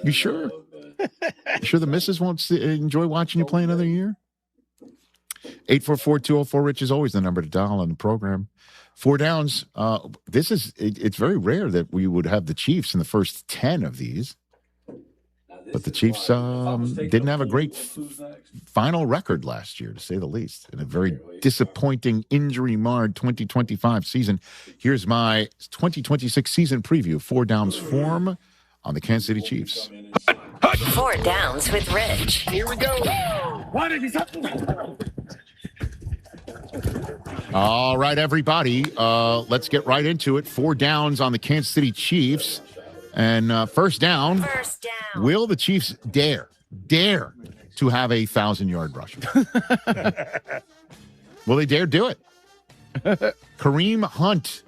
You sure? You sure the missus won't enjoy watching you play another year? 844-204-RICH is always the number to dial on the program. 4 downs. It's very rare that we would have the Chiefs in the first 10 of these. But the Chiefs didn't have a great final record last year, to say the least, in a very disappointing, injury-marred 2025 season. Here's my 2026 season preview. 4 downs form on the Kansas City Chiefs. 4 downs with Rich. Here we go. All right, everybody. Let's get right into it. 4 downs on the Kansas City Chiefs. And first down, will the Chiefs dare to have a 1,000-yard rush? Will they dare do it? Kareem Hunt,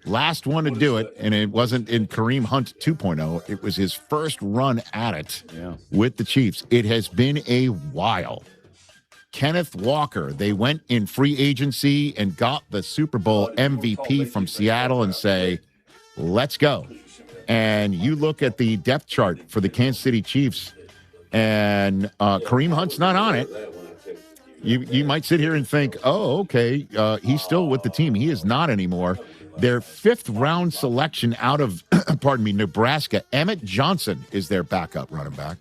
last one to do it, and it wasn't in Kareem Hunt 2.0. It was his first run at it with the Chiefs. It has been a while. Kenneth Walker, they went in free agency and got the Super Bowl MVP from Seattle and say, let's go. And you look at the depth chart for the Kansas City Chiefs, and Kareem Hunt's not on it. You might sit here and think, oh, okay, he's still with the team. He is not anymore. Their 5th-round selection out of, Nebraska, Emmett Johnson is their backup running back.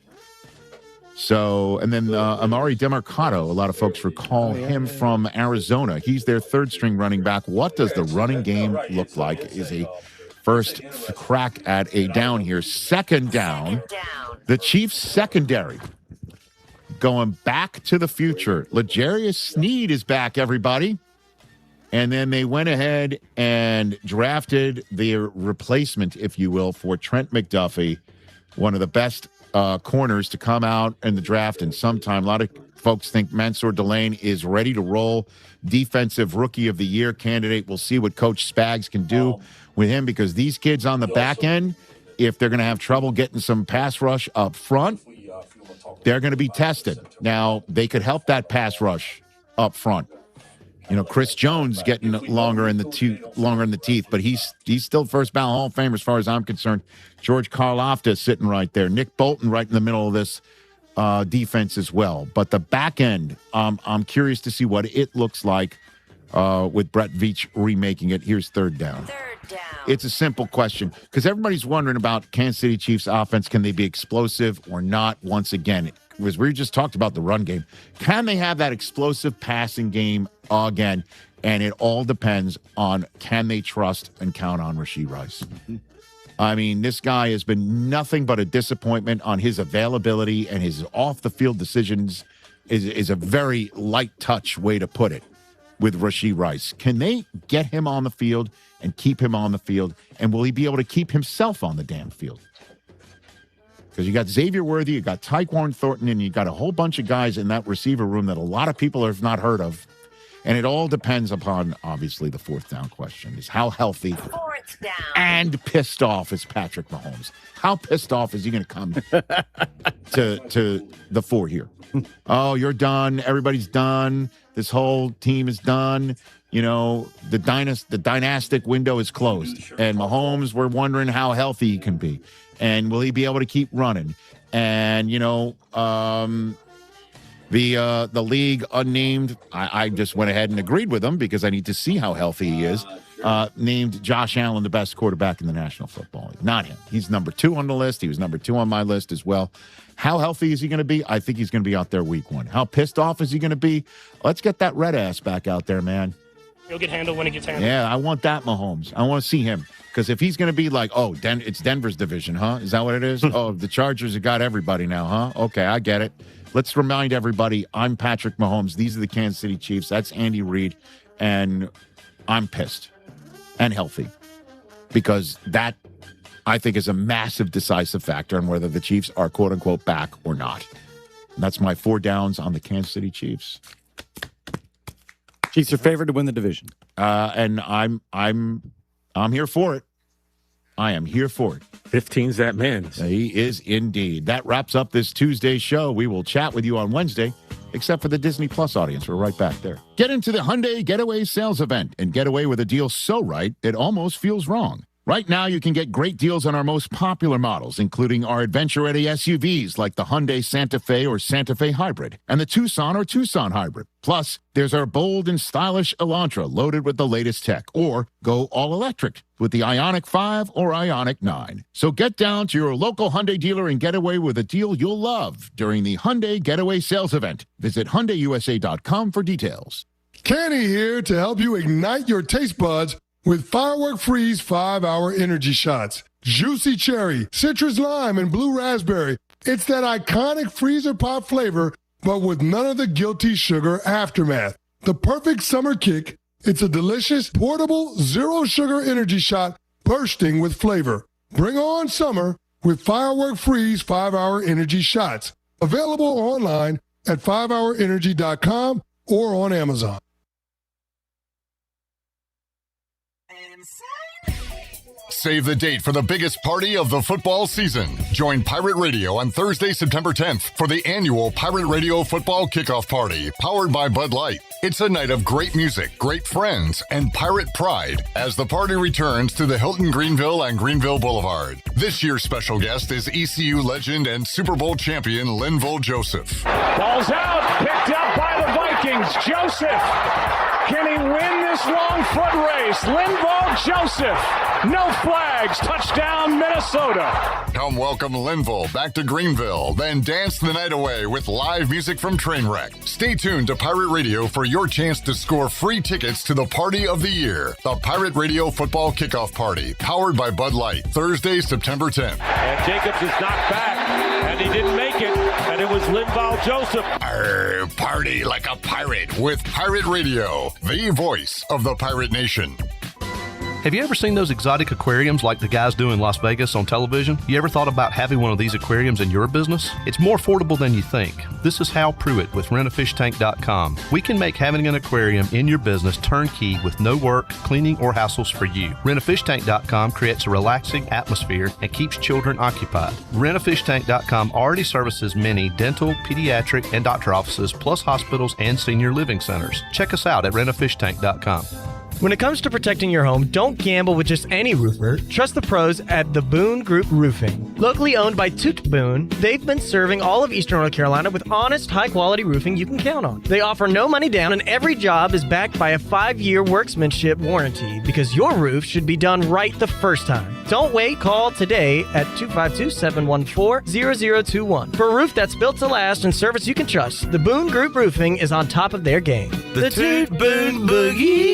So, and then Amari Demercado, a lot of folks recall him from Arizona. He's their 3rd-string running back. What does the running game look like? Is a first crack at a down here. Second down. The Chiefs secondary going back to the future. L'Jarius Sneed is back, everybody. And then they went ahead and drafted their replacement, if you will, for Trent McDuffie, one of the best corners to come out in the draft in some time. A lot of folks think Mansour Delane is ready to roll. Defensive Rookie of the Year candidate. We'll see what Coach Spags can do with him, because these kids on the back end, if they're going to have trouble getting some pass rush up front, they're going to be tested. Now, they could help that pass rush up front. You know, Chris Jones getting longer in the teeth, but he's still first ballot Hall of Fame as far as I'm concerned. George Karlaftis sitting right there. Nick Bolton right in the middle of this defense as well. But the back end, I'm curious to see what it looks like with Brett Veach remaking it. Here's 3rd down. It's a simple question, because everybody's wondering about Kansas City Chiefs offense. Can they be explosive or not? Once again, because we just talked about the run game. Can they have that explosive passing game again? And it all depends on, can they trust and count on Rashee Rice? I mean, this guy has been nothing but a disappointment on his availability, and his off-the-field decisions is a very light touch way to put it with Rashee Rice. Can they get him on the field and keep him on the field? And will he be able to keep himself on the damn field? Because you got Xavier Worthy, you got Tyquan Thornton, and you got a whole bunch of guys in that receiver room that a lot of people have not heard of. And it all depends upon, obviously, the 4th down question is how healthy and pissed off is Patrick Mahomes. How pissed off is he going to come to the 4 here? Oh, you're done. Everybody's done. This whole team is done. You know, the dynastic window is closed. And Mahomes, we're wondering how healthy he can be. And will he be able to keep running? And, you know, the league unnamed, I just went ahead and agreed with them because I need to see how healthy he is, named Josh Allen the best quarterback in the National Football League. Not him. He's number 2 on the list. He was number 2 on my list as well. How healthy is he going to be? I think he's going to be out there week 1. How pissed off is he going to be? Let's get that red ass back out there, man. He'll get handled when he gets handled. Yeah, I want that Mahomes. I want to see him. Because if he's going to be like, oh, it's Denver's division, huh? Is that what it is? Oh, the Chargers have got everybody now, huh? Okay, I get it. Let's remind everybody, I'm Patrick Mahomes. These are the Kansas City Chiefs. That's Andy Reid. And I'm pissed and healthy. Because that, I think, is a massive decisive factor on whether the Chiefs are, quote-unquote, back or not. And that's my 4 downs on the Kansas City Chiefs. Chiefs are favored to win the division. And I'm here for it. I am here for it. 15's that man. He is indeed. That wraps up this Tuesday show. We will chat with you on Wednesday, except for the Disney Plus audience. We're right back there. Get into the Hyundai Getaway sales event and get away with a deal so right it almost feels wrong. Right now, you can get great deals on our most popular models, including our adventure-ready SUVs like the Hyundai Santa Fe or Santa Fe Hybrid and the Tucson or Tucson Hybrid. Plus, there's our bold and stylish Elantra loaded with the latest tech, or go all-electric with the Ioniq 5 or Ioniq 9. So get down to your local Hyundai dealer and get away with a deal you'll love during the Hyundai Getaway Sales Event. Visit HyundaiUSA.com for details. Kenny here to help you ignite your taste buds with Firework Freeze 5-Hour Energy Shots. Juicy cherry, citrus lime, and blue raspberry. It's that iconic freezer pop flavor, but with none of the guilty sugar aftermath. The perfect summer kick. It's a delicious, portable, zero-sugar energy shot bursting with flavor. Bring on summer with Firework Freeze 5-Hour Energy Shots. Available online at 5hourenergy.com or on Amazon. Save the date for the biggest party of the football season. Join Pirate Radio on Thursday, September 10th for the annual Pirate Radio Football Kickoff Party, powered by Bud Light. It's a night of great music, great friends, and pirate pride as the party returns to the Hilton Greenville and Greenville Boulevard. This year's special guest is ECU legend and Super Bowl champion Linval Joseph. Ball's out, picked up by the Vikings. Joseph, can he win this long foot race? Linval Joseph, no flags, touchdown Minnesota. Come welcome Linval back to Greenville, then dance the night away with live music from Trainwreck. Stay tuned to Pirate Radio for your chance to score free tickets to the party of the year, the Pirate Radio Football Kickoff Party, powered by Bud Light, Thursday, September 10th. And Jacobs is knocked back, and he didn't make it, and it was Linval Joseph. Party like a pirate with Pirate Radio, the voice of the Pirate Nation. Have you ever seen those exotic aquariums like the guys do in Las Vegas on television? You ever thought about having one of these aquariums in your business? It's more affordable than you think. This is Hal Pruitt with rentafishtank.com. We can make having an aquarium in your business turnkey with no work, cleaning, or hassles for you. Rentafishtank.com creates a relaxing atmosphere and keeps children occupied. Rentafishtank.com already services many dental, pediatric, and doctor offices, plus hospitals and senior living centers. Check us out at rentafishtank.com. When it comes to protecting your home, don't gamble with just any roofer. Trust the pros at the Boone Group Roofing. Locally owned by Toot Boone, they've been serving all of Eastern North Carolina with honest, high-quality roofing you can count on. They offer no money down, and every job is backed by a 5-year workmanship warranty, because your roof should be done right the first time. Don't wait. Call today at 252-714-0021. For a roof that's built to last and service you can trust, the Boone Group Roofing is on top of their game. The Toot Boone Boogie!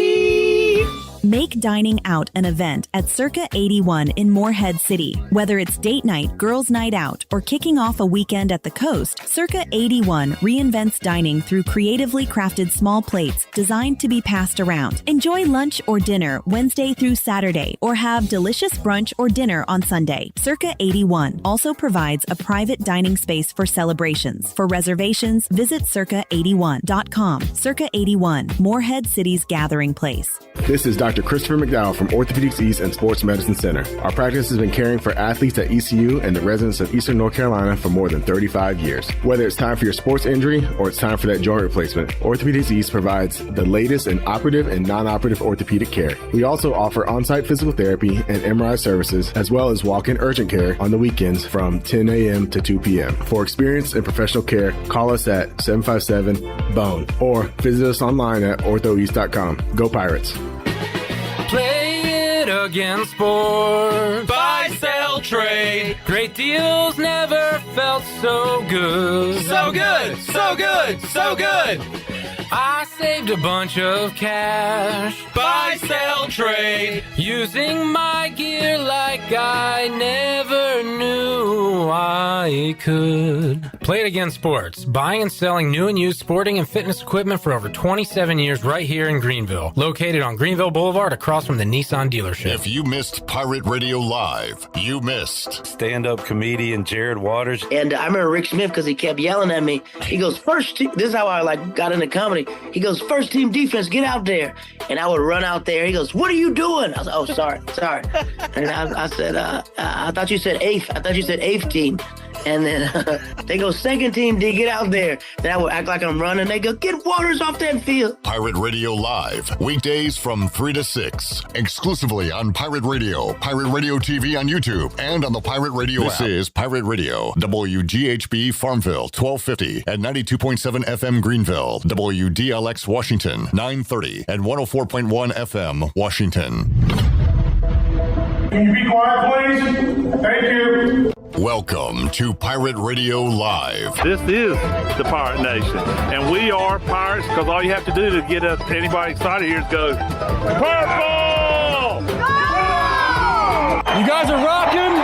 Make dining out an event at Circa 81 in Morehead City. Whether it's date night, girls' night out, or kicking off a weekend at the coast, Circa 81 reinvents dining through creatively crafted small plates designed to be passed around. Enjoy lunch or dinner Wednesday through Saturday, or have delicious brunch or dinner on Sunday. Circa 81 also provides a private dining space for celebrations. For reservations, visit circa81.com. Circa 81, Morehead City's gathering place. This is Dr. Christopher McDowell from Orthopedics East and Sports Medicine Center. Our practice has been caring for athletes at ECU and the residents of Eastern North Carolina for more than 35 years. Whether it's time for your sports injury or it's time for that joint replacement, Orthopedics East provides the latest in operative and non-operative orthopedic care. We also offer on-site physical therapy and MRI services, as well as walk-in urgent care on the weekends from 10 a.m. to 2 p.m. For experience and professional care, call us at 757-BONE or visit us online at orthoeast.com. Go Pirates! Play it again, sport. Buy, sell, trade. Great deals never felt so good. So good, so good, so good. I saved a bunch of cash. Buy, sell, trade. Using my gear like I never knew I could. Play It Again Sports. Buying and selling new and used sporting and fitness equipment for over 27 years right here in Greenville. Located on Greenville Boulevard across from the Nissan dealership. If you missed Pirate Radio Live, you missed stand-up comedian Jared Waters. And I remember Rick Smith, because he kept yelling at me. He goes, first team. This is how I got into comedy. He goes, first team defense, get out there. And I would run out there. He goes, what are you doing? I was like, oh, sorry. And I said, I thought you said eighth. I thought you said eighth team. And then they go, second team D, get out there. Then I would act like I'm running. They go, get Waters off that field. Pirate Radio Live, weekdays from 3 to 6, exclusively on Pirate Radio, Pirate Radio TV on YouTube, and on the Pirate Radio app. This is Pirate Radio, WGHB Farmville, 1250 at 92.7 FM Greenville, WDLX Washington, 930 and 104.1 FM Washington. Can you be quiet, please? Thank you. Welcome to Pirate Radio Live. This is the Pirate Nation, and we are pirates because all you have to do to get anybody excited here is go, Purple! You guys are rocking.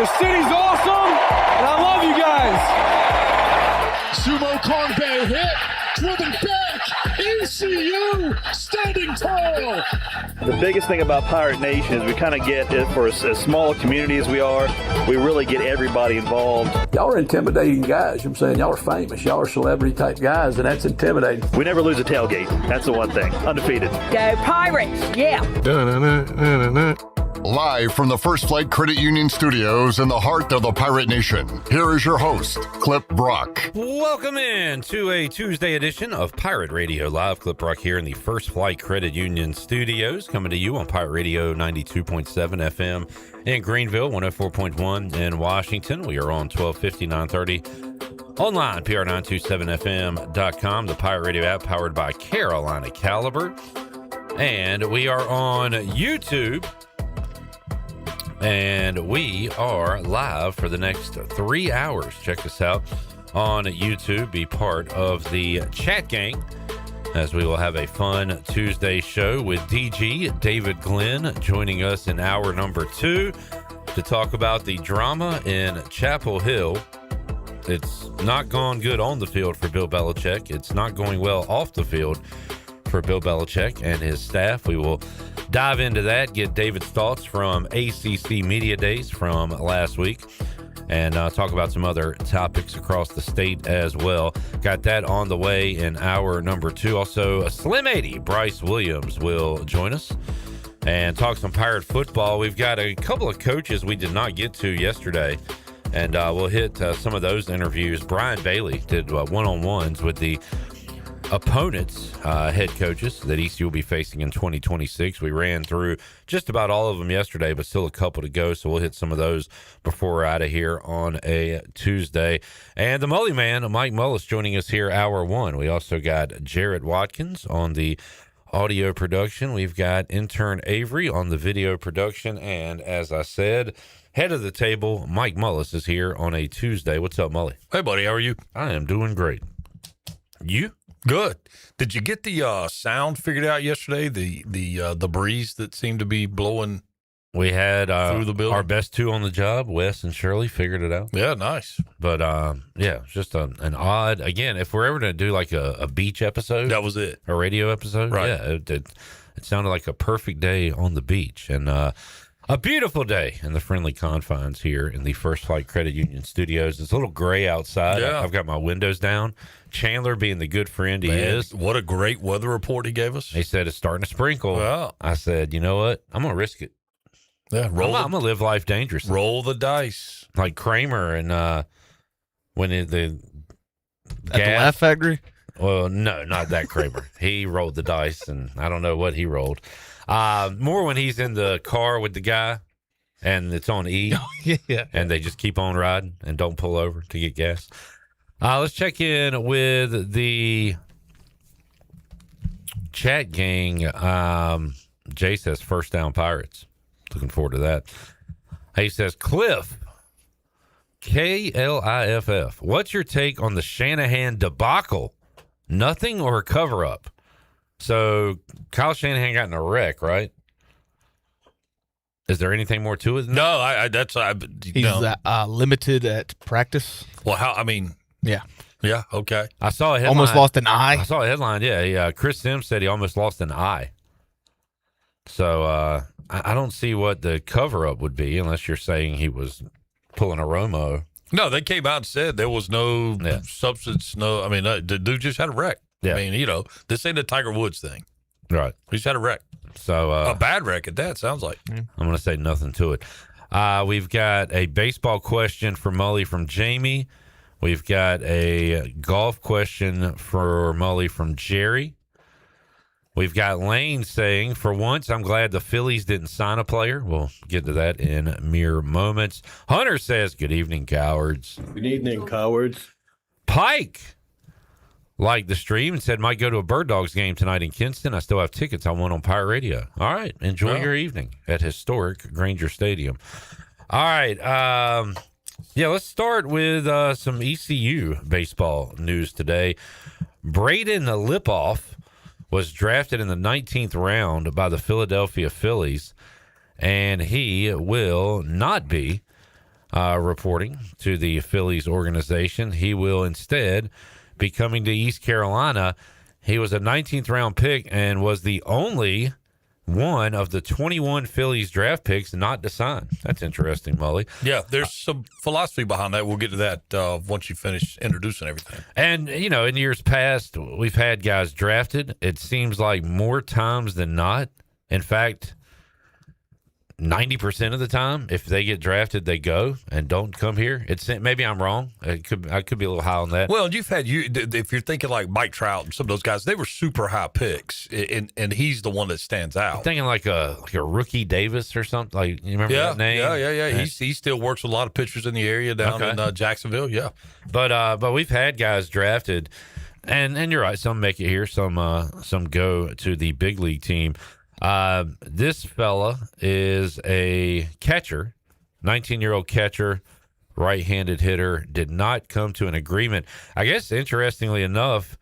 The city's awesome, and I love you guys. Sumo Kongbe hit, driven back, ECU standing tall. The biggest thing about Pirate Nation is we kind of get it for as small a community as we are. We really get everybody involved. Y'all are intimidating guys. I'm saying y'all are famous. Y'all are celebrity type guys, and that's intimidating. We never lose a tailgate. That's the one thing. Undefeated. Go Pirates! Yeah. Live from the First Flight Credit Union Studios in the heart of the Pirate Nation, here is your host, Clip Brock. Welcome in to a Tuesday edition of Pirate Radio Live. Clip Brock here in the First Flight Credit Union Studios, coming to you on Pirate Radio 92.7 FM in Greenville, 104.1 in Washington. We are on 1250, 930. Online, PR927FM.com, the Pirate Radio app powered by Carolina Caliber. And we are on YouTube. And we are live for the next 3 hours. Check us out on YouTube. Be part of the chat gang, as we will have a fun Tuesday show with DG David Glenn joining us in hour number 2 to talk about the drama in Chapel Hill. It's not gone good on the field for Bill Belichick. It's not going well off the field for Bill Belichick and his staff. We will dive into that, get David's thoughts from ACC Media Days from last week, and talk about some other topics across the state as well. Got that on the way in hour number 2. Also, a Slim 80, Bryce Williams, will join us and talk some Pirate football. We've got a couple of coaches we did not get to yesterday, and we'll hit some of those interviews. Brian Bailey did one-on-ones with the opponents, head coaches that ECU will be facing in 2026. We ran through just about all of them yesterday, but still a couple to go, so we'll hit some of those before we're out of here on a Tuesday. And the Mully man, Mike Mullis, joining us here hour 1. We also got Jared Watkins on the audio production. We've got intern Avery on the video production, and as I said, head of the table, Mike Mullis, is here on a Tuesday. What's up, Mully? Hey, buddy, how are you? I am doing great. You? Good. Did you get the sound figured out yesterday? The breeze that seemed to be blowing. We had through the building. Our best two on the job, Wes and Shirley, figured it out. Yeah, nice. But yeah, it's just an odd. Again, if we're ever going to do like a beach episode, that was it. A radio episode, right? Yeah, it sounded like a perfect day on the beach, and a beautiful day in the friendly confines here in the First Flight Credit Union Studios. It's a little gray outside. Yeah. I've got my windows down. Chandler, being the good friend he is. What a great weather report he gave us. He said it's starting to sprinkle. Wow. I said, you know what? I'm going to risk it. Yeah, I'm going to live life dangerously. Roll the dice. Like Kramer and when the Laugh Factory? Well, no, not that Kramer. He rolled the dice, and I don't know what he rolled. More when he's in the car with the guy, and it's on E. Oh, yeah. And they just keep on riding and don't pull over to get gas. Let's check in with the chat gang. Jay says first down Pirates. Looking forward to that. He says, Cliff, Kliff, what's your take on the Shanahan debacle? Nothing or a cover-up? So Kyle Shanahan got in a wreck, right? Is there anything more to it? No, he's limited at practice. Well, how? I mean, yeah, okay. I saw a headline. Almost lost an eye. I saw a headline. Yeah. Chris Sims said he almost lost an eye. So I don't see what the cover-up would be, unless you're saying he was pulling a Romo. No, they came out and said there was no substance. No, I mean, the dude just had a wreck. Yeah. I mean, this ain't a Tiger Woods thing. Right. He's had a wreck. So a bad wreck at that, sounds like. I'm going to say nothing to it. We've got a baseball question for Mully from Jamie. We've got a golf question for Mully from Jerry. We've got Lane saying, for once, I'm glad the Phillies didn't sign a player. We'll get to that in mere moments. Hunter says, good evening, cowards. Good evening, cowards. Pike liked the stream and said, might go to a Bird Dogs game tonight in Kinston. I still have tickets. I won on Pirate Radio. All right. Enjoy your evening at historic Granger Stadium. All right. Let's start with some ECU baseball news today. Braden Lipoff was drafted in the 19th round by the Philadelphia Phillies, and he will not be reporting to the Phillies organization. He will instead be coming to East Carolina. He was a 19th round pick and was the only one of the 21 Phillies draft picks not to sign. That's interesting, Mully. Yeah, there's some philosophy behind that. We'll get to that once you finish introducing everything. And, in years past, we've had guys drafted. It seems like more times than not. In fact, 90% of the time, if they get drafted, they go and don't come here. Maybe I'm wrong. I could be a little high on that. Well, if you're thinking like Mike Trout and some of those guys, they were super high picks, and he's the one that stands out. I'm thinking like a rookie Davis or something. Like, you remember that name? Yeah. He still works with a lot of pitchers in the area down in Jacksonville. Yeah, but we've had guys drafted, and you're right. Some make it here, some go to the big league team. This fella is a catcher, 19-year-old catcher, right-handed hitter, did not come to an agreement. I guess, interestingly enough,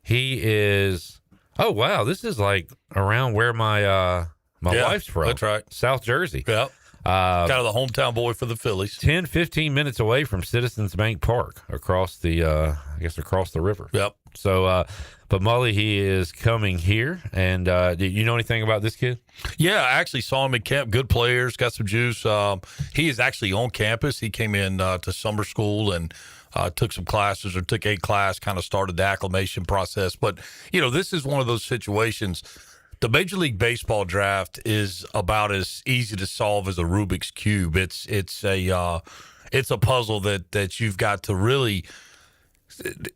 he is, this is like around where my wife's from. That's right. South Jersey. Yep. Kind of the hometown boy for the Phillies. 10-15 minutes away from Citizens Bank Park across the river. Yep. So, but Mully, he is coming here. And do you know anything about this kid? Yeah, I actually saw him at camp. Good players, got some juice. He is actually on campus. He came in to summer school and took some classes, or took a class, kind of started the acclimation process. But, this is one of those situations. The Major League Baseball draft is about as easy to solve as a Rubik's Cube. It's a puzzle that you've got to really,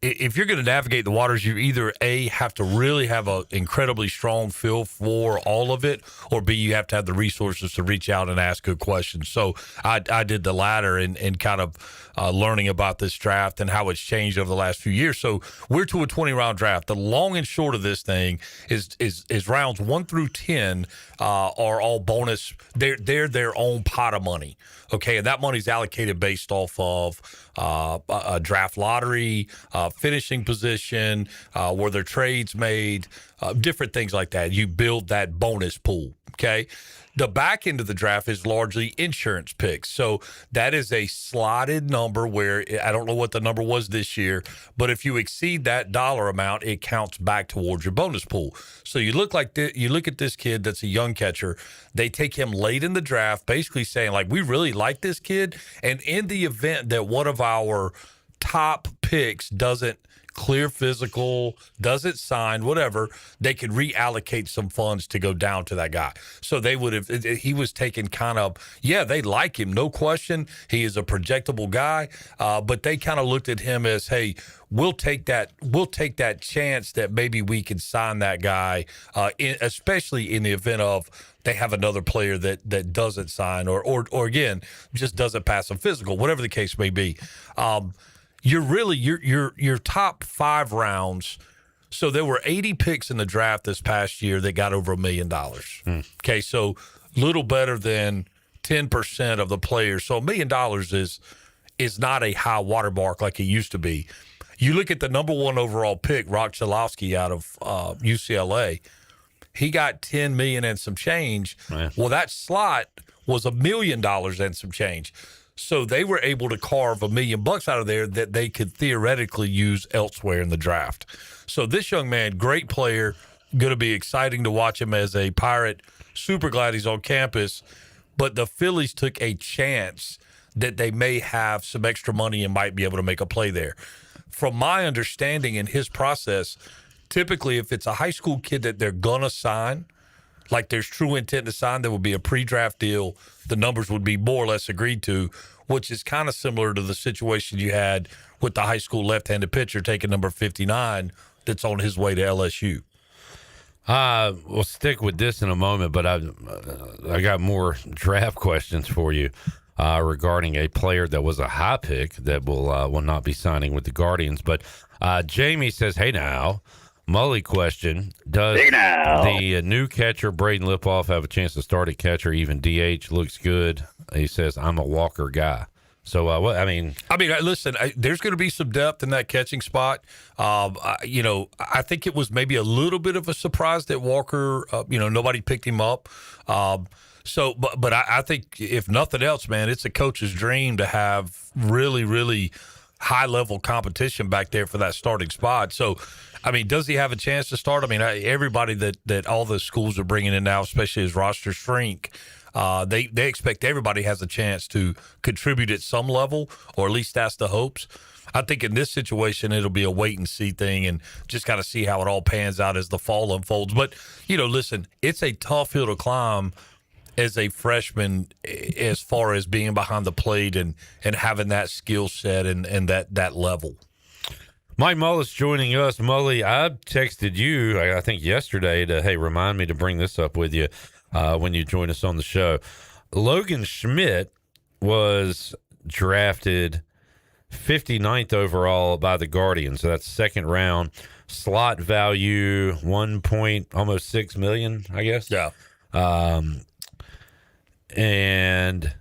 if you're going to navigate the waters, you either A, have to really have an incredibly strong feel for all of it, or B, you have to have the resources to reach out and ask good questions. So I did the latter and kind of learning about this draft and how it's changed over the last few years. So we're to a 20-round draft. The long and short of this thing is rounds 1 through 10 are all bonus. They're their own pot of money. Okay, and that money's allocated based off of a draft lottery, finishing position, were there trades made, different things like that. You build that bonus pool, okay? The back end of the draft is largely insurance picks. So that is a slotted number where I don't know what the number was this year, but if you exceed that dollar amount, it counts back towards your bonus pool. So you look at this kid that's a young catcher. They take him late in the draft, basically saying, like, we really like this kid. And in the event that one of our top picks doesn't clear physical, doesn't sign, whatever, they could reallocate some funds to go down to that guy. So he was taken kind of, they like him, no question. He is a projectable guy, but they kind of looked at him as, hey, we'll take that chance that maybe we can sign that guy, especially in the event of they have another player that doesn't sign or again, just doesn't pass a physical, whatever the case may be. Your top 5 rounds. So there were 80 picks in the draft this past year that got over $1 million. Okay, so little better than 10% of the players. So $1 million is not a high watermark like it used to be. You look at the number 1 overall pick, Rock Chalowski out of UCLA. He got $10 million and some change. Man. Well, that slot was $1 million and some change. So they were able to carve $1 million out of there that they could theoretically use elsewhere in the draft. So this young man, great player, going to be exciting to watch him as a Pirate. Super glad he's on campus. But the Phillies took a chance that they may have some extra money and might be able to make a play there. From my understanding in his process, typically if it's a high school kid that they're going to sign, like there's true intent to sign, there would be a pre-draft deal. The numbers would be more or less agreed to, which is kind of similar to the situation you had with the high school left-handed pitcher taking number 59 that's on his way to LSU. We'll stick with this in a moment, but I got more draft questions for you regarding a player that was a high pick that will not be signing with the Guardians. But Jamie says, hey now, Mully question, does the new catcher Braden Lipoff have a chance to start at catcher, even DH? Looks good. He says, I'm a Walker guy. So, listen, there's going to be some depth in that catching spot. I think it was maybe a little bit of a surprise that Walker, nobody picked him up. But I think if nothing else, man, it's a coach's dream to have really, really high-level competition back there for that starting spot. So, does he have a chance to start? Everybody that all the schools are bringing in now, especially as rosters shrink, they expect everybody has a chance to contribute at some level, or at least that's the hopes. I think in this situation, it'll be a wait-and-see thing and just kind of see how it all pans out as the fall unfolds. But, listen, it's a tough hill to climb as a freshman as far as being behind the plate and having that skill set and that level. Mike Mullis joining us. Mully, I texted you, I think yesterday, to, hey, remind me to bring this up with you when you join us on the show. Logan Schmidt was drafted 59th overall by the Guardians. So that's second round. Slot value, almost $6 million, I guess. Yeah. And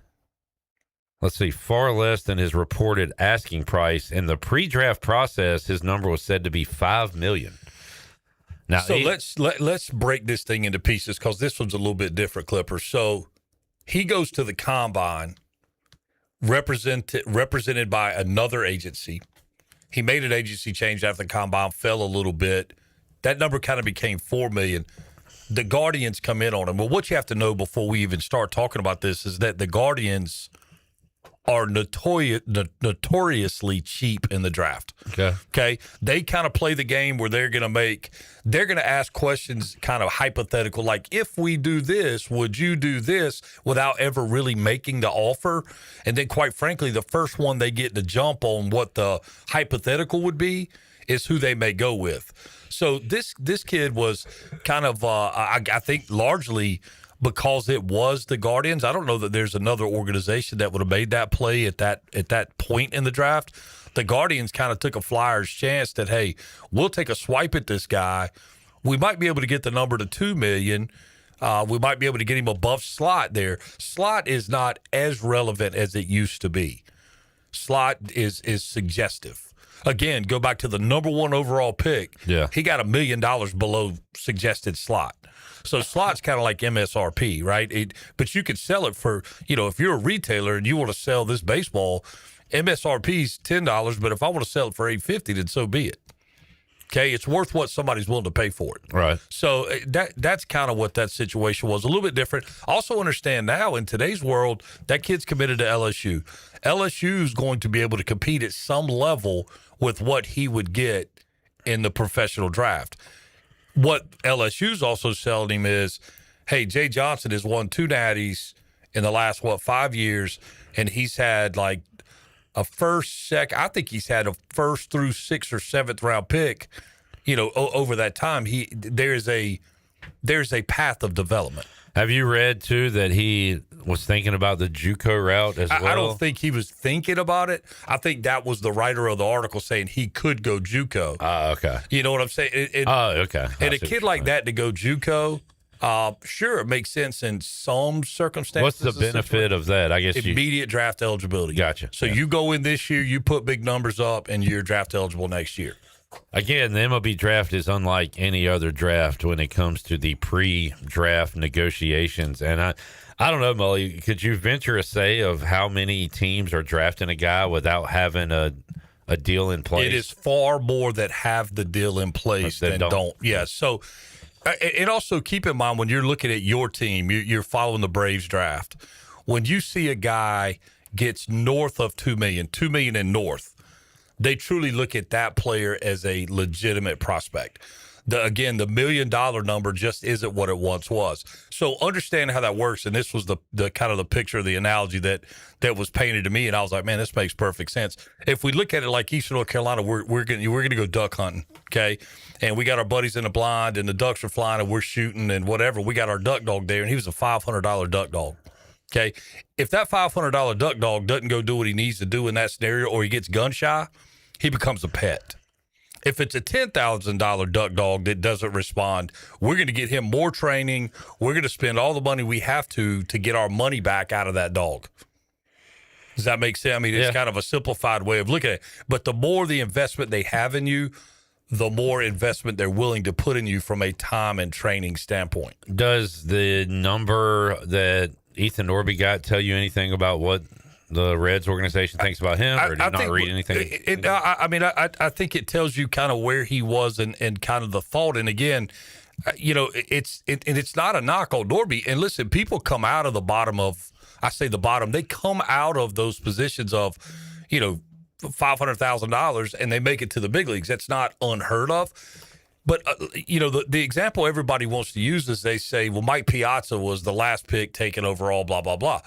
let's see, far less than his reported asking price. In the pre-draft process, his number was said to be $5 million. Now, so let's break this thing into pieces, because this one's a little bit different, Clipper. So he goes to the combine, represented by another agency. He made an agency change after the combine, fell a little bit. That number kind of became $4 million. The Guardians come in on him. Well, what you have to know before we even start talking about this is that the Guardians are notoriously cheap in the draft. Okay. They kind of play the game where they're going to ask questions kind of hypothetical, like, if we do this, would you do this, without ever really making the offer? And then, quite frankly, the first one they get to jump on what the hypothetical would be is who they may go with. So this kid was kind of, I think, largely because it was the Guardians. I don't know that there's another organization that would have made that play at that point in the draft. The Guardians kind of took a flyer's chance that, hey, we'll take a swipe at this guy. We might be able to get the number to $2 million. We might be able to get him above slot there. Slot is not as relevant as it used to be. Slot is suggestive. Again, go back to the number one overall pick. Yeah. He got $1 million below suggested slot. So slot's kind of like MSRP, right? But you could sell it for, if you're a retailer and you want to sell this baseball, MSRP's $10, but if I want to sell it for $8.50, then so be it. Okay, it's worth what somebody's willing to pay for it. Right. So that's kind of what that situation was. A little bit different. Also understand now, in today's world, that kid's committed to LSU. LSU's going to be able to compete at some level with what he would get in the professional draft. What LSU's also selling him is, hey, Jay Johnson has won 2 natties in the last, 5 years, and he's had like a I think he's had a first through 6th or 7th round pick, over that time. There's a path of development. Have you read, too, that he was thinking about the JUCO route as well? I don't think he was thinking about it. I think that was the writer of the article saying he could go JUCO. Okay. You know what I'm saying? Okay. And a kid like that to go JUCO, sure, it makes sense in some circumstances. What's the benefit of that? I guess immediate draft eligibility. Gotcha. So you go in this year, you put big numbers up, and you're draft eligible next year. Again, the MLB draft is unlike any other draft when it comes to the pre-draft negotiations. And I don't know, Mully, could you venture a say of how many teams are drafting a guy without having a deal in place? It is far more that have the deal in place than don't. Yeah, so and also keep in mind when you're looking at your team, you're following the Braves draft. When you see a guy gets north of $2 million and north, they truly look at that player as a legitimate prospect. the $1 million number just isn't what it once was. So understand how that works. And this was the kind of the picture, the analogy that was painted to me. And I was like, man, this makes perfect sense. If we look at it like Eastern North Carolina, we're going to go duck hunting. Okay. And we got our buddies in the blind and the ducks are flying and we're shooting and whatever. We got our duck dog there and he was a $500 duck dog. Okay. If that $500 duck dog doesn't go do what he needs to do in that scenario or he gets gun shy, he becomes a pet. If it's a $10,000 duck dog that doesn't respond, we're going to get him more training. We're going to spend all the money we have to get our money back out of that dog. Does that make sense? I mean, it's kind of a simplified way of looking at it. But the more the investment they have in you, the more investment they're willing to put in you from a time and training standpoint. Does the number that Ethan Norby got tell you anything about what the Reds organization thinks about him, or did you not read anything? I think it tells you kind of where he was and kind of the thought. And again, it's not a knock on Norby. And listen, people come out of the bottom of, they come out of those positions of, $500,000 and they make it to the big leagues. That's not unheard of. But, the example everybody wants to use is they say, well, Mike Piazza was the last pick taken overall, blah, blah, blah.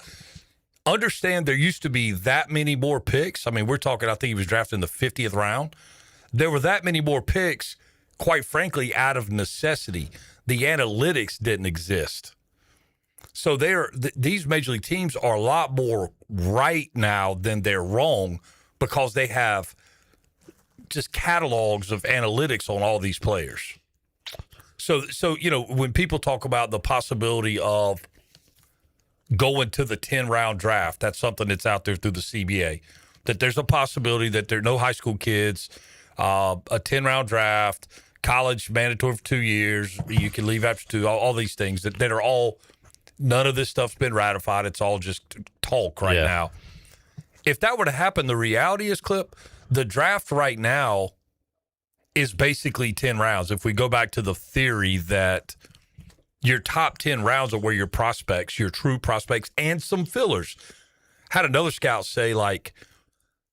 Understand there used to be that many more picks. I mean, we're talking, I think he was drafted in the 50th round. There were that many more picks, quite frankly, out of necessity. The analytics didn't exist. So these major league teams are a lot more right now than they're wrong because they have just catalogs of analytics on all these players. So when people talk about the possibility of going to the 10-round draft, that's something that's out there through the CBA, that there's a possibility that there are no high school kids, a 10-round draft, college mandatory for 2 years, you can leave after 2, all these things that are all, none of this stuff's been ratified. It's all just talk right now. If that were to happen, the reality is, Clip, the draft right now is basically 10 rounds. If we go back to the theory that your top 10 rounds are where your prospects, your true prospects, and some fillers. Had another scout say, like,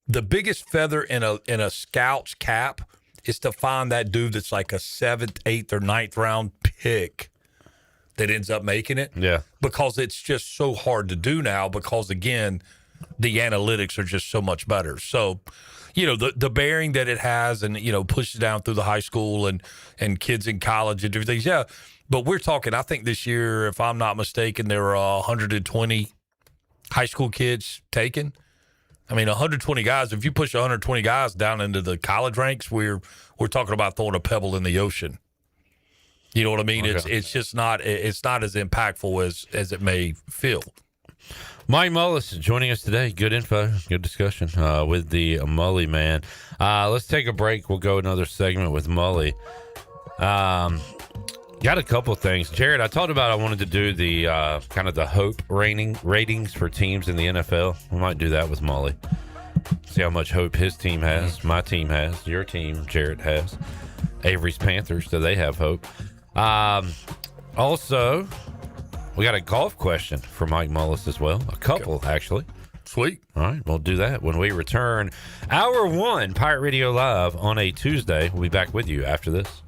the biggest feather in a scout's cap is to find that dude that's like a 7th, 8th, or 9th round pick that ends up making it. Yeah. Because it's just so hard to do now because, again, the analytics are just so much better. So, the bearing that it has and, pushes down through the high school and kids in college and different things. Yeah. But we're talking, I think this year, if I'm not mistaken, there were 120 high school kids taken. I mean, 120 guys. If you push 120 guys down into the college ranks, we're talking about throwing a pebble in the ocean. You know what I mean? Okay. It's just not as impactful as it may feel. Mike Mullis joining us today. Good info, good discussion with the Mully man. Let's take a break. We'll go another segment with Mully. Got a couple of things. Jared, I talked about I wanted to do the kind of the hope ratings for teams in the NFL. We might do that with Mully. See how much hope his team has, my team has, your team, Jared, has. Avery's Panthers, do they have hope? Also, we got a golf question for Mike Mullis as well. A couple, actually. Sweet. All right, we'll do that when we return. Hour 1, Pirate Radio Live on a Tuesday. We'll be back with you after this.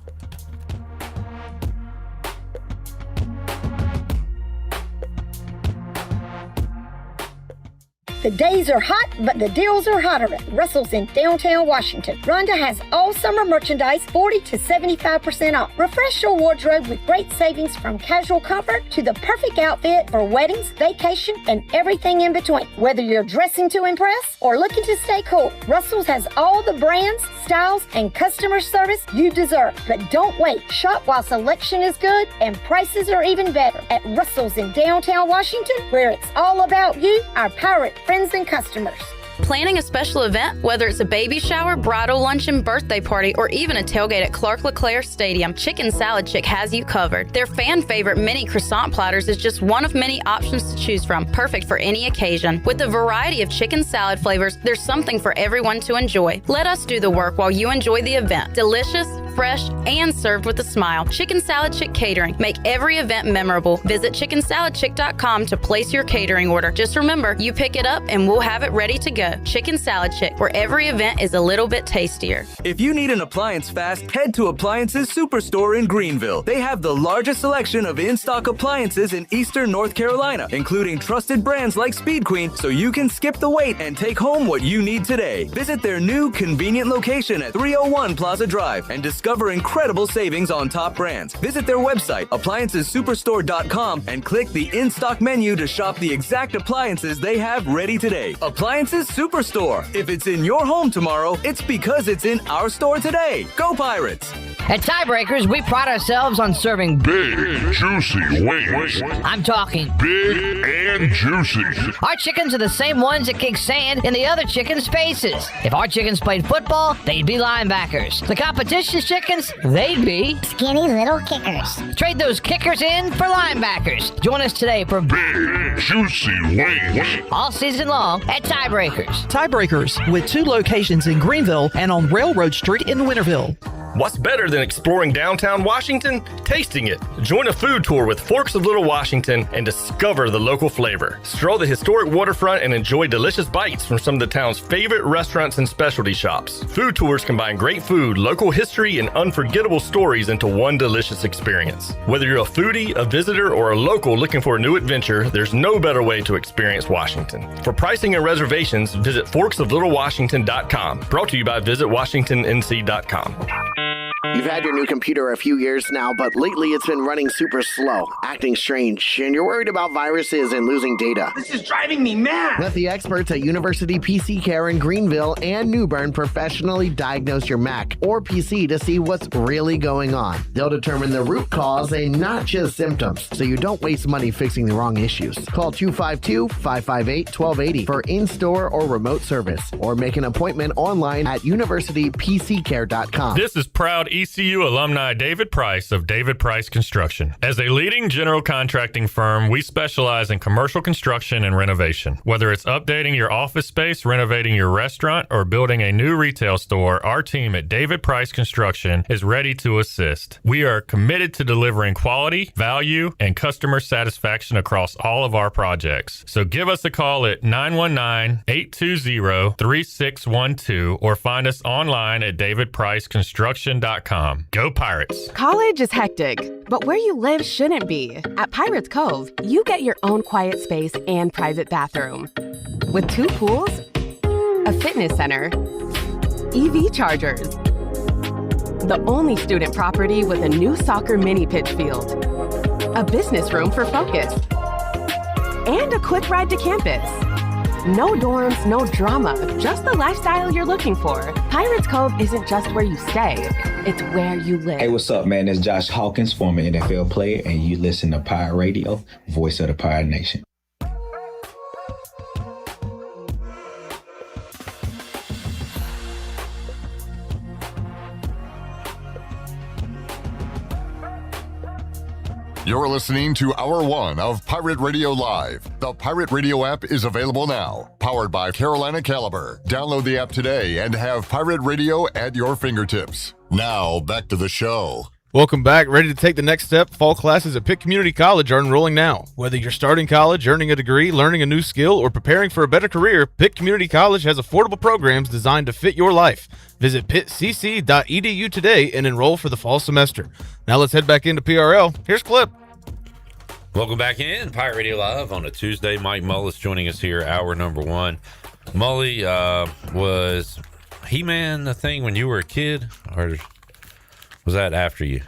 The days are hot, but the deals are hotter at Russell's in downtown Washington. Rhonda has all summer merchandise 40 to 75% off. Refresh your wardrobe with great savings from casual comfort to the perfect outfit for weddings, vacation, and everything in between. Whether you're dressing to impress or looking to stay cool, Russell's has all the brands, styles, and customer service you deserve. But don't wait. Shop while selection is good and prices are even better at Russell's in downtown Washington, where it's all about you, our pirate friends and customers. Planning a special event, whether it's a baby shower, bridal luncheon, birthday party, or even a tailgate at Clark LeClaire Stadium, Chicken Salad Chick has you covered. Their fan favorite mini croissant platters is just one of many options to choose from, perfect for any occasion. With a variety of chicken salad flavors, there's something for everyone to enjoy. Let us do the work while you enjoy the event. Delicious, fresh, and served with a smile. Chicken Salad Chick Catering. Make every event memorable. Visit chickensaladchick.com to place your catering order. Just remember, you pick it up and we'll have it ready to go. Chicken Salad Chick, where every event is a little bit tastier. If you need an appliance fast, head to Appliances Superstore in Greenville. They have the largest selection of in-stock appliances in Eastern North Carolina, including trusted brands like Speed Queen, so you can skip the wait and take home what you need today. Visit their new convenient location at 301 Plaza Drive and discover incredible savings on top brands. Visit their website, appliancessuperstore.com, and click the in-stock menu to shop the exact appliances they have ready today. Appliances Superstore. If it's in your home tomorrow, it's because it's in our store today. Go Pirates! At Tiebreakers, we pride ourselves on serving big, juicy wings. I'm talking big and juicy. Our chickens are the same ones that kick sand in the other chickens' faces. If our chickens played football, they'd be linebackers. The competition's chickens, they'd be skinny little kickers. Trade those kickers in for linebackers. Join us today for big, juicy wings. All season long at Tiebreakers. Tiebreakers, with 2 locations in Greenville and on Railroad Street in Winterville. What's better than exploring downtown Washington? Tasting it. Join a food tour with Forks of Little Washington and discover the local flavor. Stroll the historic waterfront and enjoy delicious bites from some of the town's favorite restaurants and specialty shops. Food tours combine great food, local history, and unforgettable stories into one delicious experience. Whether you're a foodie, a visitor, or a local looking for a new adventure, there's no better way to experience Washington. For pricing and reservations, visit forksoflittlewashington.com. Brought to you by visitwashingtonnc.com. You've had your new computer a few years now, but lately it's been running super slow, acting strange, and you're worried about viruses and losing data. This is driving me mad! Let the experts at University PC Care in Greenville and New Bern professionally diagnose your Mac or PC to see what's really going on. They'll determine the root cause and not just symptoms, so you don't waste money fixing the wrong issues. Call 252-558-1280 for in-store or remote service, or make an appointment online at universitypccare.com. This is proud ECU alumni David Price of David Price Construction. As a leading general contracting firm, we specialize in commercial construction and renovation. Whether it's updating your office space, renovating your restaurant, or building a new retail store, our team at David Price Construction is ready to assist. We are committed to delivering quality, value, and customer satisfaction across all of our projects. So give us a call at 919-820-3612 or find us online at davidpriceconstruction.com. Go Pirates! College is hectic, but where you live shouldn't be. At Pirates Cove, you get your own quiet space and private bathroom. With 2 pools, a fitness center, EV chargers, the only student property with a new soccer mini pitch field, a business room for focus, and a quick ride to campus. No dorms, no drama, just the lifestyle you're looking for. Pirates Cove isn't just where you stay, it's where you live. Hey, what's up, man? It's Josh Hawkins, former NFL player, and you listen to Pirate Radio, voice of the Pirate Nation. You're listening to Hour 1 of Pirate Radio Live. The Pirate Radio app is available now. Powered by Carolina Caliber. Download the app today and have Pirate Radio at your fingertips. Now, back to the show. Welcome back. Ready to take the next step? Fall classes at Pitt Community College are enrolling now. Whether you're starting college, earning a degree, learning a new skill, or preparing for a better career, Pitt Community College has affordable programs designed to fit your life. Visit pittcc.edu today and enroll for the fall semester. Now let's head back into PRL. Here's Clip. Welcome back in Pirate Radio Live on a Tuesday. Mike Mullis joining us here, hour number 1. Mully, was He-Man the thing when you were a kid, or was that after you?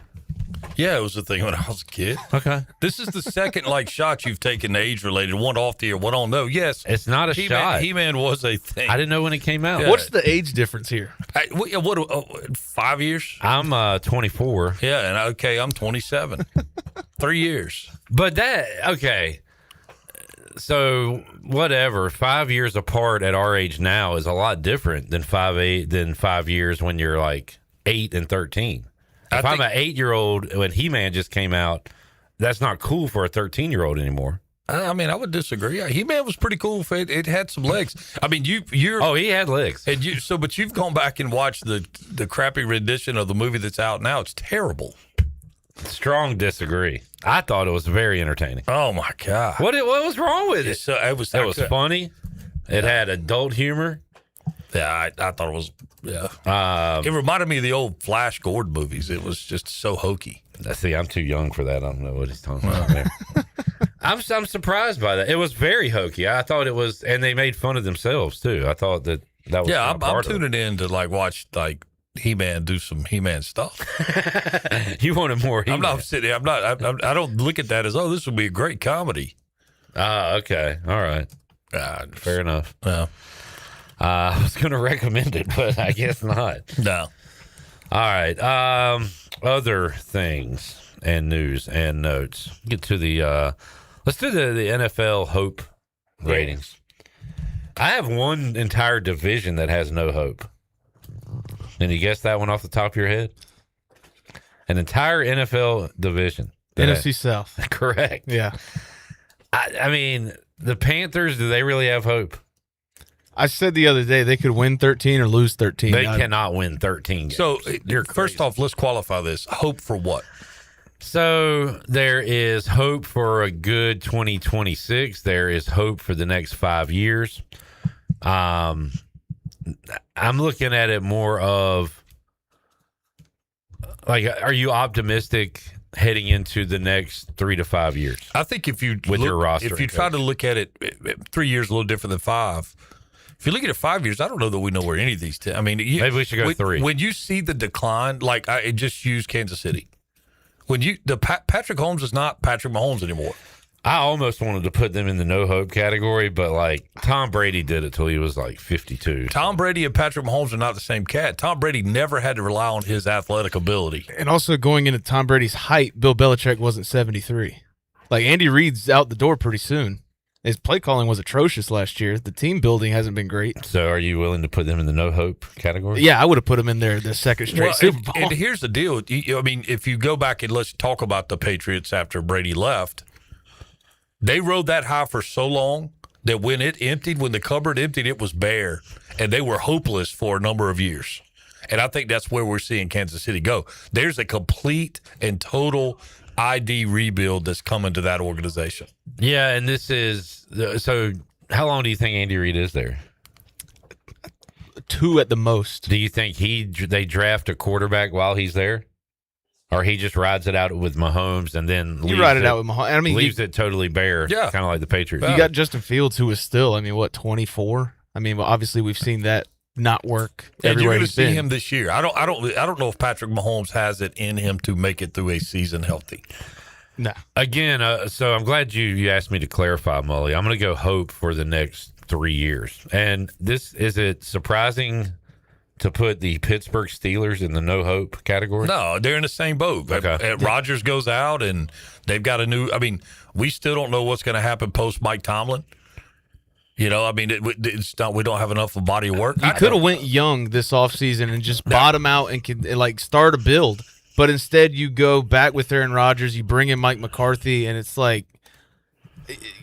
Yeah, it was the thing when I was a kid. Okay. This is the second shot you've taken age-related, one off the air, one on. No, yes. It's not a shot. He-Man was a thing. I didn't know when it came out. Yeah. What's the age difference here? What 5 years? I'm 24. Yeah, and okay, I'm 27. 3 years. But okay. So whatever, 5 years apart at our age now is a lot different than 5 years when you're like 8 and 13. If I'm an 8-year-old when He-Man just came out, that's not cool for a 13-year-old anymore. I mean, I would disagree. He-Man was pretty cool. It had some legs. I mean, you're. Oh, he had legs. And but you've gone back and watched the crappy rendition of the movie that's out now. It's terrible. Strong disagree. I thought it was very entertaining. Oh my God! What was wrong with it? It was funny. It had adult humor. Yeah, I thought it was. Yeah, it reminded me of the old Flash Gordon movies. It was just so hokey. See, I'm too young for that. I don't know what he's talking about there. I'm surprised by that. It was very hokey. I thought it was, and they made fun of themselves too. I thought that was. Yeah, I'm tuning in to watch He-Man do some He-Man stuff. You wanted more He-Man. I'm not sitting. I don't look at that as this would be a great comedy. Okay, all right. Fair enough. Yeah. I was going to recommend it, but I guess not. No. All right. Other things and news and notes. Get to let's do the NFL hope ratings. I have one entire division that has no hope. Can you guess that one off the top of your head? An entire NFL division. NFC South. Correct. Yeah. I mean, the Panthers, do they really have hope? I said the other day they could win 13 or lose 13. They cannot win 13 games. So, first off, let's qualify this. Hope for what? So, there is hope for a good 2026. There is hope for the next 5 years. I'm looking at it more of, are you optimistic heading into the next 3 to 5 years? I think if you your roster, if you try to look at it, 3 years a little different than 5. If you look at it 5 years, I don't know that we know where any of these. I mean, maybe we should go 3. When you see the decline, I just use Kansas City. When Patrick Mahomes is not Patrick Mahomes anymore. I almost wanted to put them in the no hope category, but Tom Brady did it till he was 52. Tom Brady and Patrick Mahomes are not the same cat. Tom Brady never had to rely on his athletic ability. And also going into Tom Brady's height, Bill Belichick wasn't 73. Andy Reid's out the door pretty soon. His play calling was atrocious last year. The team building hasn't been great. So are you willing to put them in the no hope category? Yeah, I would have put them in there the second straight Super Bowl. And here's the deal. I mean, if you go back and let's talk about the Patriots after Brady left, they rode that high for so long that when the cupboard emptied, it was bare, and they were hopeless for a number of years. And I think that's where we're seeing Kansas City go. There's a complete and total ID rebuild that's coming to that organization. Yeah, and this is so. How long do you think Andy Reid is there? 2 at the most. Do you think they draft a quarterback while he's there, or he just rides it out with Mahomes and then ride it out with Mahomes? I mean, leaves it totally bare. Yeah, kind of like the Patriots. You got Justin Fields, who is still, 24. Obviously we've seen that not work. And you're going to see him this year. I don't know if Patrick Mahomes has it in him to make it through a season healthy. No. Again, so I'm glad you asked me to clarify, Mully. I'm going to go hope for the next 3 years. And is it surprising to put the Pittsburgh Steelers in the no hope category? No, they're in the same boat. Okay. Rodgers goes out and they've got we still don't know what's going to happen post Mike Tomlin. It's not. We don't have enough of a body of work. You could have went young this offseason and just bottom out and start a build. But instead, you go back with Aaron Rodgers. You bring in Mike McCarthy, and it's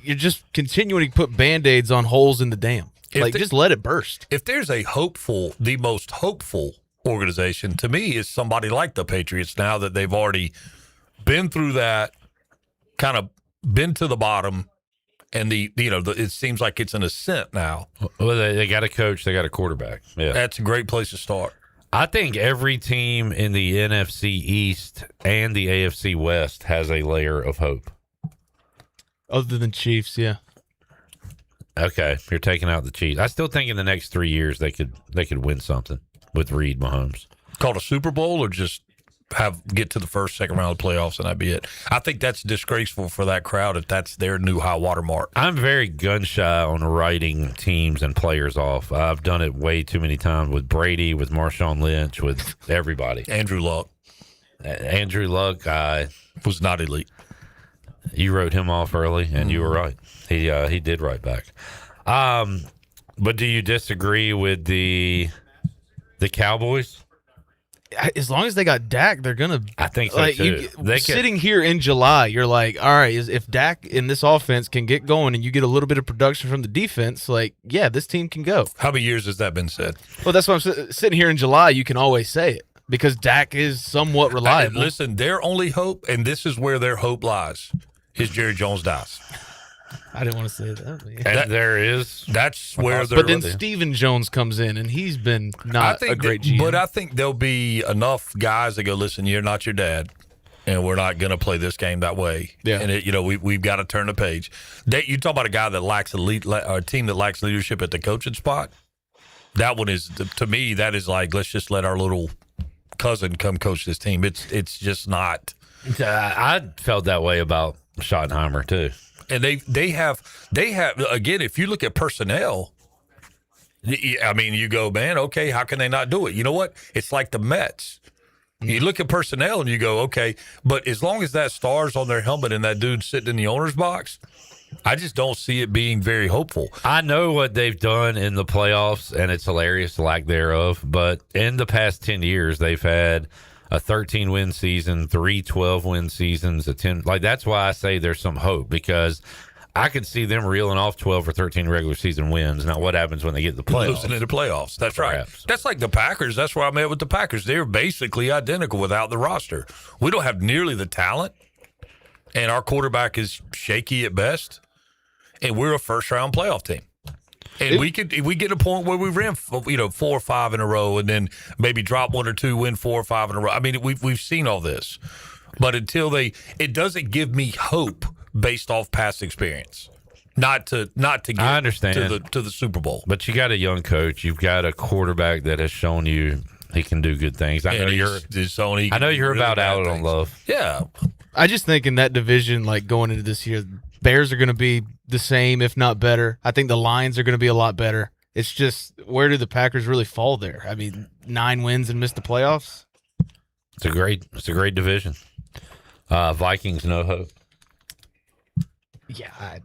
you're just continuing to put Band-Aids on holes in the dam. Just let it burst. If there's the most hopeful organization to me is somebody like the Patriots. Now that they've already been through that, kind of been to the bottom. And it seems like it's an ascent now. Well, they got a coach, they got a quarterback. Yeah, that's a great place to start. I think every team in the NFC East and the AFC West has a layer of hope. Other than Chiefs, yeah. Okay, you're taking out the Chiefs. I still think in the next 3 years they could win something with Reid, Mahomes. Called a Super Bowl or just get to the first, second round of the playoffs and that'd be it. I think that's disgraceful for that crowd if that's their new high water mark. I'm very gun shy on writing teams and players off. I've done it way too many times with Brady, with Marshawn Lynch, with everybody. Andrew Luck was not elite. You wrote him off early, and you were right. He did write back. But do you disagree with the Cowboys? as long as they got Dak, they're gonna. I think so too. Sitting here in July, you're like, all right, if Dak in this offense can get going, and you get a little bit of production from the defense, like, yeah, this team can go. How many years has that been said? Well, that's why I'm sitting here in July. You can always say it because Dak is somewhat reliable. Listen, their only hope, and this is where their hope lies, is Jerry Jones dies. I didn't want to say that. And that's where they're. But then Stephen Jones comes in, and he's been not a great GM. But I think there'll be enough guys that go, listen, you're not your dad, and we're not going to play this game that way. Yeah. And we've got to turn the page. You talk about a guy that lacks a team that lacks leadership at the coaching spot. That one is, to me, that is like, let's just let our little cousin come coach this team. It's just not. I felt that way about Schottenheimer too. And they have again, if you look at personnel, I mean, you go, man, okay, how can they not do it? You know what? It's like the Mets. You look at personnel and you go, okay, but as long as that star's on their helmet and that dude's sitting in the owner's box, I just don't see it being very hopeful. I know what they've done in the playoffs, and it's hilarious, the lack thereof, but in the past 10 years, they've had a 13-win season, 3 12-win seasons, a 10. Like, that's why I say there's some hope, because I could see them reeling off 12 or 13 regular season wins. Now, what happens when they get to the playoffs? Losing in the playoffs. That's right. That's like the Packers. That's where I'm at with the Packers. They're basically identical without the roster. We don't have nearly the talent, and our quarterback is shaky at best, and we're a first-round playoff team. And we get to a point where we ran, 4 or 5 in a row, and then maybe drop 1 or 2, win 4 or 5 in a row. I mean, we've seen all this, but until it doesn't give me hope based off past experience. Not to get I understand. to the Super Bowl. But you got a young coach. You've got a quarterback that has shown you he can do good things. I know you're about out on Love. Yeah. I just think in that division, like going into this year, Bears are going to be the same, if not better. I think the Lions are going to be a lot better. It's just, where do the Packers really fall there? I mean, 9 wins and miss the playoffs. It's a great division. Vikings, no hope. Yeah,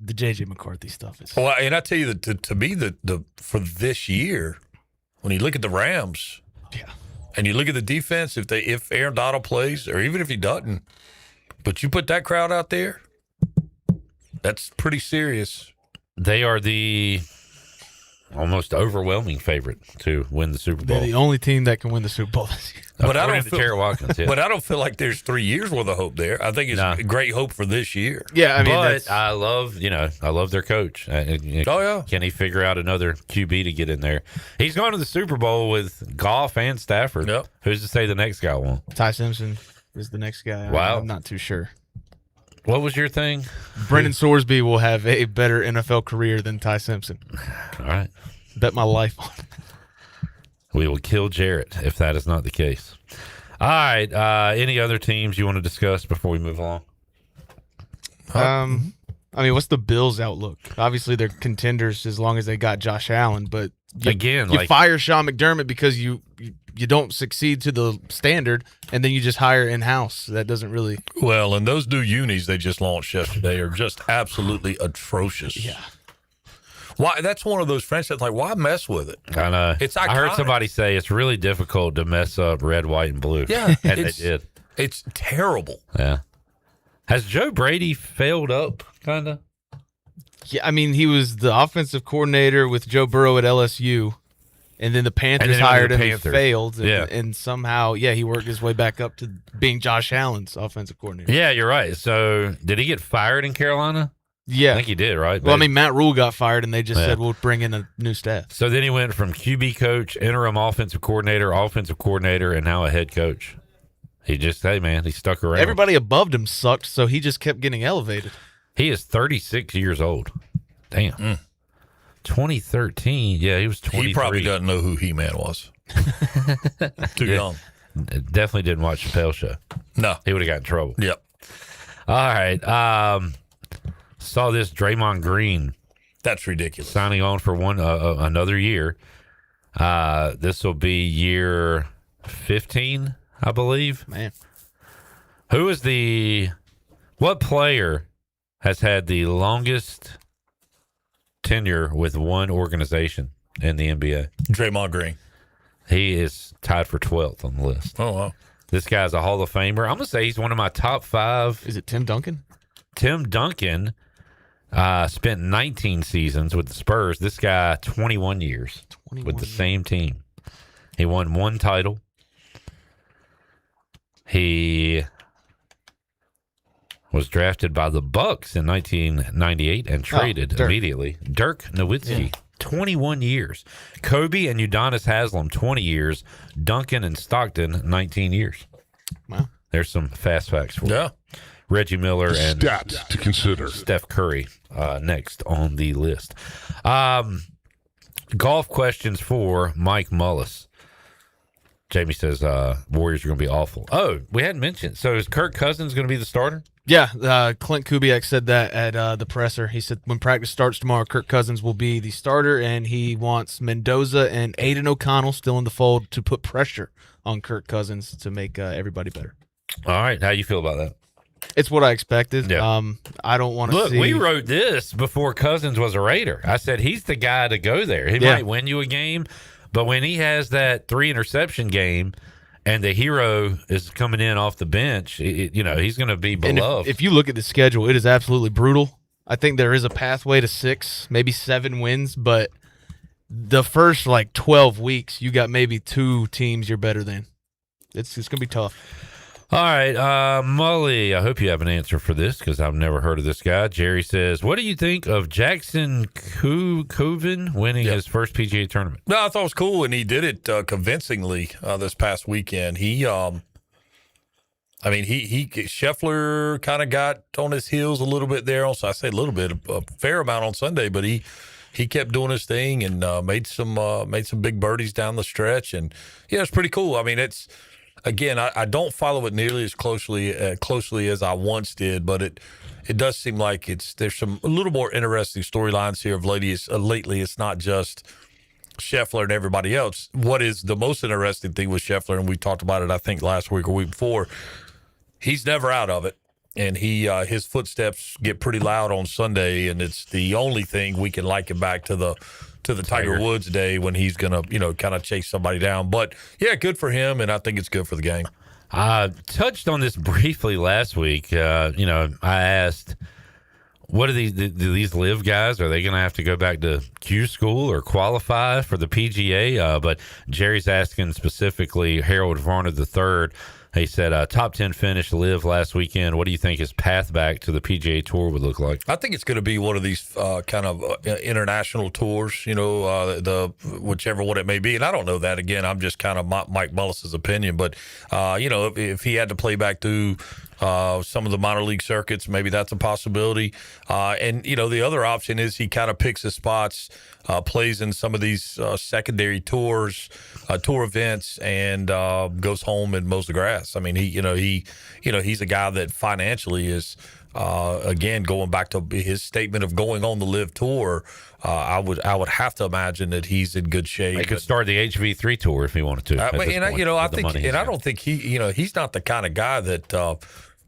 the J.J. McCarthy stuff is. Well, and I tell you that to me, the for this year, when you look at the Rams, and you look at the defense, if Aaron Donald plays, or even if he doesn't, but you put that crowd out there, that's pretty serious. They are the almost overwhelming favorite to win the Super Bowl. They're the only team that can win the Super Bowl this year. But I don't feel, Terry Watkins, but I don't feel like there's 3 years worth of hope there. I think it's great hope for this year. Yeah, I mean, but I love their coach. Can he figure out another QB to get in there? He's going to the Super Bowl with Goff and Stafford. Yep. Who's to say the next guy won't? Ty Simpson is the next guy. Wow. I'm not too sure. What was your thing? Brendan Sorsby will have a better NFL career than Ty Simpson. All right. Bet my life on it. We will kill Jarrett if that is not the case. All right. Any other teams you want to discuss before we move along? I mean, what's the Bills' outlook? Obviously, they're contenders as long as they got Josh Allen, but you fire Sean McDermott because you don't succeed to the standard, and then you just hire in-house. That doesn't really... Well, and those new unis they just launched yesterday are just absolutely atrocious. Yeah. Why? That's one of those franchises, like, why mess with it? I know. It's iconic. I heard somebody say it's really difficult to mess up red, white, and blue. Yeah. And they did. It's terrible. Yeah. Has Joe Brady failed up, kind of? Yeah, I mean, he was the offensive coordinator with Joe Burrow at LSU, and then the Panthers hired him and failed. And somehow, he worked his way back up to being Josh Allen's offensive coordinator. Yeah, you're right. So, did he get fired in Carolina? Yeah. I think he did, right? Well, I mean, Matt Rule got fired, and they just said, we'll bring in a new staff. So then he went from QB coach, interim offensive coordinator, and now a head coach. He just, he stuck around. Everybody above him sucked, so he just kept getting elevated. He is 36 years old. Damn. 2013. Yeah, he was 23. He probably doesn't know who He-Man was. Too young. Definitely didn't watch Chappelle's show. No. He would have got in trouble. Yep. All right. Saw this Draymond Green. That's ridiculous. Signing on for another year. This will be year 15, I believe. Man. What player has had the longest tenure with one organization in the NBA? Draymond Green. He is tied for 12th on the list. Oh, wow. This guy's a Hall of Famer. I'm going to say he's one of my top 5. Is it Tim Duncan? Tim Duncan spent 19 seasons with the Spurs. This guy, 21 years with the same team. He won 1 title. He was drafted by the Bucks in 1998 and traded immediately. Dirk Nowitzki, 21 years. Kobe and Udonis Haslem, 20 years. Duncan and Stockton, 19 years. Wow. There's some fast facts for you. Yeah. Reggie Miller and Stats to consider. Steph Curry next on the list. Golf questions for Mike Mullis. Jamie says Warriors are going to be awful. Oh, we hadn't mentioned. So is Kirk Cousins going to be the starter? Yeah, Clint Kubiak said that at the presser. He said when practice starts tomorrow, Kirk Cousins will be the starter, and he wants Mendoza and Aiden O'Connell still in the fold to put pressure on Kirk Cousins to make everybody better. All right, how you feel about that? It's what I expected. Yeah. I don't want to see. Look, we wrote this before Cousins was a Raider. I said he's the guy to go there. He might win you a game, but when he has that 3-interception game and the hero is coming in off the bench, he's going to be beloved. If you look at the schedule, it is absolutely brutal. I think there is a pathway to 6, maybe 7 wins, but the first 12 weeks, you got maybe 2 teams you're better than. It's going to be tough. All right, Mully, I hope you have an answer for this because I've never heard of this guy. Jerry says, what do you think of Jackson Coven winning his first PGA tournament? No, I thought it was cool, and he did it convincingly this past weekend. Scheffler kind of got on his heels a little bit there. Also, I say a little bit, a fair amount on Sunday, but he kept doing his thing and made some big birdies down the stretch, and it's pretty cool. I mean, it's. Again, I don't follow it nearly as closely as I once did, but it does seem like there's some a little more interesting storylines here of lately. It's not just Scheffler and everybody else. What is the most interesting thing with Scheffler, and we talked about it I think last week or week before, he's never out of it, and his footsteps get pretty loud on Sunday, and it's the only thing we can liken back to the Tiger Woods day when he's going to, kind of chase somebody down. But, good for him, and I think it's good for the game. I touched on this briefly last week. I asked, what do these live guys? Are they going to have to go back to Q school or qualify for the PGA? But Jerry's asking specifically Harold Varner III. He said, top 10 finish live last weekend. What do you think his path back to the PGA Tour would look like? I think it's going to be one of these kind of international tours, the whichever one it may be. And I don't know that. Again, I'm just kind of Mike Mullis's opinion. But, if he had to play back to some of the minor league circuits, maybe that's a possibility. And the other option is he kind of picks his spots, plays in some of these secondary tour events, and goes home and mows the grass. I mean, he's a guy that financially is, again, going back to his statement of going on the Live Tour. I would have to imagine that he's in good shape. He could start the HV3 tour if he wanted to. I don't think he's not the kind of guy that.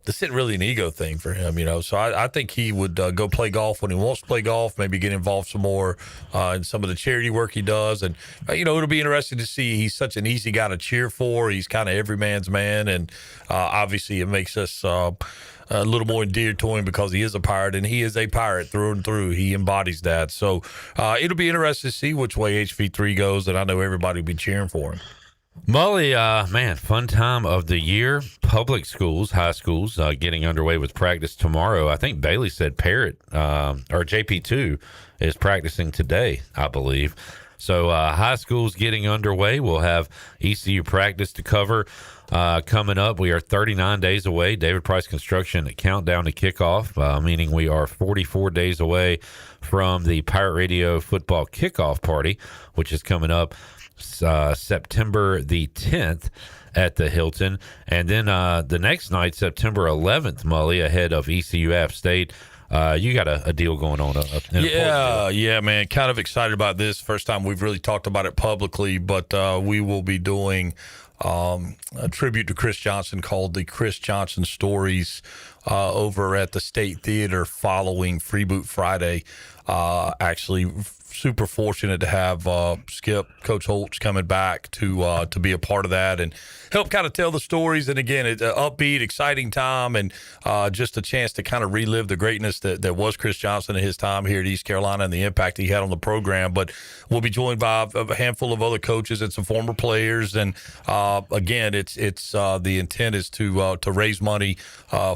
This isn't really an ego thing for him, So I think he would go play golf when he wants to play golf, maybe get involved some more in some of the charity work he does. And, it'll be interesting to see. He's such an easy guy to cheer for. He's kind of every man's man. And obviously it makes us a little more endeared to him because he is a pirate, and he is a pirate through and through. He embodies that. So it'll be interesting to see which way HV3 goes, and I know everybody will be cheering for him. Mully, fun time of the year. Public schools, high schools, getting underway with practice tomorrow. I think Bailey said Parrott, or JP2 is practicing today, I believe. So high schools getting underway. We'll have ECU practice to cover coming up. We are 39 days away. David Price Construction countdown to kickoff, meaning we are 44 days away from the Pirate Radio football kickoff party, which is coming up September the 10th at the Hilton. And then the next night, September 11th, Mully, ahead of ECU App State. You got a deal going on. Yeah, man. Kind of excited about this. First time we've really talked about it publicly, but we will be doing a tribute to Chris Johnson called the Chris Johnson Stories over at the State Theater following Free Boot Friday. Actually, super fortunate to have Skip, Coach Holtz, coming back to be a part of that and help kind of tell the stories. And again, it's an upbeat, exciting time, and just a chance to kind of relive the greatness that was Chris Johnson in his time here at East Carolina and the impact he had on the program. But we'll be joined by a handful of other coaches and some former players. And again, it's the intent is to raise money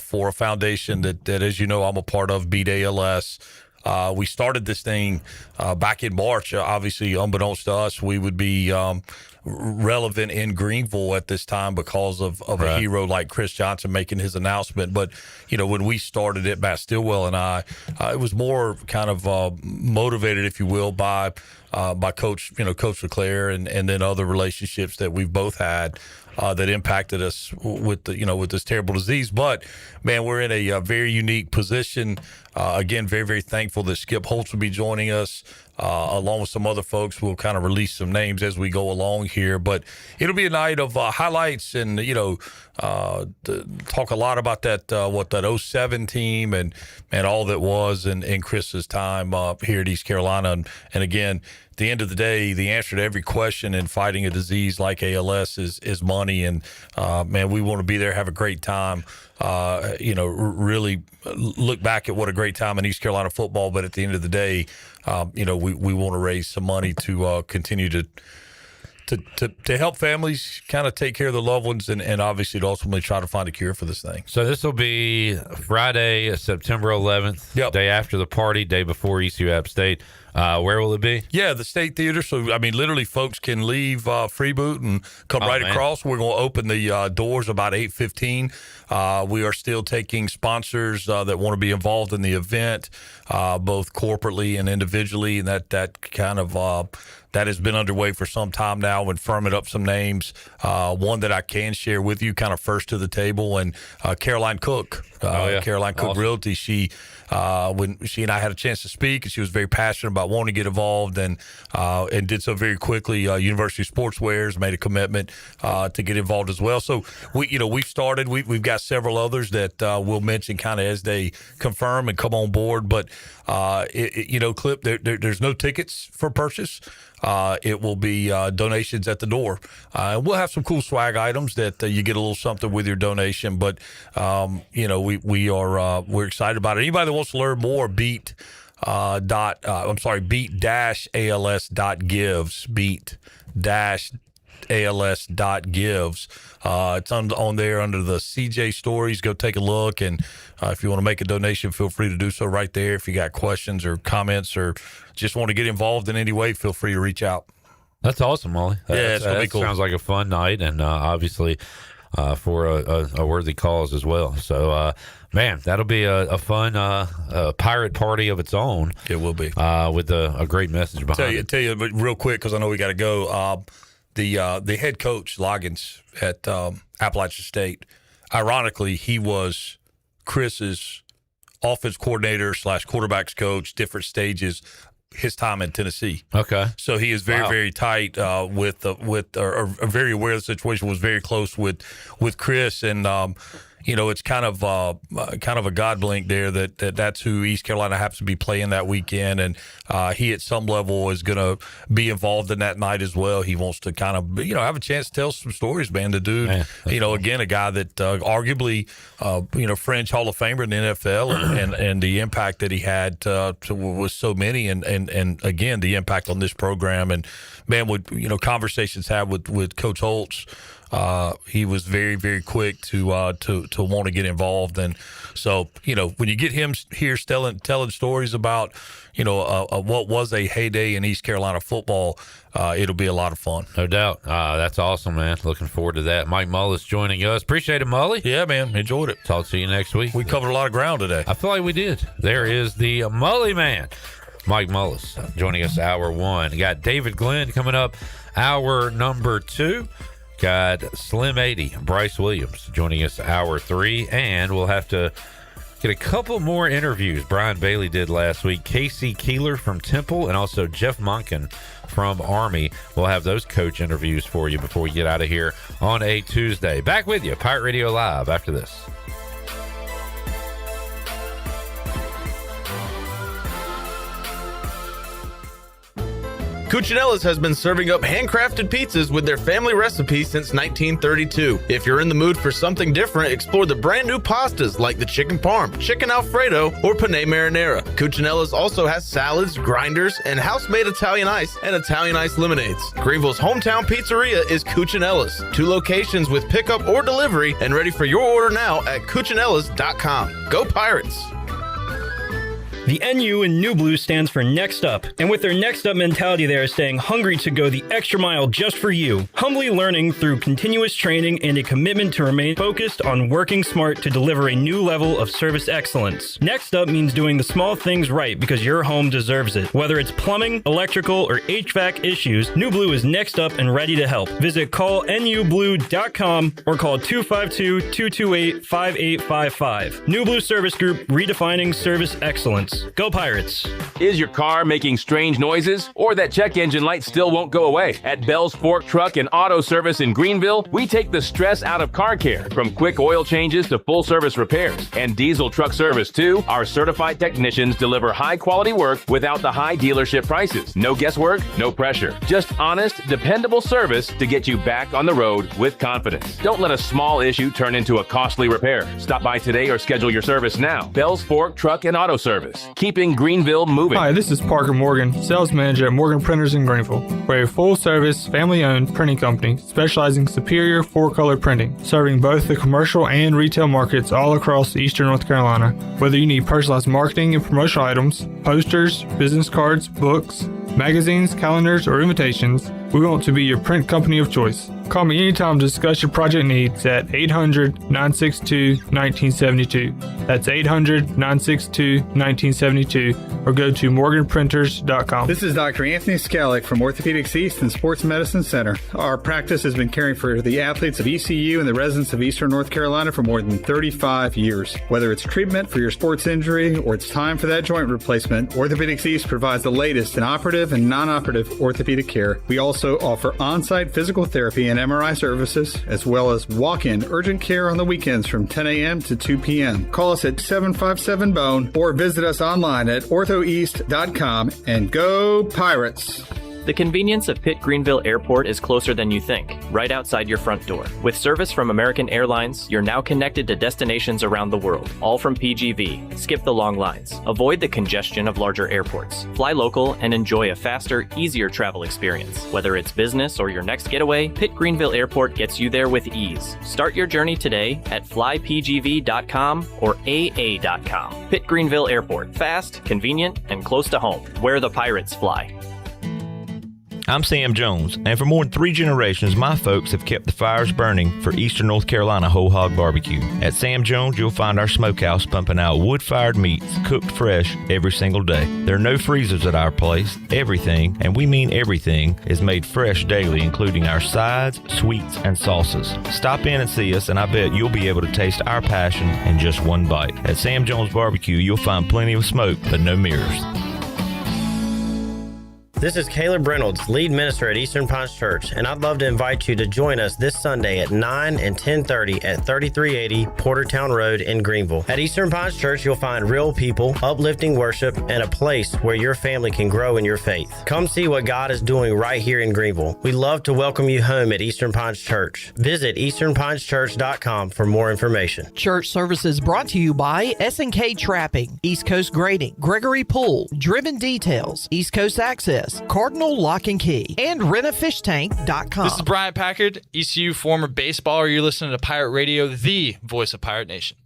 for a foundation that, as you know, I'm a part of, Beat ALS. We started this thing back in March. Obviously, unbeknownst to us, we would be relevant in Greenville at this time because of a hero like Chris Johnson making his announcement. But, when we started it, Matt Stillwell and I, it was more kind of motivated, if you will, by Coach LeClaire and then other relationships that we've both had that impacted us with this terrible disease. But man, we're in a very unique position. Again, very, very thankful that Skip Holtz will be joining us along with some other folks. We'll kind of release some names as we go along here, but it'll be a night of highlights and talk a lot about that 07 team and all that was in Chris's time here at East Carolina. And again, at the end of the day, the answer to every question in fighting a disease like ALS is money. And man, we want to be there, have a great time. Really look back at what a great time in East Carolina football. But at the end of the day, we want to raise some money to continue to help families kind of take care of their loved ones and obviously to ultimately try to find a cure for this thing. So this will be Friday, September 11th, day after the party, day before ECU App State. Where will it be? Yeah, the State Theater. So, I mean, literally folks can leave Freeboot and come across. We're going to open the doors about 8:15. We are still taking sponsors that want to be involved in the event, both corporately and individually, and that kind of that has been underway for some time now. And firming up some names. One that I can share with you, kind of first to the table, and Caroline Cook. Caroline Cook Realty. When she and I had a chance to speak, and she was very passionate about wanting to get involved, and did so very quickly. University Sportswear's made a commitment to get involved as well. So we've started. We've got several others that we'll mention kind of as they confirm and come on board. But Clip, there's no tickets for purchase. It will be donations at the door. We'll have some cool swag items that you get a little something with your donation. But we're excited about it. Anybody that wants to learn more, beat-als.gives, beat-als.gives. It's on there under the CJ Stories. Go take a look, and if you want to make a donation, feel free to do so right there. If you got questions or comments or just want to get involved in any way, feel free to reach out. That's awesome, Mully. It's going to be cool. Sounds like a fun night, and obviously for a worthy cause as well. So, man, that'll be a fun pirate party of its own. It will be. With a great message behind it. Tell you, but real quick, because I know we got to go. The head coach, Loggins, at Appalachian State, ironically, he was Chris's offense coordinator / quarterbacks coach, different stages, his time in Tennessee. Okay. So he is very, very tight or very aware of the situation, was very close with Chris. And, it's kind of a God blink there that's who East Carolina happens to be playing that weekend. And he at some level is going to be involved in that night as well. He wants to kind of, have a chance to tell some stories, man. The dude, again, a guy that arguably, fringe Hall of Famer in the NFL and the impact that he had with so many and again, the impact on this program. And, man, conversations had with Coach Holtz, he was very, very quick to want to get involved. And so, when you get him here telling stories about, what was a heyday in East Carolina football, it'll be a lot of fun. No doubt. That's awesome, man. Looking forward to that. Mike Mullis joining us. Appreciate it, Mully. Yeah, man. Enjoyed it. Talk to you next week. We covered a lot of ground today. I feel like we did. There is the Mully man, Mike Mullis, joining us hour one. We got David Glenn coming up hour number 2. Got Slim 80, Bryce Williams joining us hour 3, and we'll have to get a couple more interviews Brian Bailey did last week. Casey Keeler from Temple and also Jeff Monken from Army. We'll have those coach interviews for you before we get out of here on a Tuesday. Back with you, Pirate Radio Live, after this. Cuccinella's has been serving up handcrafted pizzas with their family recipe since 1932. If you're in the mood for something different, explore the brand new pastas like the chicken parm, chicken alfredo, or penne marinara. Cuccinella's also has salads, grinders, and house-made Italian ice and Italian ice lemonades. Greenville's hometown pizzeria is Cuccinella's. 2 locations with pickup or delivery, and ready for your order now at Cuccinellas.com. Go Pirates! The NU in New Blue stands for Next Up, and with their Next Up mentality they are staying hungry to go the extra mile just for you, humbly learning through continuous training and a commitment to remain focused on working smart to deliver a new level of service excellence. Next Up means doing the small things right because your home deserves it. Whether it's plumbing, electrical, or HVAC issues, New Blue is next up and ready to help. Visit callnublue.com or call 252-228-5855. New Blue Service Group, redefining service excellence. Go Pirates! Is your car making strange noises or that check engine light still won't go away? At Bell's Fork Truck and Auto Service in Greenville, we take the stress out of car care, from quick oil changes to full service repairs. And diesel truck service too. Our certified technicians deliver high quality work without the high dealership prices. No guesswork, no pressure. Just honest, dependable service to get you back on the road with confidence. Don't let a small issue turn into a costly repair. Stop by today or schedule your service now. Bell's Fork Truck and Auto Service. Keeping Greenville moving. Hi, this is Parker Morgan, sales manager at Morgan Printers in Greenville. We're a full-service, family-owned printing company specializing in superior 4-color printing, serving both the commercial and retail markets all across eastern North Carolina. Whether you need personalized marketing and promotional items, posters, business cards, books, magazines, calendars, or invitations, we want to be your print company of choice. Call me anytime to discuss your project needs at 800-962-1972. That's 800-962-1972, or go to morganprinters.com. This is Dr. Anthony Skallick from Orthopedics East and Sports Medicine Center. Our practice has been caring for the athletes of ECU and the residents of Eastern North Carolina for more than 35 years. Whether it's treatment for your sports injury or it's time for that joint replacement, Orthopedics East provides the latest in operative and non-operative orthopedic care. We also offer on-site physical therapy and MRI services, as well as walk-in urgent care on the weekends from 10 a.m. to 2 p.m. Call us at 757-BONE or visit us online at orthoeast.com, and go Pirates! The convenience of Pitt Greenville Airport is closer than you think, right outside your front door. With service from American Airlines, you're now connected to destinations around the world, all from PGV. Skip the long lines. Avoid the congestion of larger airports. Fly local and enjoy a faster, easier travel experience. Whether it's business or your next getaway, Pitt Greenville Airport gets you there with ease. Start your journey today at flypgv.com or AA.com. Pitt Greenville Airport. Fast, convenient, and close to home, where the Pirates fly. I'm Sam Jones, and for more than 3 generations, my folks have kept the fires burning for Eastern North Carolina Whole Hog Barbecue. At Sam Jones, you'll find our smokehouse pumping out wood-fired meats cooked fresh every single day. There are no freezers at our place. Everything, and we mean everything, is made fresh daily, including our sides, sweets, and sauces. Stop in and see us, and I bet you'll be able to taste our passion in just one bite. At Sam Jones Barbecue, you'll find plenty of smoke, but no mirrors. This is Caleb Reynolds, lead minister at Eastern Pines Church, and I'd love to invite you to join us this Sunday at 9 and 10:30 at 3380 Portertown Road in Greenville. At Eastern Pines Church, you'll find real people, uplifting worship, and a place where your family can grow in your faith. Come see what God is doing right here in Greenville. We'd love to welcome you home at Eastern Pines Church. Visit easternpineschurch.com for more information. Church services brought to you by S&K Trapping, East Coast Grading, Gregory Pool, Driven Details, East Coast Access, Cardinal Lock and Key, and rentafishtank.com. This is Brian Packard, ECU former baseballer. You're listening to Pirate Radio, the voice of Pirate Nation.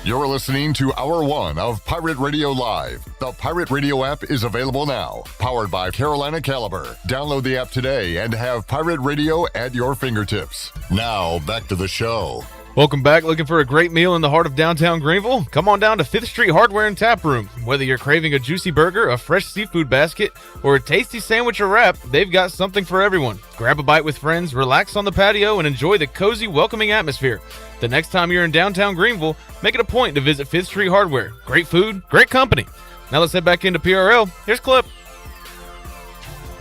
You're listening to Hour 1 of Pirate Radio Live. The Pirate Radio app is available now. Powered by Carolina Caliber. Download the app today and have Pirate Radio at your fingertips. Now, back to the show. Welcome back. Looking for a great meal in the heart of downtown Greenville? Come on down to 5th Street Hardware and Tap Room. Whether you're craving a juicy burger, a fresh seafood basket, or a tasty sandwich or wrap, they've got something for everyone. Grab a bite with friends, relax on the patio, and enjoy the cozy, welcoming atmosphere. The next time you're in downtown Greenville, make it a point to visit 5th Street Hardware. Great food, great company. Now let's head back into PRL. Here's Clip.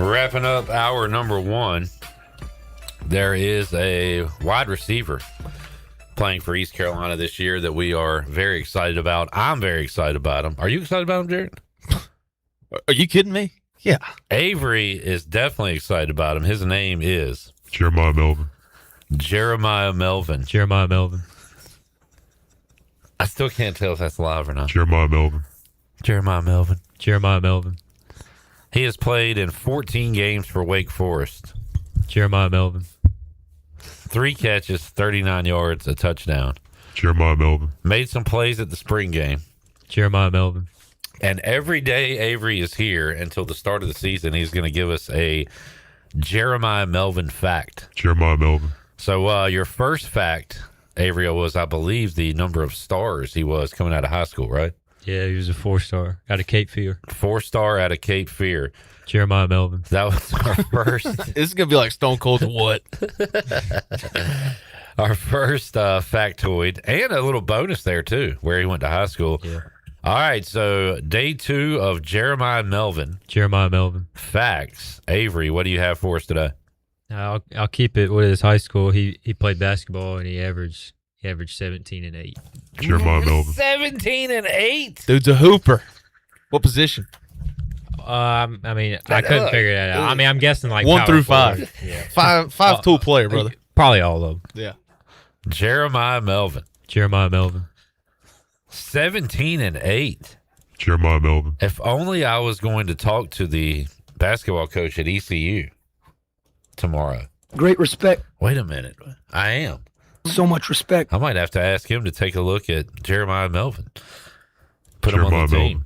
Wrapping up hour number 1, there is a wide receiver playing for East Carolina this year that we are very excited about. I'm very excited about him. Are you excited about him, Jared? Are you kidding me? Yeah. Avery is definitely excited about him. His name is Jeremiah Melvin. Jeremiah Melvin. Jeremiah Melvin. I still can't tell if that's live or not. Jeremiah Melvin. Jeremiah Melvin. Jeremiah Melvin. He has played in 14 games for Wake Forest. Jeremiah Melvin. 3 catches, 39 yards, a touchdown. Jeremiah Melvin. Made some plays at the spring game. Jeremiah Melvin. And every day Avery is here until the start of the season, he's going to give us a Jeremiah Melvin fact. Jeremiah Melvin. So your first fact, Avery, was, I believe, the number of stars he was coming out of high school, right? Yeah, he was a 4-star out of Cape Fear. 4-star out of Cape Fear. Jeremiah Melvin. That was our first. This is going to be like Stone Cold what? Our first factoid, and a little bonus there, too, where he went to high school. Yeah. All right, so day 2 of Jeremiah Melvin. Jeremiah Melvin. Facts. Avery, what do you have for us today? I'll keep it with his high school. He played basketball and he averaged 17 and 8. Jeremiah Melvin. 17 and 8. Dude's a hooper. What position? I couldn't figure that out. I mean, I'm guessing like 1 through power 5. forward. Yeah. Five tool player, brother. Probably all of them. Yeah. Jeremiah Melvin. Jeremiah Melvin. 17 and 8. Jeremiah Melvin. If only I was going to talk to the basketball coach at ECU tomorrow. Great respect. Wait a minute. I am. So much respect. I might have to ask him to take a look at Jeremiah Melvin. Put him Jeremiah on the team. Melvin.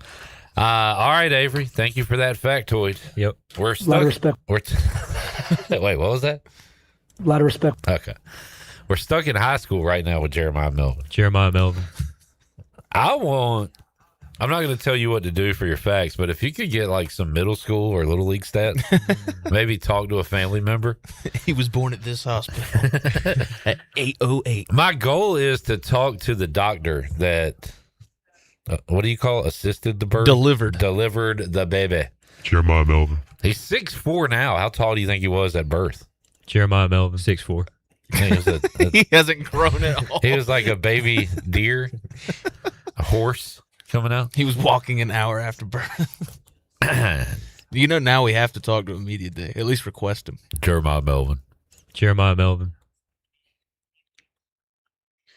All right, Avery. Thank you for that factoid. Yep. We're A lot of stuck. respect. Wait, what was that? A lot of respect. Okay. We're stuck in high school right now with Jeremiah Melvin. Jeremiah Melvin. I'm not going to tell you what to do for your facts, but if you could get like some middle school or little league stats, maybe talk to a family member. He was born at this hospital at 8:08. My goal is to talk to the doctor that, what do you call it? Assisted the birth? Delivered the baby. Jeremiah Melvin. He's 6'4" now. How tall do you think he was at birth? Jeremiah Melvin. 6'4". He hasn't grown at all. He was like a baby deer, a horse coming out. He was walking an hour after birth. You know, now we have to talk to him immediately. At least request him. Jeremiah Melvin. Jeremiah Melvin.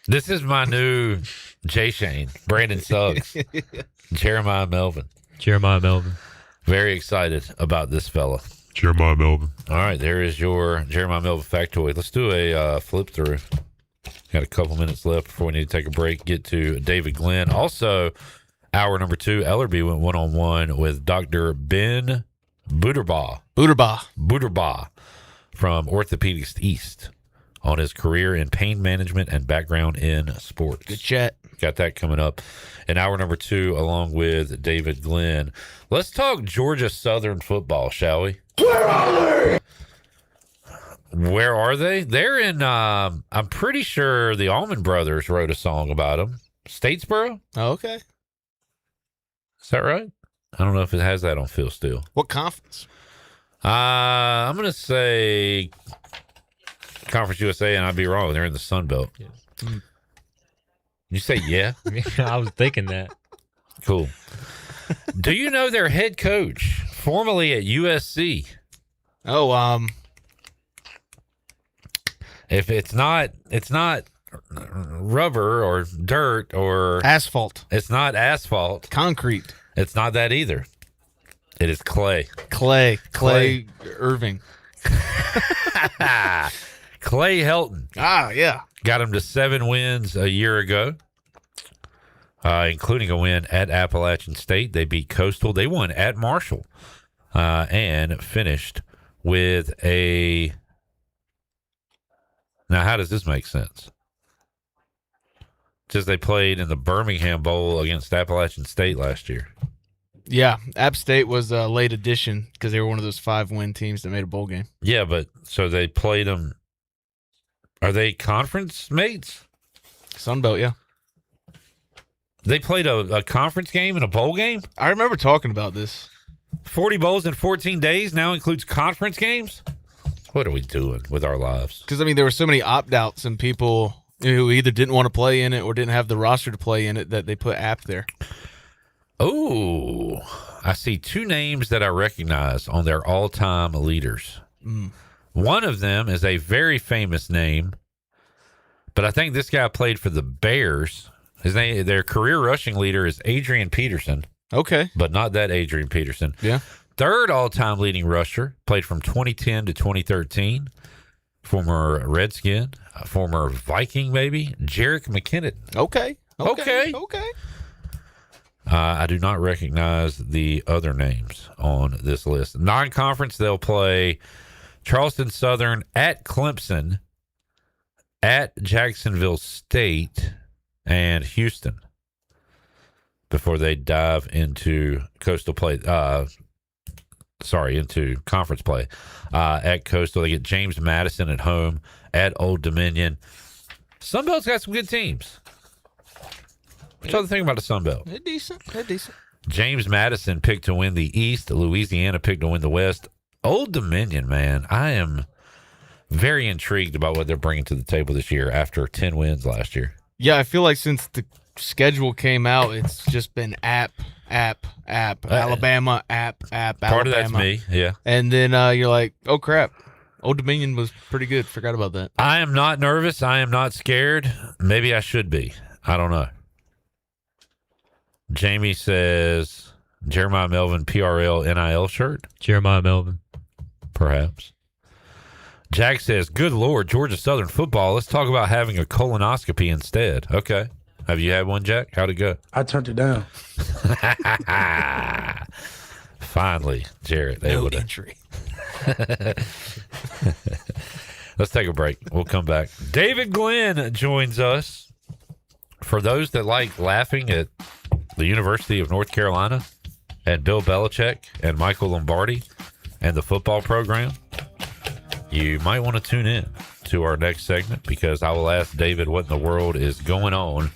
This is my new Jay Shane, Brandon Suggs. Jeremiah Melvin. Jeremiah Melvin. Very excited about this fella. Jeremiah Melvin. All right, there is your Jeremiah Melvin factoid. Let's do a flip through. Got a couple minutes left before we need to take a break. Get to David Glenn. Also, hour number 2, Ellerby went one-on-one with Dr. Ben Buderbaugh from Orthopedics East on his career in pain management and background in sports. Good chat. Got that coming up in hour number 2 along with David Glenn. Let's talk Georgia Southern football, shall we? Where are they? They're in, I'm pretty sure the Allman Brothers wrote a song about them. Statesboro? Oh, okay. Is that right? I don't know if it has that on Phil Steele. What conference? I'm going to say Conference USA, and I'd be wrong. They're in the Sun Belt. Yeah. You say yeah? I was thinking that. Cool. Do you know their head coach, formerly at USC? Oh, if it's not rubber or dirt or asphalt. It's not asphalt. Concrete. It's not that either. It is clay. Clay Irving. Clay Helton. Ah, yeah. Got him to 7 wins a year ago, including a win at Appalachian State. They beat Coastal. They won at Marshall and finished with a... Now, how does this make sense? Just they played in the Birmingham Bowl against Appalachian State last year. Yeah, App State was a late addition because they were one of those 5-win teams that made a bowl game. Yeah, but so they played them. Are they conference mates? Sun Belt, yeah. They played a conference game and a bowl game? I remember talking about this. 40 bowls in 14 days now includes conference games? What are we doing with our lives? Because, I mean, there were so many opt-outs and people who either didn't want to play in it or didn't have the roster to play in it that they put app there. Oh, I see two names that I recognize on their all-time leaders. One of them is a very famous name, but I think this guy played for the Bears. Their career rushing leader is Adrian Peterson. Okay. But not that Adrian Peterson. Yeah. Third all-time leading rusher, played from 2010 to 2013. Former Redskin, former Viking, maybe, Jerick McKinnon. Okay. I do not recognize the other names on this list. Non-conference, they'll play Charleston Southern at Clemson, at Jacksonville State, and Houston before they dive into coastal play. Into conference play. At Coastal, they get James Madison at home, at Old Dominion. Sunbelt's got some good teams. What's the thing about the Sunbelt? They're decent. James Madison picked to win the East. Louisiana picked to win the West. Old Dominion, man, I am very intrigued about what they're bringing to the table this year after 10 wins last year. Yeah, I feel like since the schedule came out, it's just been app. Alabama, app, Part Alabama. of that's me, yeah. And then you're like, oh, crap. Old Dominion was pretty good. Forgot about that. I am not nervous. I am not scared. Maybe I should be. I don't know. Jamie says, Jeremiah Melvin PRL NIL shirt. Jeremiah Melvin. Perhaps. Jack says, good Lord, Georgia Southern football. Let's talk about having a colonoscopy instead. Okay. Have you had one, Jack? How'd it go? I turned it down. Finally, Jarrett. No entry. Let's take a break. We'll come back. David Glenn joins us. For those that like laughing at the University of North Carolina and Bill Belichick and Michael Lombardi and the football program, you might want to tune in to our next segment because I will ask David what in the world is going on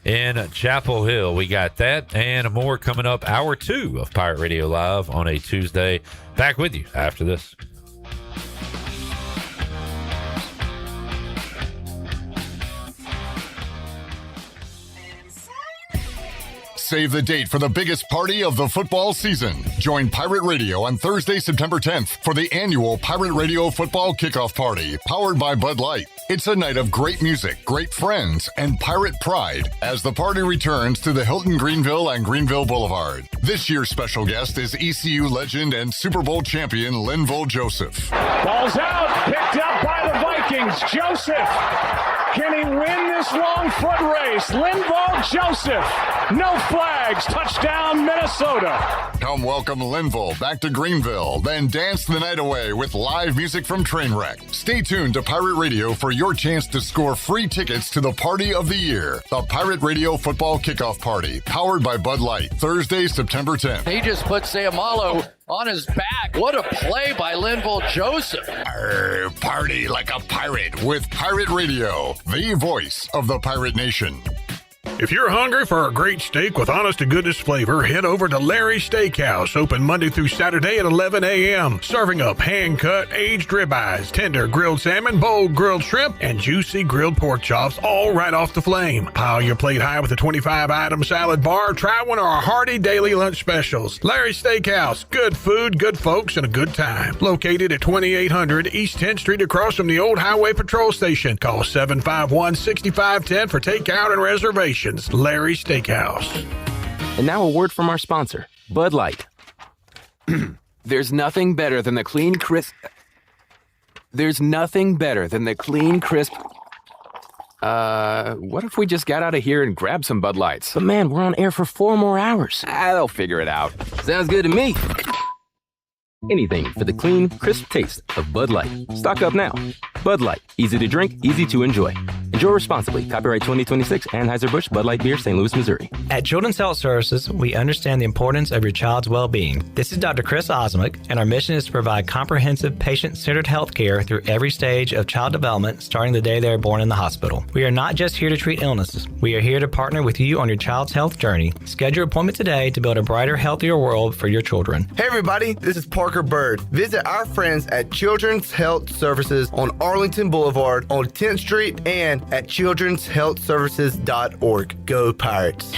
in Chapel Hill. We got that and more coming up. Hour 2 of Pirate Radio Live on a Tuesday. Back with you after this. Save the date for the biggest party of the football season. Join Pirate Radio on Thursday, September 10th for the annual Pirate Radio Football Kickoff Party, powered by Bud Light. It's a night of great music, great friends, and pirate pride as the party returns to the Hilton Greenville and Greenville Boulevard. This year's special guest is ECU legend and Super Bowl champion Linval Joseph. Ball's out, picked up by the Vikings. Joseph, can he win this long foot race? Linval Joseph, no flags, touchdown Minnesota. Come welcome Linval back to Greenville, then dance the night away with live music from Trainwreck. Stay tuned to Pirate Radio for your chance to score free tickets to the party of the year, the Pirate Radio Football Kickoff Party, powered by Bud Light, Thursday, September 10th. He just put Sayamalo on his back. What a play by Linval Joseph. Party like a pirate with Pirate Radio, the voice of the Pirate Nation. If you're hungry for a great steak with honest-to-goodness flavor, head over to Larry's Steakhouse, open Monday through Saturday at 11 a.m., serving up hand-cut, aged ribeyes, tender grilled salmon, bold grilled shrimp, and juicy grilled pork chops, all right off the flame. Pile your plate high with a 25-item salad bar. Try one of our hearty daily lunch specials. Larry's Steakhouse, good food, good folks, and a good time. Located at 2800 East 10th Street across from the old Highway Patrol Station. Call 751-6510 for takeout and reservations. Larry's Steakhouse. And now a word from our sponsor, Bud Light. There's nothing better than the clean, crisp... What if we just got out of here and grabbed some Bud Lights? But man, we're on air for 4 more hours. They'll figure it out. Sounds good to me. Anything for the clean, crisp taste of Bud Light. Stock up now. Bud Light. Easy to drink, easy to enjoy. Enjoy responsibly. Copyright 2026 Anheuser-Busch Bud Light Beer, St. Louis, Missouri. At Children's Health Services, we understand the importance of your child's well-being. This is Dr. Chris Osmick, and our mission is to provide comprehensive, patient-centered health care through every stage of child development, starting the day they are born in the hospital. We are not just here to treat illnesses. We are here to partner with you on your child's health journey. Schedule your appointment today to build a brighter, healthier world for your children. Hey everybody, this is Parker Bird. Visit our friends at Children's Health Services on Arlington Boulevard on 10th Street and at childrenshealthservices.org. Go Pirates.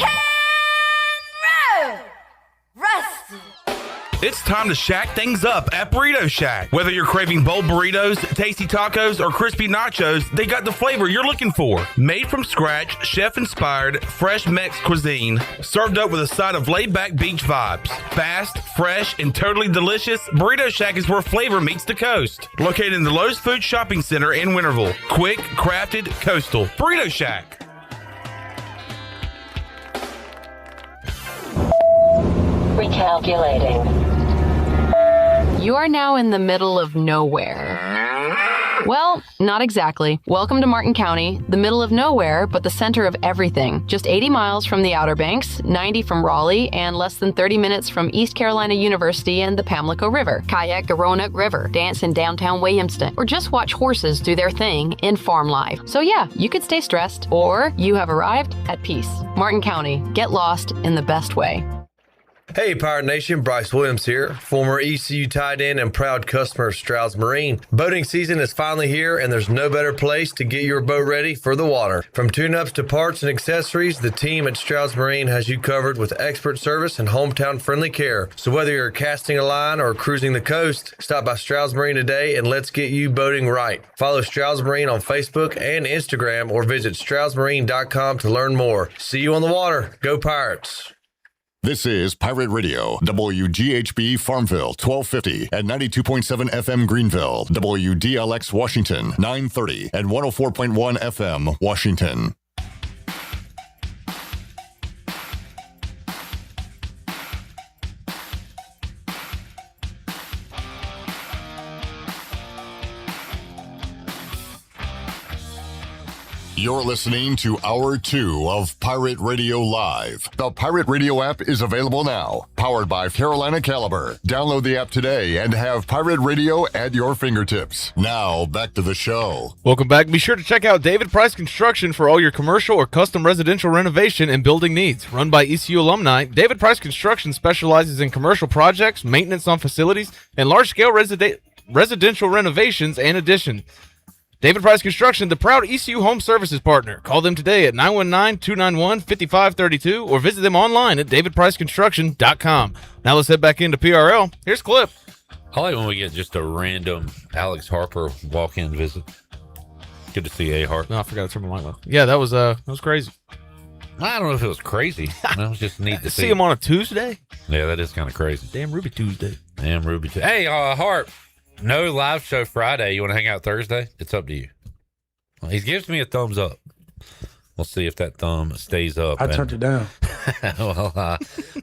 It's time to shack things up at Burrito Shack. Whether you're craving bold burritos, tasty tacos, or crispy nachos, they got the flavor you're looking for. Made from scratch, chef-inspired, fresh Mex cuisine, served up with a side of laid-back beach vibes. Fast, fresh, and totally delicious, Burrito Shack is where flavor meets the coast. Located in the Lowe's Food Shopping Center in Winterville. Quick, crafted, coastal. Burrito Shack. Recalculating. You are now in the middle of nowhere. Well, not exactly. Welcome to Martin County, the middle of nowhere, but the center of everything. Just 80 miles from the Outer Banks, 90 from Raleigh, and less than 30 minutes from East Carolina University and the Pamlico River. Kayak the Roanoke River, dance in downtown Williamston, or just watch horses do their thing in farm life. So yeah, you could stay stressed, or you have arrived at peace. Martin County, get lost in the best way. Hey Pirate Nation, Bryce Williams here, former ECU tight end and proud customer of Stroud's Marine. Boating season is finally here and there's no better place to get your boat ready for the water. From tune-ups to parts and accessories, the team at Stroud's Marine has you covered with expert service and hometown friendly care. So whether you're casting a line or cruising the coast, stop by Stroud's Marine today and let's get you boating right. Follow Stroud's Marine on Facebook and Instagram or visit stroudsmarine.com to learn more. See you on the water. Go Pirates! This is Pirate Radio, WGHB Farmville, 1250 and 92.7 FM Greenville, WDLX Washington, 930 and 104.1 FM Washington. You're listening to Hour 2 of Pirate Radio Live. The Pirate Radio app is available now, powered by Carolina Caliber. Download the app today and have Pirate Radio at your fingertips. Now, back to the show. Welcome back. Be sure to check out David Price Construction for all your commercial or custom residential renovation and building needs. Run by ECU alumni, David Price Construction specializes in commercial projects, maintenance on facilities, and large-scale residential renovations and additions. David Price Construction, the proud ECU Home Services partner. Call them today at 919-291-5532 or visit them online at davidpriceconstruction.com. Now let's head back into PRL. Here's Clip. I like when we get just a random Alex Harper walk-in visit. Good to see A-Harp. No, I forgot to turn my mic off. Yeah, that was crazy. I don't know if it was crazy. It was just neat to see him on a Tuesday. Yeah, that is kind of crazy. Damn Ruby Tuesday. Hey, Harp. No live show Friday. You want to hang out Thursday? It's up to you. Well, he gives me a thumbs up. We'll see if that thumb stays up. I turned it down. Well,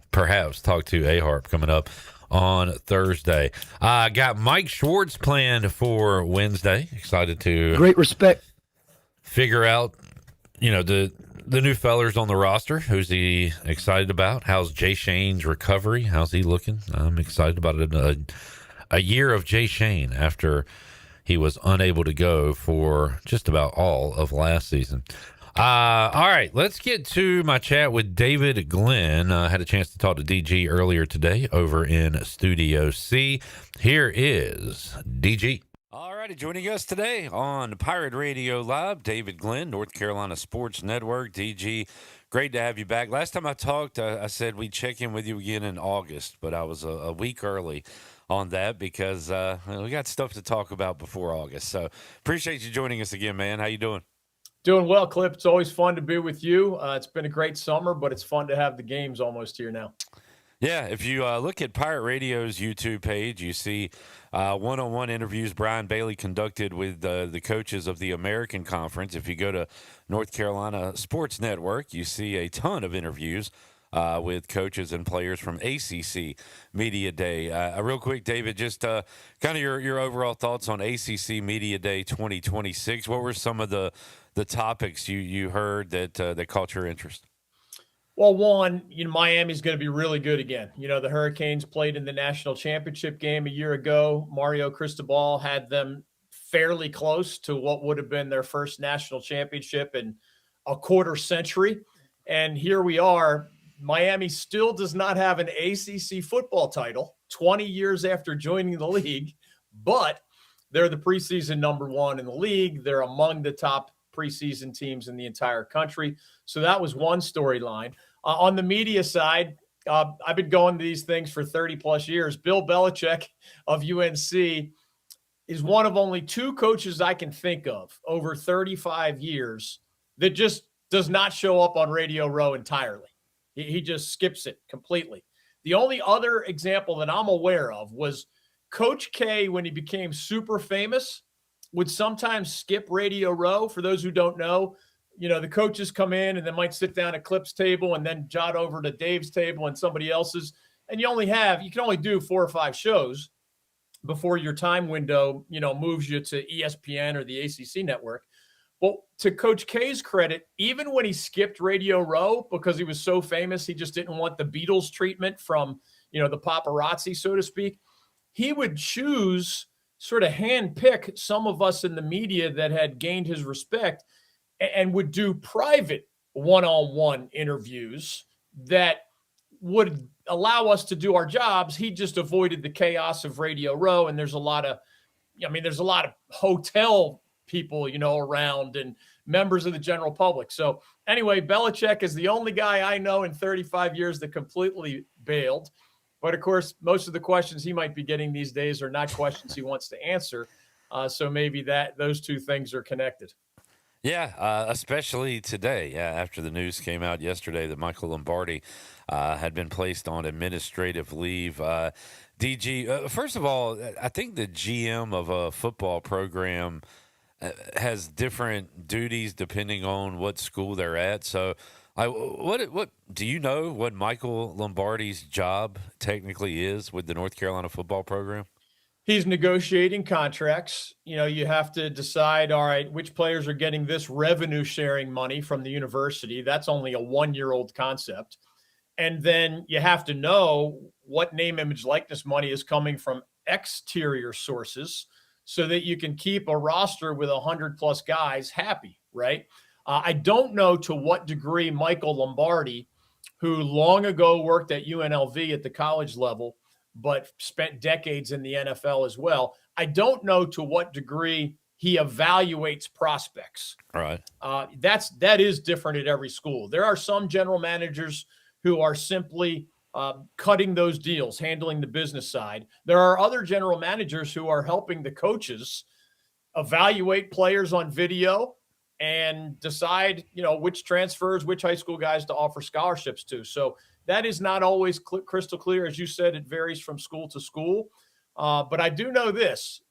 perhaps talk to A-Harp coming up on Thursday. Got Mike Schwartz planned for Wednesday. Excited to great respect. Figure out, the new fellers on the roster. Who's he excited about? How's Jay Shane's recovery? How's he looking? I'm excited about it. A year of Jay Shane after he was unable to go for just about all of last season. All right, let's get to my chat with David Glenn. I had a chance to talk to DG earlier today over in Studio C. Here is DG. All righty, joining us today on Pirate Radio Live, David Glenn, North Carolina Sports Network. DG, great to have you back. Last time I talked, I said we'd check in with you again in August, but I was a week early on that because we got stuff to talk about before August. So appreciate you joining us again, man. How you doing? Doing well, Clip. It's always fun to be with you. It's been a great summer, but it's fun to have the games almost here now. Yeah, if you look at Pirate Radio's YouTube page, you see one-on-one interviews Brian Bailey conducted with the coaches of the American Conference. If you go to North Carolina Sports Network, you see a ton of interviews with coaches and players from ACC Media Day. Real quick, David, just kind of your overall thoughts on ACC Media Day 2026. What were some of the topics you heard that caught your interest? Well, one, Miami's going to be really good again. The Hurricanes played in the national championship game a year ago. Mario Cristobal had them fairly close to what would have been their first national championship in a quarter century. And here we are. Miami still does not have an ACC football title 20 years after joining the league, but they're the preseason number one in the league. They're among the top preseason teams in the entire country. So that was one storyline. On the media side, I've been going to these things for 30 plus years. Bill Belichick of UNC is one of only two coaches I can think of over 35 years that just does not show up on Radio Row entirely. He just skips it completely. The only other example that I'm aware of was Coach K, when he became super famous, would sometimes skip Radio Row. For those who don't know, the coaches come in and they might sit down at Clip's table and then jot over to Dave's table and somebody else's. And you can only do 4 or 5 shows before your time window, moves you to ESPN or the ACC network. But to Coach K's credit, even when he skipped Radio Row because he was so famous, he just didn't want the Beatles treatment from, the paparazzi, so to speak. He would choose, sort of handpick some of us in the media that had gained his respect and would do private one-on-one interviews that would allow us to do our jobs. He just avoided the chaos of Radio Row. And there's a lot of hotel people, around and members of the general public. So anyway, Belichick is the only guy I know in 35 years that completely bailed. But of course, most of the questions he might be getting these days are not questions he wants to answer. So maybe those two things are connected. Yeah, especially today, after the news came out yesterday that Michael Lombardi had been placed on administrative leave. DG, first of all, I think the GM of a football program has different duties depending on what school they're at. So, what do you know what Michael Lombardi's job technically is with the North Carolina football program? He's negotiating contracts. You have to decide, all right, which players are getting this revenue sharing money from the university. That's only a 1-year-old concept. And then you have to know what name, image, likeness money is coming from exterior sources so that you can keep a roster with 100 plus guys happy, right? I don't know to what degree Michael Lombardi, who long ago worked at UNLV at the college level, but spent decades in the NFL as well. I don't know to what degree he evaluates prospects. Right. That is different at every school. There are some general managers who are simply cutting those deals, handling the business side. There are other general managers who are helping the coaches evaluate players on video and decide, which transfers, which high school guys to offer scholarships to. So that is not always crystal clear. As you said, it varies from school to school. But I do know this.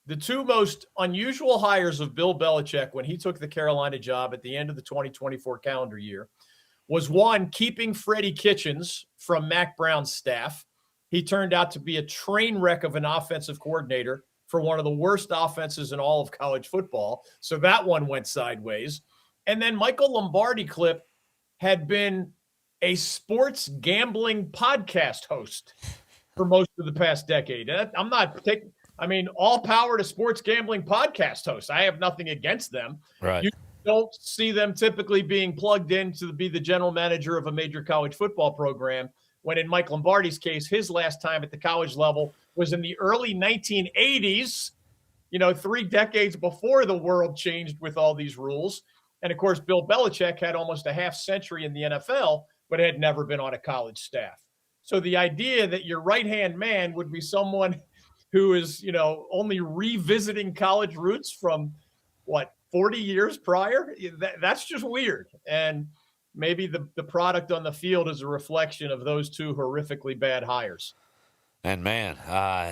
The two most unusual hires of Bill Belichick when he took the Carolina job at the end of the 2024 calendar year was, one, keeping Freddie Kitchens from Mac Brown's staff. He turned out to be a train wreck of an offensive coordinator for one of the worst offenses in all of college football. So that one went sideways. And then Michael Lombardi Clip had been a sports gambling podcast host for most of the past decade. I'm not taking, all power to sports gambling podcast hosts. I have nothing against them. Right. You don't see them typically being plugged in to be the general manager of a major college football program, when in Mike Lombardi's case, his last time at the college level was in the early 1980s, 3 decades before the world changed with all these rules. And of course, Bill Belichick had almost a half century in the NFL, but had never been on a college staff. So the idea that your right-hand man would be someone who is, only revisiting college roots from 40 years prior, that's just weird. And maybe the product on the field is a reflection of those two horrifically bad hires. And man,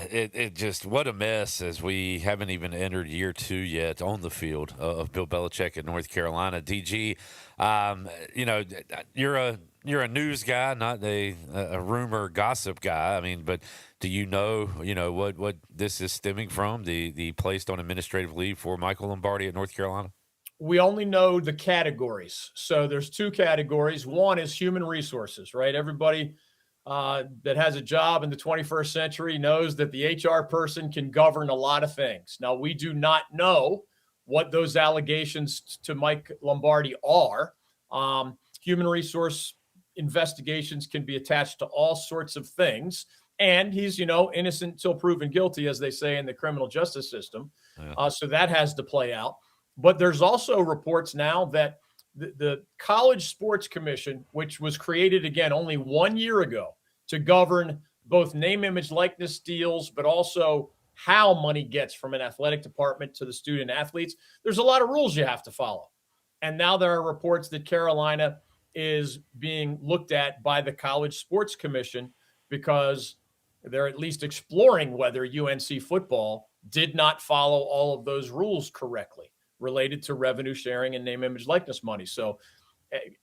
it just what a mess as we haven't even entered year 2 yet on the field of Bill Belichick at North Carolina. DG, you're a news guy, not a rumor gossip guy. I mean, but do you know what this is stemming from? The placed on administrative leave for Michael Lombardi at North Carolina. We only know the categories. So there's 2 categories. One is human resources, right? Everybody that has a job in the 21st century knows that the HR person can govern a lot of things. Now, we do not know what those allegations to Mike Lombardi are. Human resource investigations can be attached to all sorts of things. And he's, innocent until proven guilty, as they say in the criminal justice system. Yeah. So that has to play out. But there's also reports now that the College Sports Commission, which was created, again, only 1 year ago to govern both name, image, likeness deals, but also how money gets from an athletic department to the student athletes. There's a lot of rules you have to follow. And now there are reports that Carolina is being looked at by the College Sports Commission because they're at least exploring whether UNC football did not follow all of those rules correctly related to revenue sharing and name, image, likeness money. So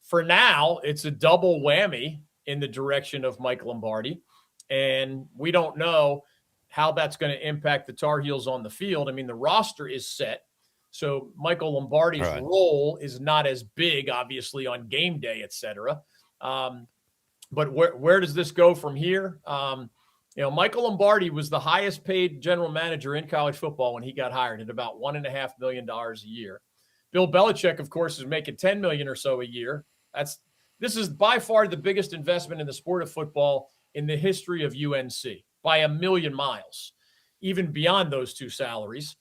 for now, it's a double whammy in the direction of Mike Lombardi. And we don't know how that's going to impact the Tar Heels on the field. I mean, the roster is set. So Michael Lombardi's role is not as big, obviously, on game day, et cetera. But where does this go from here? Michael Lombardi was the highest paid general manager in college football when he got hired at about $1.5 million a year. Bill Belichick, of course, is making $10 million or so a year. This is by far the biggest investment in the sport of football in the history of UNC by a million miles, even beyond those 2 salaries.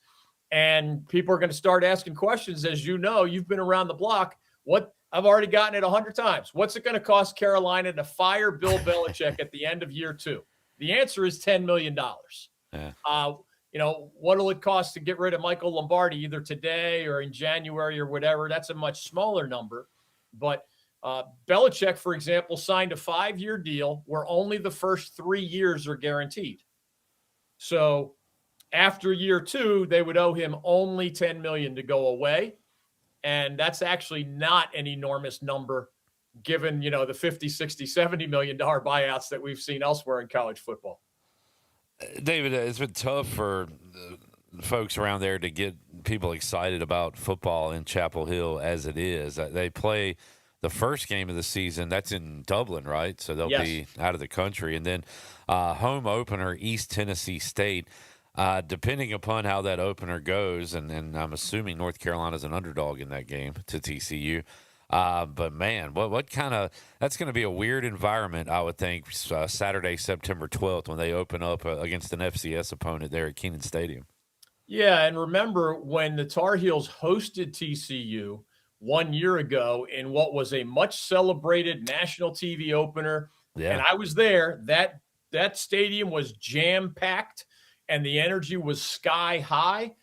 And people are going to start asking questions. As you know, you've been around the block. I've already gotten it 100 times. What's it going to cost Carolina to fire Bill Belichick at the end of year 2? The answer is $10 million. Yeah. What will it cost to get rid of Michael Lombardi either today or in January or whatever? That's a much smaller number. But Belichick, for example, signed a 5-year deal where only the first 3 years are guaranteed. So after year 2, they would owe him only $10 million to go away. And that's actually not an enormous number given, the $50, $60, $70 million buyouts that we've seen elsewhere in college football. David, it's been tough for folks around there to get people excited about football in Chapel Hill as it is. They play the first game of the season. That's in Dublin, right? So they'll be out of the country. And then home opener, East Tennessee State. Depending upon how that opener goes, and I'm assuming North Carolina's an underdog in that game to TCU. But man, what kind of that's going to be a weird environment, I would think. Saturday, September 12th, when they open up against an FCS opponent there at Kenan Stadium. Yeah, and remember when the Tar Heels hosted TCU 1 year ago in what was a much celebrated national TV opener, and I was there. That stadium was jam packed, and the energy was sky high.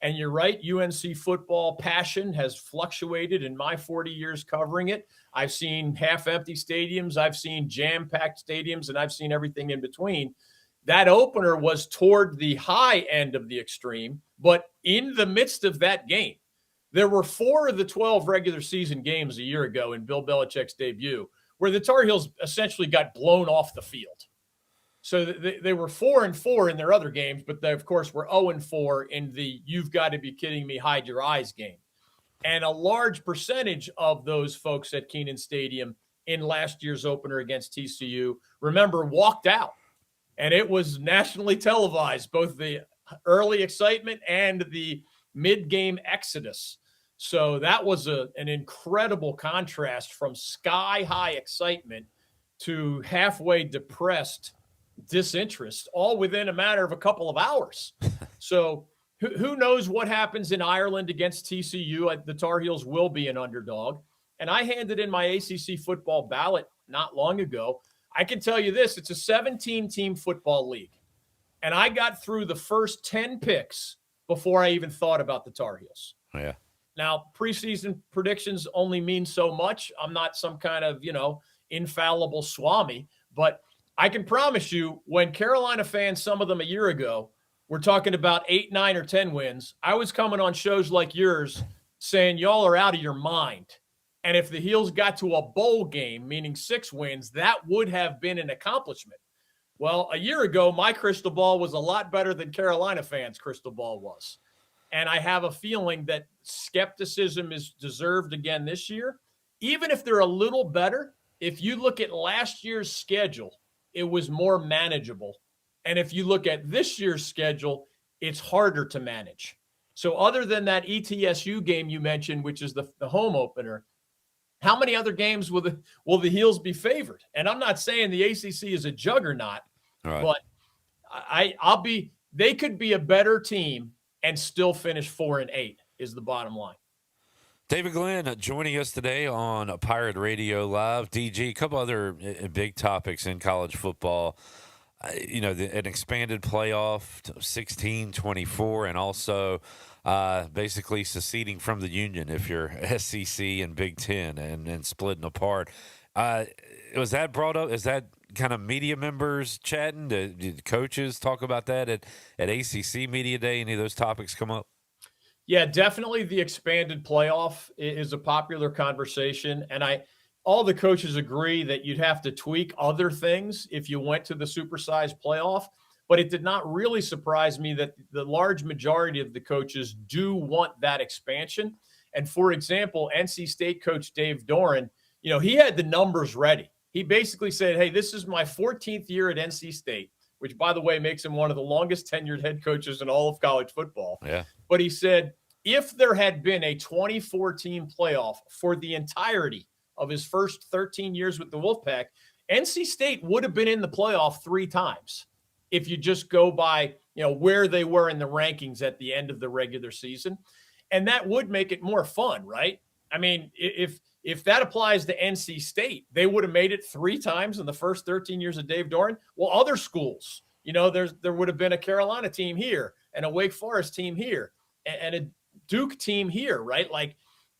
And you're right, UNC football passion has fluctuated in my 40 years covering it. I've seen half-empty stadiums, I've seen jam-packed stadiums, and I've seen everything in between. That opener was toward the high end of the extreme, but in the midst of that game, there were 4 of the 12 regular season games a year ago in Bill Belichick's debut where the Tar Heels essentially got blown off the field. So they were 4-4 in their other games, but they, of course, were 0-4 in the "you've got to be kidding me, hide your eyes" game. And a large percentage of those folks at Kenan Stadium in last year's opener against TCU, remember, walked out. And it was nationally televised, both the early excitement and the mid-game exodus. So that was an incredible contrast from sky-high excitement to halfway depressed disinterest, all within a matter of a couple of hours. So who knows what happens in Ireland against TCU? The Tar Heels will be an underdog. And I handed in my ACC football ballot not long ago. I can tell you this, it's a 17-team football league. And I got through the first 10 picks before I even thought about the Tar Heels. Yeah. Now, preseason predictions only mean so much. I'm not some kind of, infallible Swami, but I can promise you, when Carolina fans, some of them a year ago, were talking about 8, 9, or 10 wins, I was coming on shows like yours saying y'all are out of your mind. And if the Heels got to a bowl game, meaning 6 wins, that would have been an accomplishment. Well, a year ago, my crystal ball was a lot better than Carolina fans' crystal ball was. And I have a feeling that skepticism is deserved again this year. Even if they're a little better, if you look at last year's schedule, it was more manageable. And if you look at this year's schedule, it's harder to manage. So other than that ETSU game you mentioned, which is the home opener, how many other games will the Heels be favored? And I'm not saying the ACC is a juggernaut, but they could be a better team and still finish 4-8 is the bottom line. David Glenn joining us today on Pirate Radio Live. DG, a couple other big topics in college football. An expanded playoff, 16-24, and also basically seceding from the union if you're SEC and Big Ten and splitting apart. Was that brought up? Is that kind of media members chatting? Did coaches talk about that at ACC Media Day? Any of those topics come up? Yeah, definitely the expanded playoff is a popular conversation. And all the coaches agree that you'd have to tweak other things if you went to the supersized playoff. But it did not really surprise me that the large majority of the coaches do want that expansion. And for example, NC State coach Dave Doran, he had the numbers ready. He basically said, hey, this is my 14th year at NC State, which, by the way, makes him one of the longest tenured head coaches in all of college football. Yeah. But he said, if there had been a 24-team playoff for the entirety of his first 13 years with the Wolfpack, NC State would have been in the playoff 3 times if you just go by, where they were in the rankings at the end of the regular season. And that would make it more fun, right? I mean, if that applies to NC State, they would have made it 3 times in the first 13 years of Dave Doran. Well, other schools, there would have been a Carolina team here and a Wake Forest team here and a Duke team here, right? Like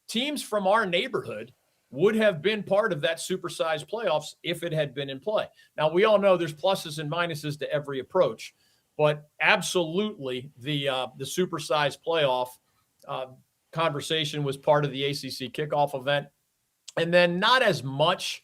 teams from our neighborhood would have been part of that supersized playoffs if it had been in play. Now, we all know there's pluses and minuses to every approach, but absolutely the supersized playoff conversation was part of the ACC kickoff event. And then not as much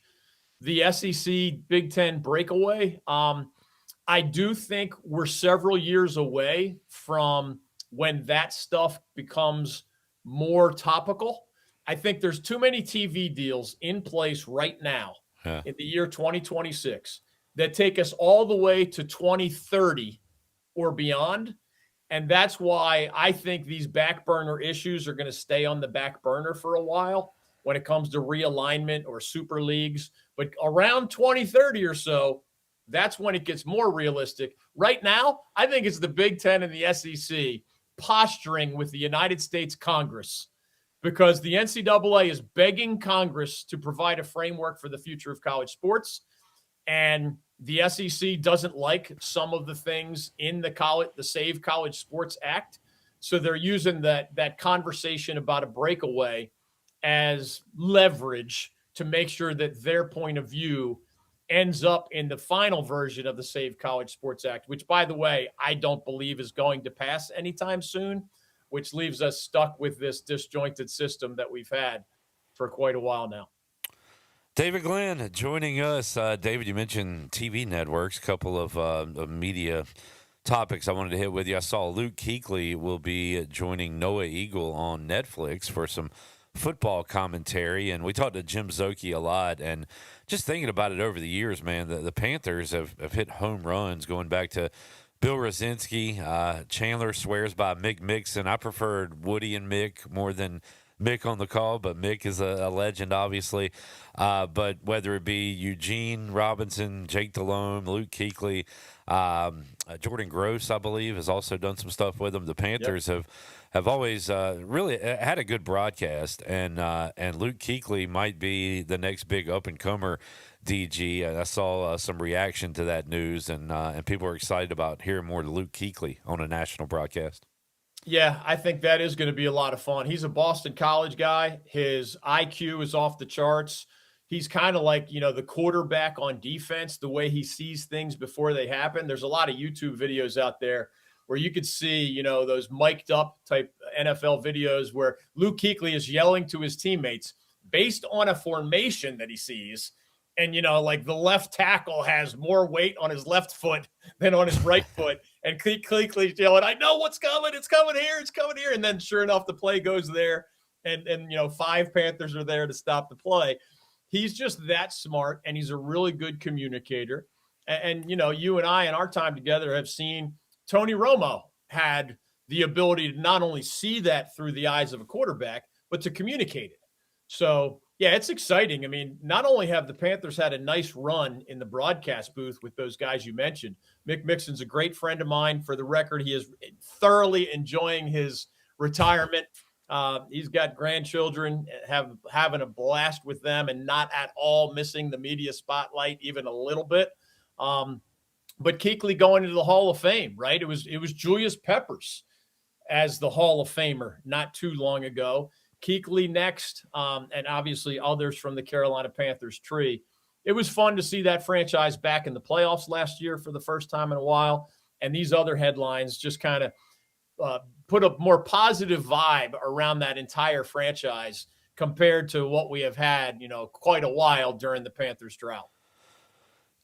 the SEC Big Ten breakaway. I do think we're several years away from when that stuff becomes more topical. I think there's too many TV deals in place right now in the year 2026 that take us all the way to 2030 or beyond. And that's why I think these back burner issues are going to stay on the back burner for a while when it comes to realignment or super leagues. But around 2030 or so, that's when it gets more realistic. Right now, I think it's the Big Ten and the SEC posturing with the United States Congress because the NCAA is begging Congress to provide a framework for the future of college sports. And the SEC doesn't like some of the things in the Save College Sports Act. So they're using that conversation about a breakaway as leverage to make sure that their point of view ends up in the final version of the Save College Sports Act, which, by the way, I don't believe is going to pass anytime soon, which leaves us stuck with this disjointed system that we've had for quite a while now. David Glenn joining us. David, you mentioned TV networks, a couple of media topics I wanted to hit with you. I saw Luke Kuechly will be joining Noah Eagle on Netflix for some football commentary, and we talked to Jim Zoki a lot, and just thinking about it over the years, man, the Panthers have hit home runs going back to Bill Rosinski. Chandler swears by Mick Mixon. I preferred Woody and Mick more than Mick on the call, but Mick is a legend, obviously. But whether it be Eugene Robinson, Jake Delhomme, Luke Kuechly, Jordan Gross, I believe, has also done some stuff with them. The Panthers have always really had a good broadcast, and Luke Kuechly might be the next big up-and-comer DG. I saw some reaction to that news, and people are excited about hearing more to Luke Kuechly on a national broadcast. Yeah, I think that is going to be a lot of fun. He's a Boston College guy. His IQ is off the charts. he's kind of like, the quarterback on defense, the way he sees things before they happen. There's a lot of YouTube videos out there where you could see, those mic'd up type NFL videos where Luke Kuechly is yelling to his teammates based on a formation that he sees. And, like the left tackle has more weight on his left foot than on his right foot. And Kuechly's yelling, I know what's coming. It's coming here. It's coming here. And then sure enough, the play goes there. And 5 Panthers are there to stop the play. He's just that smart, and he's a really good communicator. And you and I in our time together have seen Tony Romo had the ability to not only see that through the eyes of a quarterback, but to communicate it. So, yeah, it's exciting. I mean, not only have the Panthers had a nice run in the broadcast booth with those guys you mentioned. Mick Mixon's a great friend of mine. For the record, he is thoroughly enjoying his retirement. He's got grandchildren, having a blast with them and not at all missing the media spotlight even a little bit. But Kuechly going into the Hall of Fame, right? It was Julius Peppers as the Hall of Famer not too long ago. Kuechly next, and obviously others from the Carolina Panthers tree. It was fun to see that franchise back in the playoffs last year for the first time in a while. And these other headlines just kind of put a more positive vibe around that entire franchise compared to what we have had, quite a while during the Panthers drought.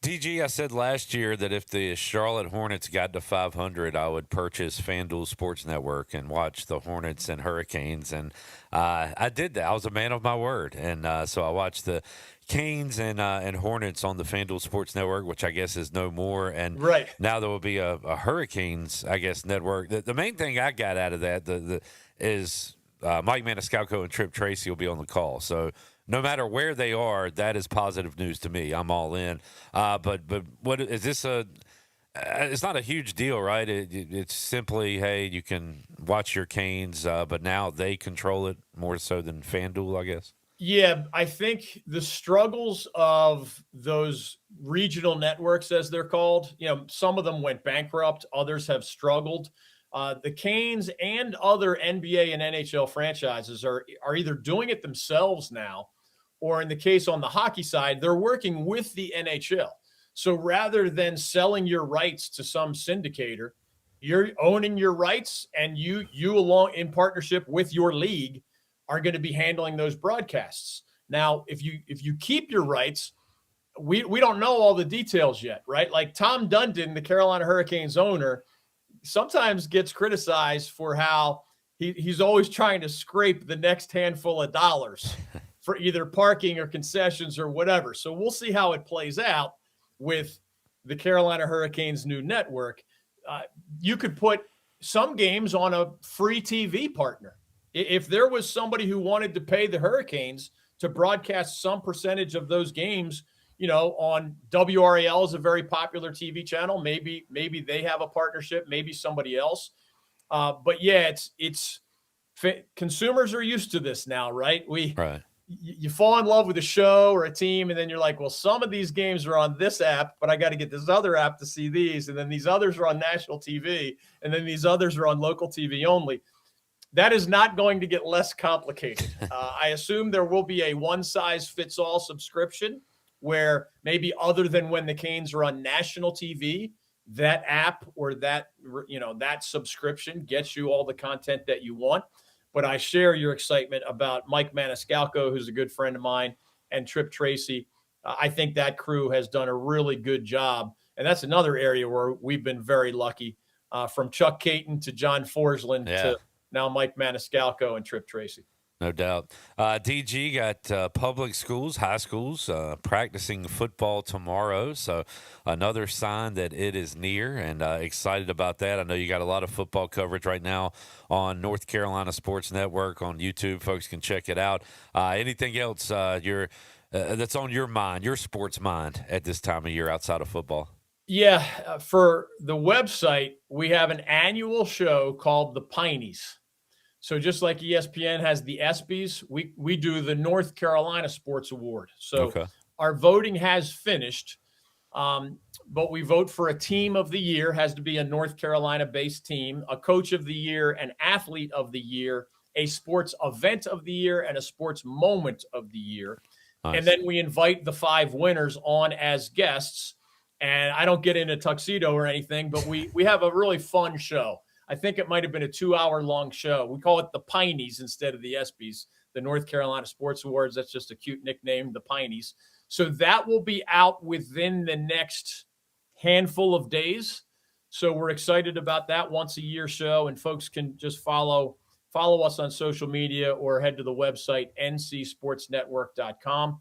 DG, I said last year that if the Charlotte Hornets got to 500, I would purchase FanDuel Sports Network and watch the Hornets and Hurricanes. And I did that. I was a man of my word. And so I watched the Canes and Hornets on the FanDuel Sports Network, which I guess is no more. And right now there will be a Hurricanes, I guess, network. The main thing I got out of that is Mike Maniscalco and Trip Tracy will be on the call. So no matter where they are, that is positive news to me. I'm all in. But what is this? It's not a huge deal, right? It's simply, hey, you can watch your Canes, but now they control it more so than FanDuel, I guess. Yeah, I think the struggles of those regional networks, as they're called, some of them went bankrupt, others have struggled. The Canes and other NBA and NHL franchises are either doing it themselves now, or in the case on the hockey side, they're working with the NHL. So rather than selling your rights to some syndicator, you're owning your rights, and you along in partnership with your league are going to be handling those broadcasts. Now, if you keep your rights, we don't know all the details yet, right? Like Tom Dundon, the Carolina Hurricanes owner, sometimes gets criticized for how he's always trying to scrape the next handful of dollars for either parking or concessions or whatever. So we'll see how it plays out with the Carolina Hurricanes' new network. You could put some games on a free TV partner. If there was somebody who wanted to pay the Hurricanes to broadcast some percentage of those games, on WRAL is a very popular TV channel. Maybe they have a partnership, maybe somebody else. But yeah, it's consumers are used to this now, right? You fall in love with a show or a team, and then you're like, well, some of these games are on this app, but I got to get this other app to see these. And then these others are on national TV, and then these others are on local TV only. That is not going to get less complicated. I assume there will be a one-size-fits-all subscription where maybe other than when the Canes are on national TV, that app or that subscription gets you all the content that you want. But I share your excitement about Mike Maniscalco, who's a good friend of mine, and Trip Tracy. I think that crew has done a really good job. And that's another area where we've been very lucky, from Chuck Caton to John Forsland to now Mike Maniscalco and Trip Tracy. No doubt. DG got public schools, high schools, practicing football tomorrow. So another sign that it is near, and excited about that. I know you got a lot of football coverage right now on North Carolina Sports Network on YouTube. Folks can check it out. Anything else that's on your mind, your sports mind at this time of year outside of football? Yeah, for the website, we have an annual show called the Pineys. So just like ESPN has the ESPYs, we do the North Carolina Sports Award. So our voting has finished, but we vote for a team of the year, has to be a North Carolina-based team, a coach of the year, an athlete of the year, a sports event of the year, and a sports moment of the year. Nice. And then we invite the 5 winners on as guests. And I don't get in a tuxedo or anything, but we have a really fun show. I think it might have been a 2-hour-long show. We call it the Pineys instead of the ESPYs, the North Carolina Sports Awards. That's just a cute nickname, the Pineys. So that will be out within the next handful of days. So we're excited about that once-a-year show, and folks can just follow us on social media or head to the website ncsportsnetwork.com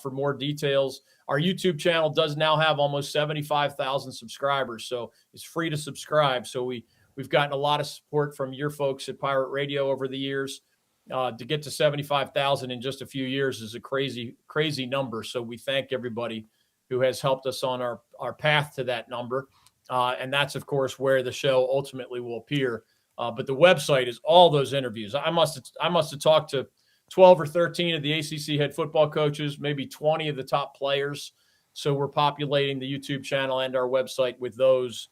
for more details. Our YouTube channel does now have almost 75,000 subscribers, so it's free to subscribe. So we've gotten a lot of support from your folks at Pirate Radio over the years. To get to 75,000 in just a few years is a crazy, crazy number. So we thank everybody who has helped us on our path to that number. And that's, of course, where the show ultimately will appear. But the website is all those interviews. I must have talked to 12 or 13 of the ACC head football coaches, maybe 20 of the top players. So we're populating the YouTube channel and our website with those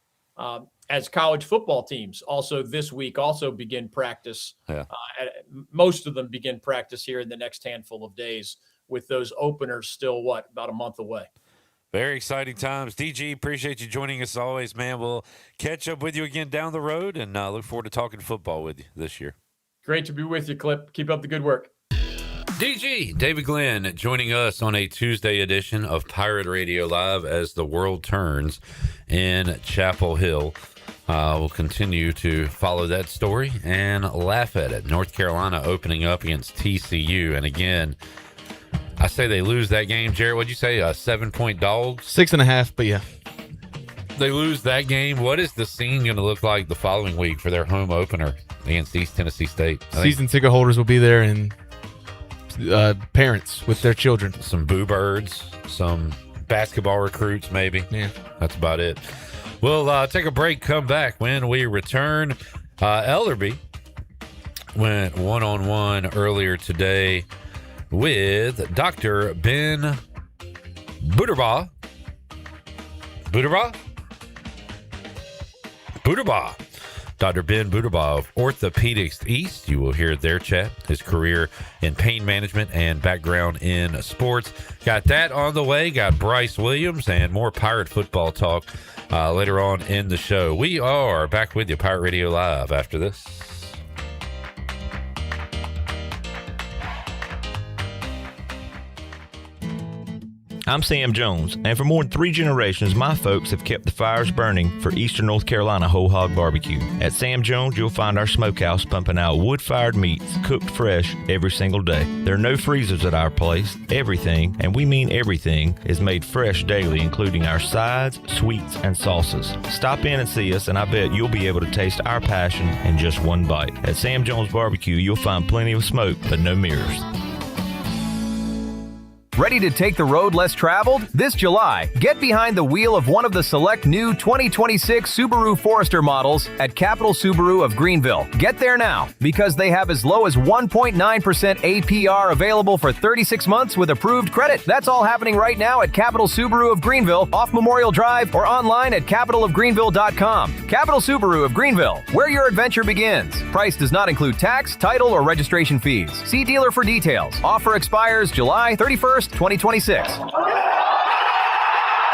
as college football teams. Also this week begin practice. Yeah. Most of them begin practice here in the next handful of days, with those openers still, about a month away. Very exciting times. DG, appreciate you joining us always, man. We'll catch up with you again down the road, and look forward to talking football with you this year. Great to be with you, Clip. Keep up the good work. DG, David Glenn, joining us on a Tuesday edition of Pirate Radio Live as the world turns in Chapel Hill. We'll continue to follow that story and laugh at it. North Carolina opening up against TCU. And again, I say they lose that game. Jared, what'd you say? A 7-point dog? 6.5, but yeah. They lose that game. What is the scene going to look like the following week for their home opener against East Tennessee State? Season ticket holders will be there, and parents with their children. Some boo birds, some basketball recruits, maybe. Yeah. That's about it. We'll take a break, come back. When we return, Ellerby went one-on-one earlier today with Dr. Ben Buderbaugh. Buderbaugh? Dr. Ben Buderbaugh of Orthopedics East. You will hear their chat, his career in pain management and background in sports. Got that on the way. Got Bryce Williams and more Pirate football talk later on in the show. We are back with you, Pirate Radio Live, after this. I'm Sam Jones, and for more than 3 generations, my folks have kept the fires burning for Eastern North Carolina whole hog barbecue. At Sam Jones, you'll find our smokehouse pumping out wood-fired meats cooked fresh every single day. There are no freezers at our place. Everything, and we mean everything, is made fresh daily, including our sides, sweets, and sauces. Stop in and see us, and I bet you'll be able to taste our passion in just one bite. At Sam Jones Barbecue, you'll find plenty of smoke, but no mirrors. Ready to take the road less traveled? This July, get behind the wheel of one of the select new 2026 Subaru Forester models at Capital Subaru of Greenville. Get there now, because they have as low as 1.9% APR available for 36 months with approved credit. That's all happening right now at Capital Subaru of Greenville, off Memorial Drive, or online at capitalofgreenville.com. Capital Subaru of Greenville, where your adventure begins. Price does not include tax, title, or registration fees. See dealer for details. Offer expires July 31st, 2026.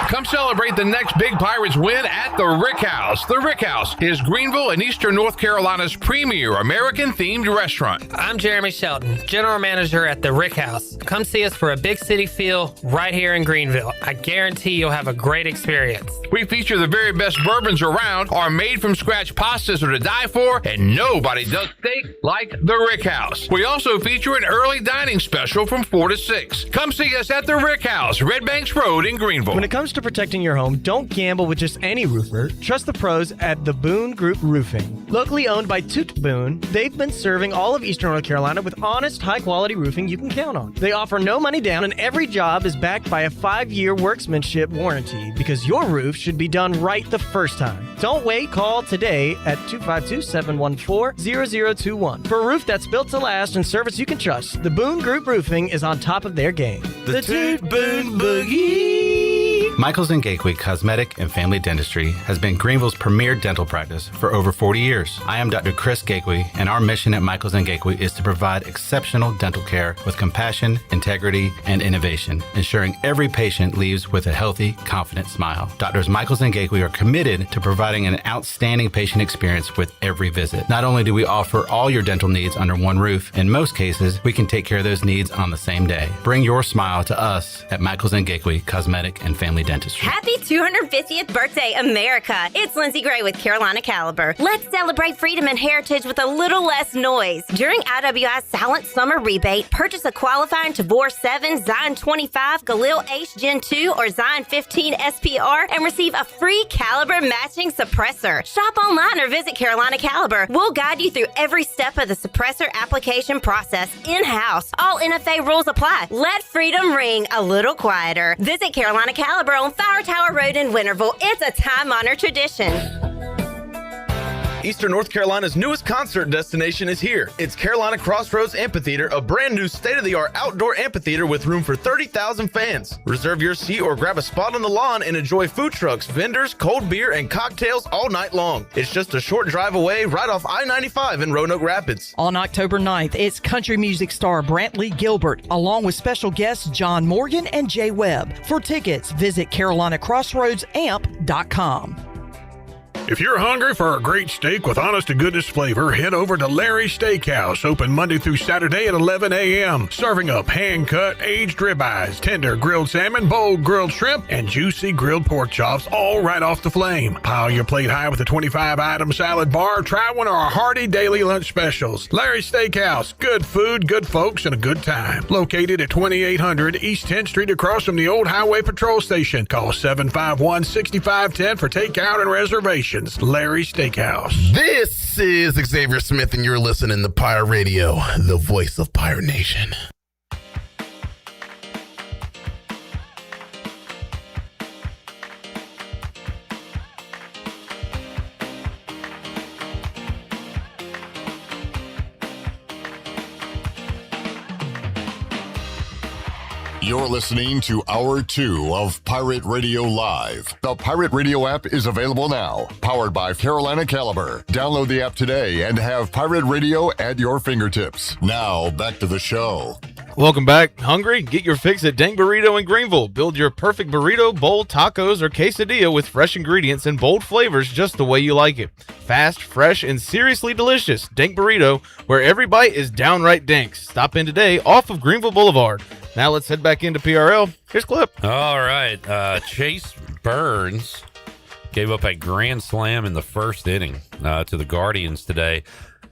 Come celebrate the next big Pirates win at the Rick House. The Rick House is Greenville and Eastern North Carolina's premier American-themed restaurant. I'm Jeremy Shelton, General Manager at the Rick House. Come see us for a big city feel right here in Greenville. I guarantee you'll have a great experience. We feature the very best bourbons around. Our made-from-scratch pastas are to die for, and nobody does steak like the Rick House. We also feature an early dining special from 4 to 6. Come see us at the Rick House, Red Banks Road in Greenville. When it comes to protecting your home, don't gamble with just any roofer. Trust the pros at the Boone Group Roofing. Locally owned by Toot Boone, they've been serving all of Eastern North Carolina with honest, high-quality roofing you can count on. They offer no money down, and every job is backed by a 5-year workmanship warranty, because your roof should be done right the first time. Don't wait. Call today at 252-714-0021 for a roof that's built to last and service you can trust. The Boone Group Roofing is on top of their game. The Toot Boone Boogie. Michaels and Gateway Cosmetic and Family Dentistry has been Greenville's premier dental practice for over 40 years. I am Dr. Chris Gateway, and our mission at Michaels and Gateway is to provide exceptional dental care with compassion, integrity, and innovation, ensuring every patient leaves with a healthy, confident smile. Doctors Michaels and Gateway are committed to providing an outstanding patient experience with every visit. Not only do we offer all your dental needs under one roof, in most cases, we can take care of those needs on the same day. Bring your smile to us at Michaels and Gateway Cosmetic and Family Dentistry. Happy 250th birthday, America! It's Lindsay Gray with Carolina Caliber. Let's celebrate freedom and heritage with a little less noise. During IWI's Silent Summer Rebate, purchase a qualifying Tavor 7, Zion 25, Galil Ace Gen 2, or Zion 15 SPR and receive a free Caliber matching suppressor. Shop online or visit Carolina Caliber. We'll guide you through every step of the suppressor application process in-house. All NFA rules apply. Let freedom ring a little quieter. Visit Carolina Caliber on Fire Tower Road in Winterville. It's a time-honored tradition. Eastern North Carolina's newest concert destination is here. It's Carolina Crossroads Amphitheater, a brand new state-of-the-art outdoor amphitheater with room for 30,000 fans. Reserve your seat or grab a spot on the lawn and enjoy food trucks, vendors, cold beer, and cocktails all night long. It's just a short drive away right off I-95 in Roanoke Rapids. On October 9th, it's country music star Brantley Gilbert, along with special guests John Morgan and Jay Webb. For tickets, visit CarolinaCrossroadsAmp.com. If you're hungry for a great steak with honest-to-goodness flavor, head over to Larry's Steakhouse, open Monday through Saturday at 11 a.m., serving up hand-cut, aged ribeyes, tender grilled salmon, bold grilled shrimp, and juicy grilled pork chops, all right off the flame. Pile your plate high with a 25-item salad bar. Try one of our hearty daily lunch specials. Larry's Steakhouse, good food, good folks, and a good time. Located at 2800 East 10th Street across from the old Highway Patrol Station. Call 751-6510 for takeout and reservations. Larry Steakhouse. This is Xavier Smith, and you're listening to Pirate Radio, the voice of Pirate Nation. You're listening to Hour 2 of Pirate Radio Live. The Pirate Radio app is available now, powered by Carolina Caliber. Download the app today and have Pirate Radio at your fingertips. Now, back to the show. Welcome back. Hungry? Get your fix at Dang Burrito in Greenville. Build your perfect burrito, bowl, tacos, or quesadilla with fresh ingredients and bold flavors just the way you like it. Fast, fresh, and seriously delicious. Dank Burrito, where every bite is downright dank. Stop in today off of Greenville Boulevard. Now let's head back into PRL. Here's Clip. All right. Chase Burns gave up a grand slam in the first inning to the Guardians today.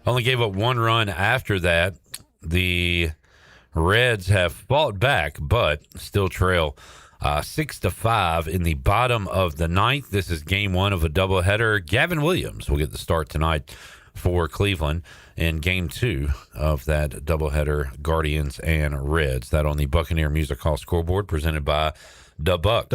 Only gave up one run after that. The Reds have fought back, but still trail 6-5 in the bottom of the ninth. This is game one of a doubleheader. Gavin Williams will get the start tonight for Cleveland in game two of that doubleheader, Guardians and Reds. That on the Buccaneer Music Hall scoreboard presented by Da Buck.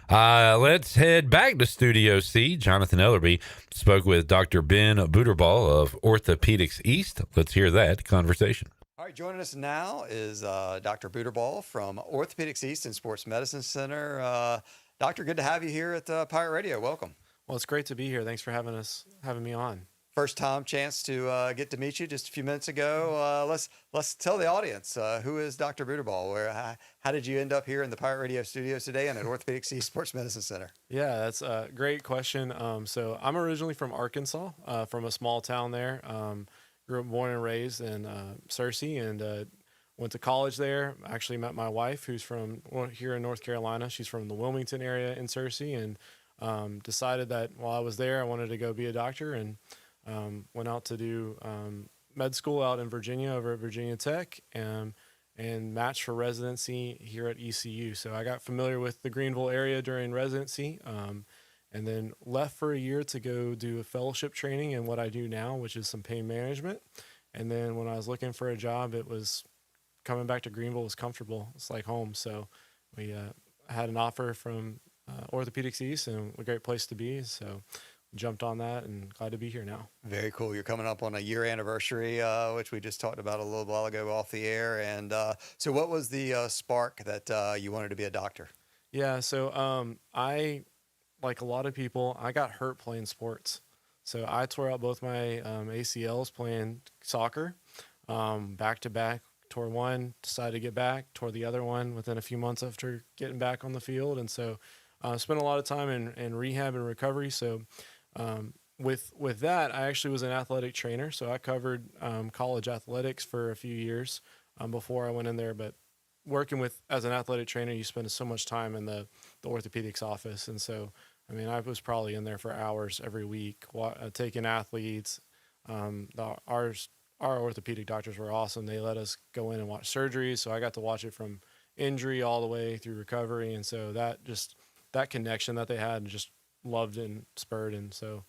Let's head back to Studio C. Jonathan Ellerby spoke with Dr. Ben Booterball of Orthopedics East. Let's hear that conversation. All right, joining us now is Dr. Booterball from Orthopedics East and Sports Medicine Center. Doctor, good to have you here at Pirate Radio. Welcome. Well, it's great to be here. Thanks for having me on. First time chance to get to meet you just a few minutes ago. Let's tell the audience who is Dr. Booterball. How did you end up here in the Pirate Radio studios today and at Orthopedics East Sports Medicine Center? Yeah, that's a great question. So I'm originally from Arkansas, from a small town there. Grew up, born and raised in Searcy, and went to college there. Actually met my wife, who's from here in North Carolina. She's from the Wilmington area in Searcy, and decided that while I was there, I wanted to go be a doctor, and went out to do med school out in Virginia, over at Virginia Tech, and matched for residency here at ECU. So I got familiar with the Greenville area during residency, and then left for a year to go do a fellowship training in what I do now, which is some pain management. And then when I was looking for a job, it was coming back to Greenville was comfortable. It's like home. So we had an offer from Orthopedics East, and a great place to be. So jumped on that, and glad to be here now. Very cool. You're coming up on a year anniversary, which we just talked about a little while ago off the air. And so what was the spark that you wanted to be a doctor? Yeah, so I, like a lot of people, I got hurt playing sports. So I tore out both my ACLs playing soccer, back to back. Tore one, decided to get back, tore the other one within a few months after getting back on the field. And so spent a lot of time in rehab and recovery. So with that, I actually was an athletic trainer. So I covered college athletics for a few years before I went in there. But working as an athletic trainer, you spend so much time in the orthopedics office. And so, I mean, I was probably in there for hours every week, taking athletes. Our orthopedic doctors were awesome. They let us go in and watch surgeries. So I got to watch it from injury all the way through recovery. And so that connection that they had, just loved and spurred. And so,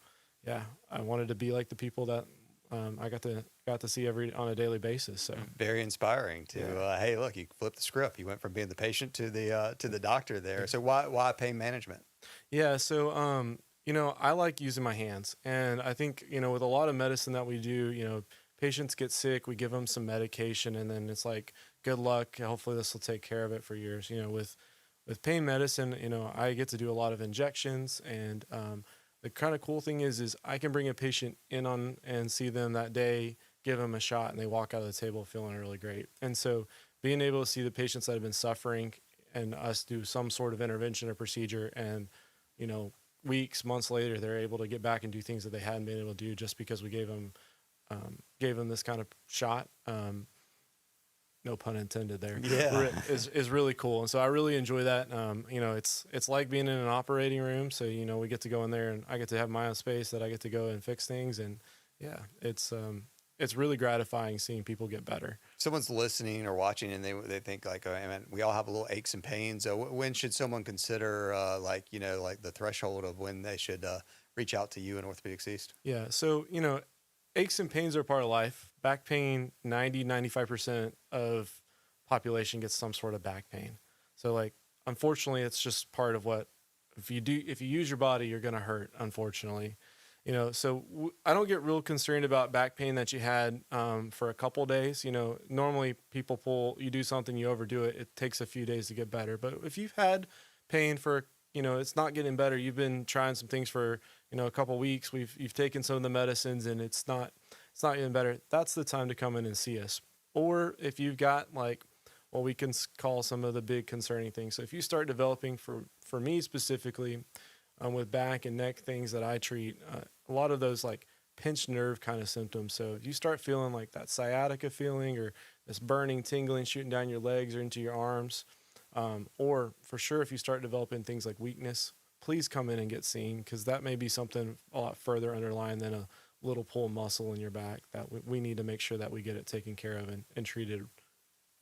yeah, I wanted to be like the people that I got to see on a daily basis. So very inspiring to, hey, look, you flipped the script. You went from being the patient to the doctor there. So why pain management? Yeah. So, I like using my hands, and I think, with a lot of medicine that we do, patients get sick, we give them some medication, and then it's like, good luck. Hopefully this will take care of it for years. With pain medicine, I get to do a lot of injections, and the kind of cool thing is I can bring a patient in and see them that day, give them a shot, and they walk out of the table feeling really great. And so being able to see the patients that have been suffering and us do some sort of intervention or procedure, and, weeks, months later, they're able to get back and do things that they hadn't been able to do just because we gave them this kind of shot. No pun intended there. Yeah. is really cool. And so I really enjoy that. It's like being in an operating room. So, we get to go in there, and I get to have my own space that I get to go and fix things. And yeah, it's really gratifying seeing people get better. Someone's listening or watching, and they think like, oh, man, we all have a little aches and pains. So when should someone consider like the threshold of when they should reach out to you in Orthopedics East? Yeah. So, aches and pains are part of life. Back pain, 95% of population gets some sort of back pain. So unfortunately, it's just part of what, if you use your body, you're going to hurt, unfortunately. So I don't get real concerned about back pain that you had for a couple days. Normally people you do something, you overdo it. It takes a few days to get better. But if you've had pain for, it's not getting better, you've been trying some things for, a couple weeks, you've taken some of the medicines and it's not getting better, that's the time to come in and see us. Or if you've got what we can call some of the big concerning things. So if you start developing, for me specifically, with back and neck things that I treat, a lot of those pinched nerve kind of symptoms. So if you start feeling like that sciatica feeling, or this burning, tingling, shooting down your legs or into your arms, or for sure if you start developing things like weakness, please come in and get seen, because that may be something a lot further underlying than a little pull muscle in your back that we need to make sure that we get it taken care of and treated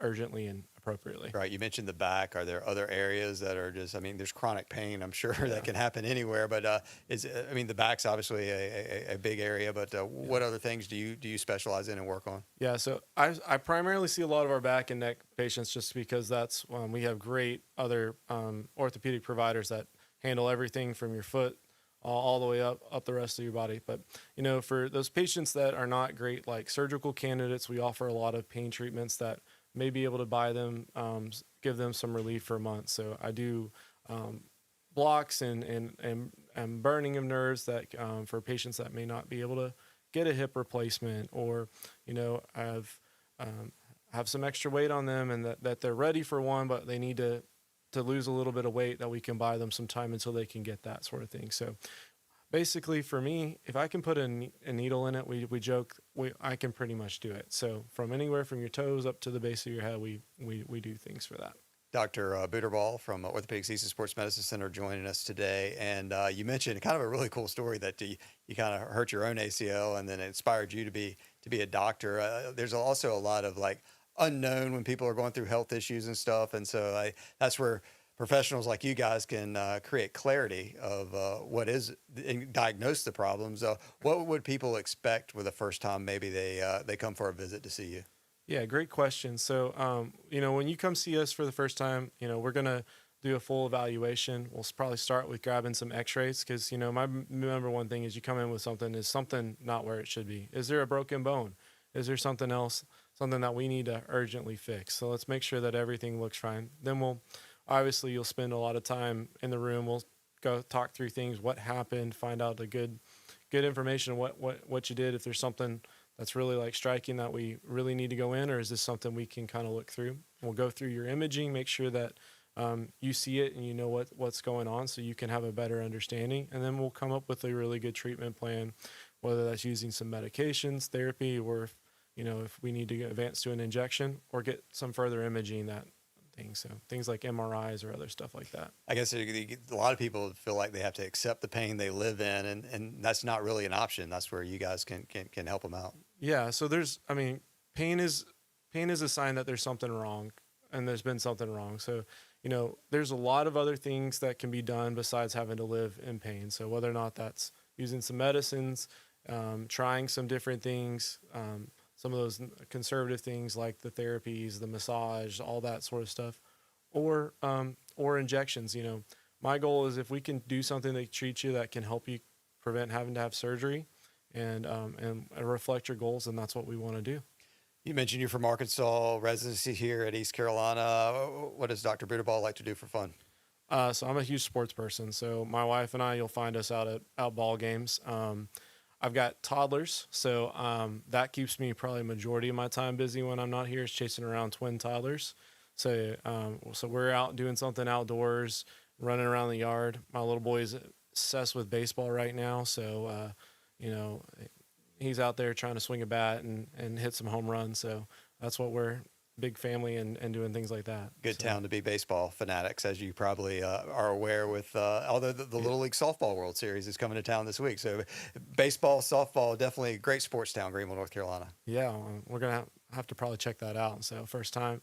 urgently and appropriately. Right. You mentioned the back. Are there other areas that are just, there's chronic pain, I'm sure, that can happen anywhere, but the back's obviously a big area, but what other things do you specialize in and work on? Yeah. So I primarily see a lot of our back and neck patients just because that's we have great other orthopedic providers that handle everything from your foot all the way up the rest of your body. But, for those patients that are not great, surgical candidates, we offer a lot of pain treatments that may be able to buy them, give them some relief for a month. So I do blocks and burning of nerves that for patients that may not be able to get a hip replacement, or, have some extra weight on them and that they're ready for one, but they need to lose a little bit of weight, that we can buy them some time until they can get that sort of thing. So basically for me, if I can put a needle in it, we joke, I can pretty much do it. So from anywhere from your toes up to the base of your head, we do things for that. Dr. Butterball from Orthopedics East and Sports Medicine Center joining us today. And you mentioned kind of a really cool story that you kind of hurt your own ACL and then it inspired you to be a doctor. There's also a lot of unknown when people are going through health issues and stuff. And so that's where professionals like you guys can create clarity of what is and diagnose the problems. What would people expect with the first time maybe they come for a visit to see you? Yeah, great question. So, when you come see us for the first time, we're going to do a full evaluation. We'll probably start with grabbing some x-rays because, my number one thing is you come in with something, is something not where it should be? Is there a broken bone? Is there something else, something that we need to urgently fix? So let's make sure that everything looks fine. Then we'll obviously you'll spend a lot of time in the room. We'll go talk through things, what happened, find out the good information, what you did. If there's something that's really like striking that we really need to go in, or is this something we can kind of look through? We'll go through your imaging, make sure that you see it and you know what's going on, so you can have a better understanding. And then we'll come up with a really good treatment plan, whether that's using some medications, therapy, or if we need to advance to an injection or get some further imaging, that thing. So things like MRIs or other stuff like that. I guess a lot of people feel like they have to accept the pain they live in, and that's not really an option. That's where you guys can help them out. Yeah. So pain is a sign that there's something wrong, and there's been something wrong. So, there's a lot of other things that can be done besides having to live in pain. So whether or not that's using some medicines, trying some different things, some of those conservative things like the therapies, the massage, all that sort of stuff, or injections. My goal is if we can do something that treats you, that can help you prevent having to have surgery and reflect your goals, and that's what we want to do. You mentioned you're from Arkansas, residency here at East Carolina. What does Dr. Buterball like to do for fun? So I'm a huge sports person. So my wife and I, you'll find us out ball games. I've got toddlers, so that keeps me probably a majority of my time busy when I'm not here, is chasing around twin toddlers. So we're out doing something outdoors, running around the yard. My little boy is obsessed with baseball right now, so he's out there trying to swing a bat and hit some home runs. So that's what we're big family and doing things like that. Good town to be baseball fanatics, as you probably are aware with, although the Little League Softball World Series is coming to town this week. So baseball, softball, definitely a great sports town, Greenville, North Carolina. Yeah, we're going to have to probably check that out. So first time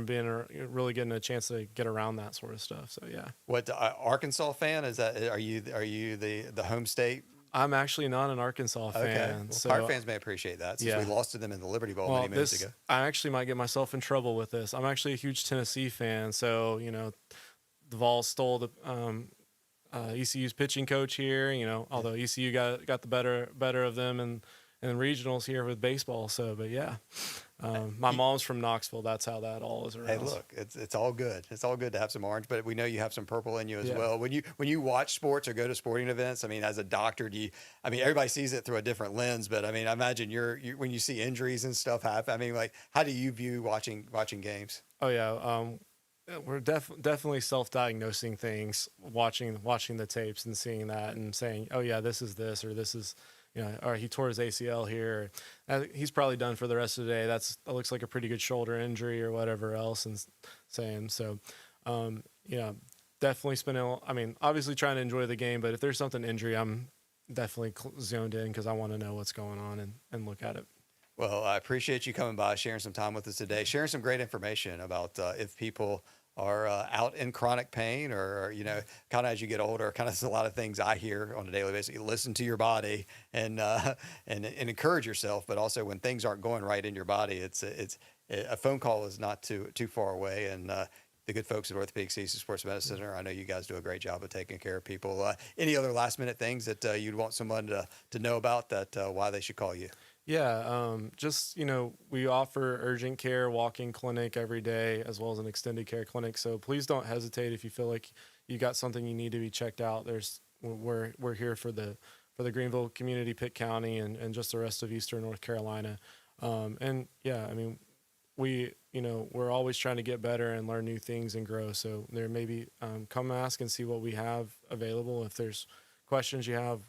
being really getting a chance to get around that sort of stuff. So yeah. What Arkansas fan is that? Are you the home state? I'm actually not an Arkansas fan. Okay. Well, so Pirate fans may appreciate that, since we lost to them in the Liberty Bowl many minutes ago. I actually might get myself in trouble with this. I'm actually a huge Tennessee fan. So, the Vols stole the ECU's pitching coach here, although ECU got the better of them and regionals here with baseball. So, but yeah. My mom's from Knoxville. That's how that all is around. Hey, look, it's all good. It's all good to have some orange, but we know you have some purple in you as well. When you watch sports or go to sporting events, as a doctor, everybody sees it through a different lens, but I imagine when you see injuries and stuff happen, how do you view watching games? Oh yeah. We're definitely self-diagnosing things, watching the tapes and seeing that and saying, oh yeah, this is this, or this is, or he tore his ACL here. He's probably done for the rest of the day. That looks like a pretty good shoulder injury or whatever else. And saying so, definitely spending. Obviously trying to enjoy the game, but if there's something injury, I'm definitely zoned in because I want to know what's going on and look at it. Well, I appreciate you coming by, sharing some time with us today, sharing some great information about if people are out in chronic pain or, kind of as you get older, kind of a lot of things I hear on a daily basis. You listen to your body and encourage yourself, but also when things aren't going right in your body, it's a phone call is not too far away. And the good folks at Orthopedic Season Sports Medicine Center, I know you guys do a great job of taking care of people. Any other last minute things that you'd want someone to know about why they should call you? Yeah, we offer urgent care walk-in clinic every day as well as an extended care clinic. So please don't hesitate if you feel like you got something you need to be checked out. We're here for the Greenville community, Pitt County, and just the rest of Eastern North Carolina. We're always trying to get better and learn new things and grow. So there may be come ask and see what we have available. If there's questions you have,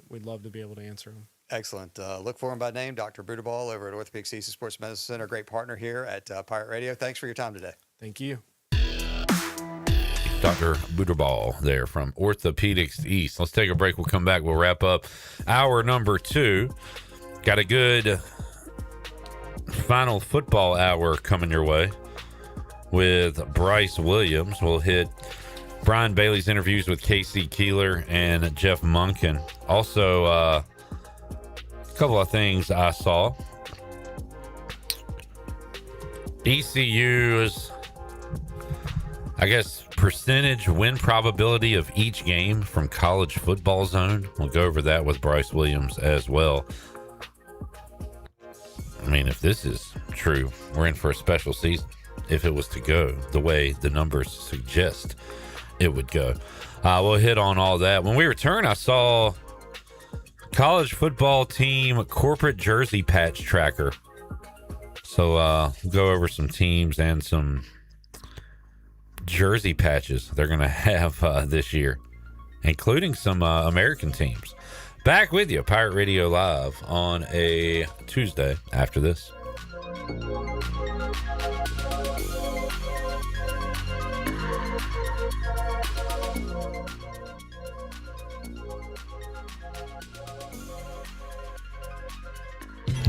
we'd love to be able to answer them. Excellent. Look for him by name, Dr. Buterball over at Orthopedic Season Sports Medicine Center. Great partner here at Pirate Radio. Thanks for your time today. Thank you. Dr. Buterball there from Orthopedics East. Let's take a break. We'll come back. We'll wrap up hour number 2. Got a good final football hour coming your way with Bryce Williams. We'll hit Brian Bailey's interviews with Casey Keeler and Jeff Munkin. Also, a couple of things I saw. ECU's, percentage win probability of each game from College Football Zone. We'll go over that with Bryce Williams as well. If this is true, we're in for a special season. if it was to go the way the numbers suggest it would go. We'll hit on all that. When we return, I saw college football team corporate jersey patch tracker. So we'll go over some teams and some jersey patches they're going to have this year, including some American teams. Back with you, Pirate Radio Live on a Tuesday after this.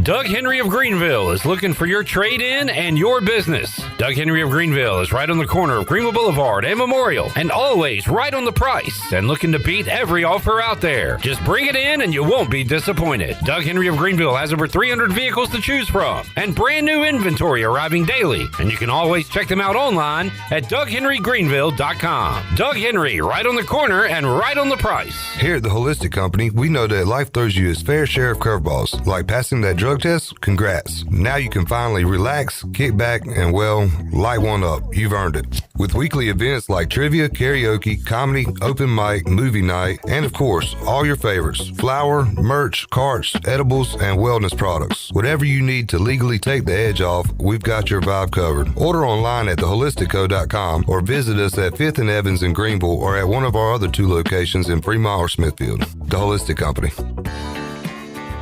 Doug Henry of Greenville is looking for your trade-in and your business. Doug Henry of Greenville is right on the corner of Greenville Boulevard and Memorial, and always right on the price and looking to beat every offer out there. Just bring it in and you won't be disappointed. Doug Henry of Greenville has over 300 vehicles to choose from and brand new inventory arriving daily. And you can always check them out online at DougHenryGreenville.com. Doug Henry, right on the corner and right on the price. Here at the Holistic Company, we know that life throws you its fair share of curveballs, like passing that drug test. Congrats. Now you can finally relax, kick back, and well, light one up. You've earned it. With weekly events like trivia, karaoke, comedy, open mic, movie night, and of course, all your favorites: flour, merch, carts, edibles, and wellness products. Whatever you need to legally take the edge off, we've got your vibe covered. Order online at theholistico.com or visit us at 5th and Evans in Greenville or at one of our other 2 locations in Fremont or Smithfield. The Holistic Company.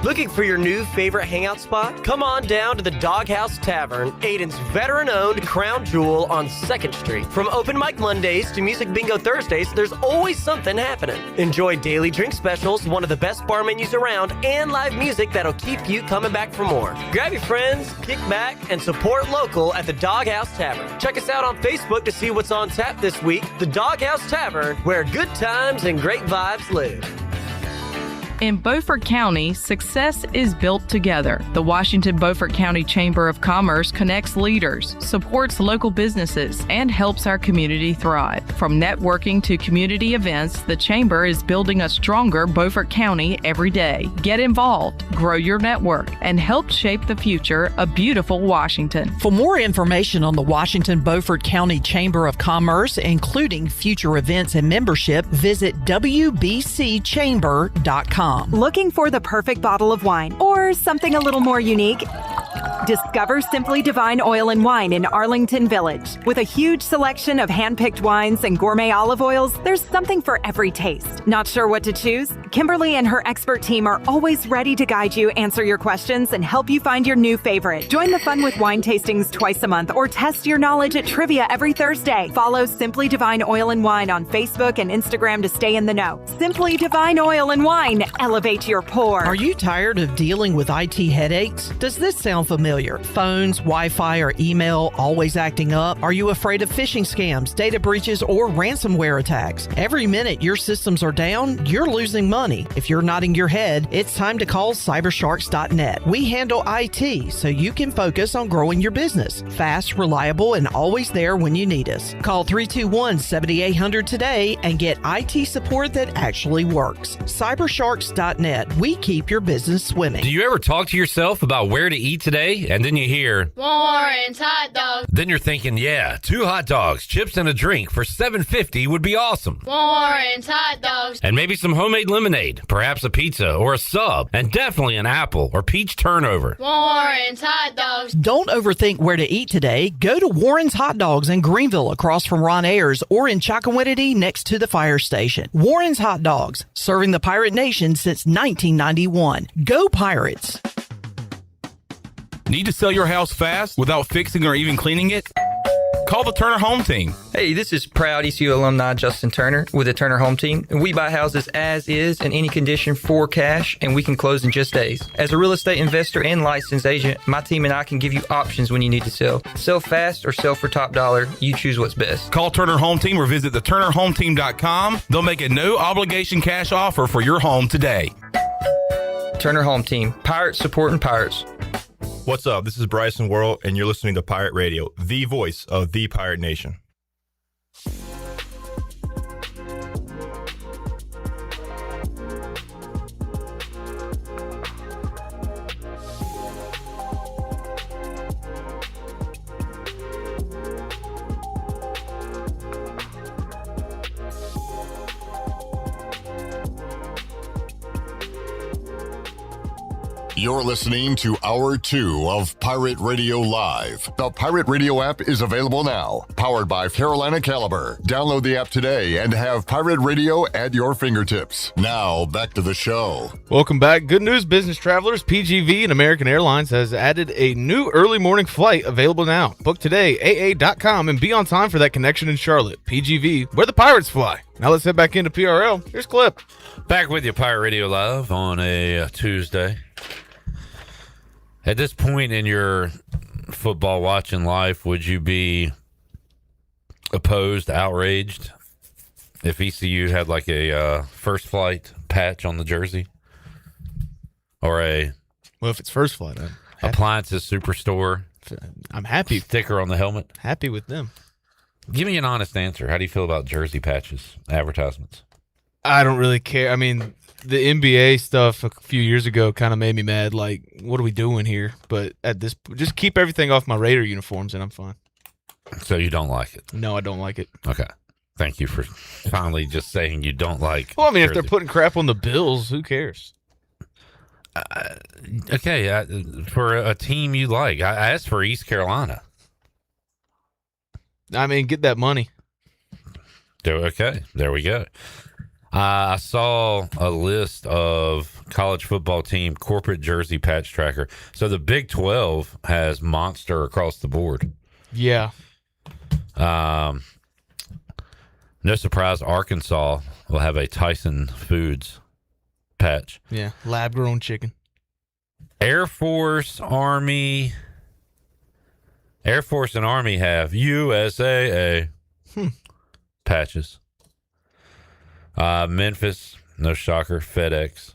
Looking for your new favorite hangout spot? Come on down to the Doghouse Tavern, Aiden's veteran-owned crown jewel on 2nd Street. From open mic Mondays to music bingo Thursdays, there's always something happening. Enjoy daily drink specials, one of the best bar menus around, and live music that'll keep you coming back for more. Grab your friends, kick back, and support local at the Doghouse Tavern. Check us out on Facebook to see what's on tap this week. The Doghouse Tavern, where good times and great vibes live. In Beaufort County, success is built together. The Washington-Beaufort County Chamber of Commerce connects leaders, supports local businesses, and helps our community thrive. From networking to community events, the Chamber is building a stronger Beaufort County every day. Get involved, grow your network, and help shape the future of beautiful Washington. For more information on the Washington-Beaufort County Chamber of Commerce, including future events and membership, visit wbcchamber.com. Looking for the perfect bottle of wine or something a little more unique? Discover Simply Divine Oil and Wine in Arlington Village. With a huge selection of hand-picked wines and gourmet olive oils, there's something for every taste. Not sure what to choose? Kimberly and her expert team are always ready to guide you, answer your questions, and help you find your new favorite. Join the fun with wine tastings twice a month or test your knowledge at trivia every Thursday. Follow Simply Divine Oil and Wine on Facebook and Instagram to stay in the know. Simply Divine Oil and Wine. Elevate your pour. Are you tired of dealing with IT headaches? Does this sound familiar? Phones, Wi-Fi, or email always acting up? Are you afraid of phishing scams, data breaches, or ransomware attacks? Every minute your systems are down, you're losing money. If you're nodding your head, it's time to call cybersharks.net. We handle IT so you can focus on growing your business. Fast, reliable, and always there when you need us. Call 321-7800 today and get IT support that actually works. Cybersharks.net. We keep your business swimming. Do you ever talk to yourself about where to eat today? And then you hear Warren's hot dogs. Then you're thinking, yeah, 2 hot dogs, chips, and a drink for $7.50 would be awesome. Warren's hot dogs. And maybe some homemade lemonade, perhaps a pizza or a sub, and definitely an apple or peach turnover. Warren's hot dogs. Don't overthink where to eat today. Go to Warren's Hot Dogs in Greenville across from Ron Ayers or in Chocowinity next to the fire station. Warren's Hot Dogs, serving the Pirate Nation since 1991. Go Pirates! Need to sell your house fast without fixing or even cleaning it? Call the Turner Home Team. Hey, this is proud ECU alumni Justin Turner with the Turner Home Team. We buy houses as is in any condition for cash, and we can close in just days. As a real estate investor and licensed agent, my team and I can give you options when you need to sell. Sell fast or sell for top dollar. You choose what's best. Call Turner Home Team or visit theturnerhometeam.com. They'll make a no obligation cash offer for your home today. Turner Home Team. Pirates supporting pirates. What's up? This is Bryce and Worrell, and you're listening to Pirate Radio, the voice of the Pirate Nation. You're listening to Hour 2 of Pirate Radio Live. The Pirate Radio app is available now. Powered by Carolina Caliber. Download the app today and have Pirate Radio at your fingertips. Now, back to the show. Welcome back. Good news, business travelers. PGV and American Airlines has added a new early morning flight available now. Book today, AA.com, and be on time for that connection in Charlotte. PGV, where the Pirates fly. Now let's head back into PRL. Here's Clip. Back with you, Pirate Radio Live on a Tuesday. At this point in your football watching life, would you be opposed, outraged if ECU had like a first flight patch on the jersey? Or a... Well, if it's first flight, appliances superstore. I'm happy. Sticker on the helmet. Happy with them. Give me an honest answer. How do you feel about jersey patches, advertisements? I don't really care. I mean, the NBA stuff a few years ago kind of made me mad. Like, what are we doing here? But at this, just keep everything off my Raider uniforms, and I'm fine. So you don't like it? No, I don't like it. Okay. Thank you for finally just saying you don't like. Well, I mean, jersey. if they're putting crap on the Bills, who cares? Okay, for a team you like, I asked for East Carolina. I mean, get that money. Okay, there we go. I saw a list of college football team corporate jersey patch tracker. So the Big 12 has monster across the board. Yeah. No surprise, Arkansas will have a Tyson Foods patch. Yeah, lab-grown chicken. Air Force and Army have USAA patches. Memphis, no shocker, FedEx.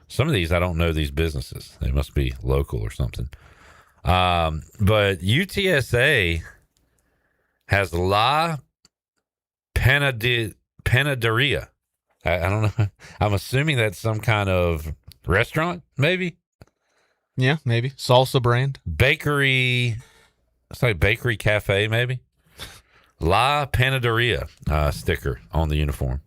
Some of these, I don't know these businesses. They must be local or something. But UTSA has La Panaderia. I don't know. I'm assuming that's some kind of restaurant, maybe? Yeah, maybe. Salsa brand. Bakery. It's like bakery cafe, maybe. La Panaderia sticker on the uniform.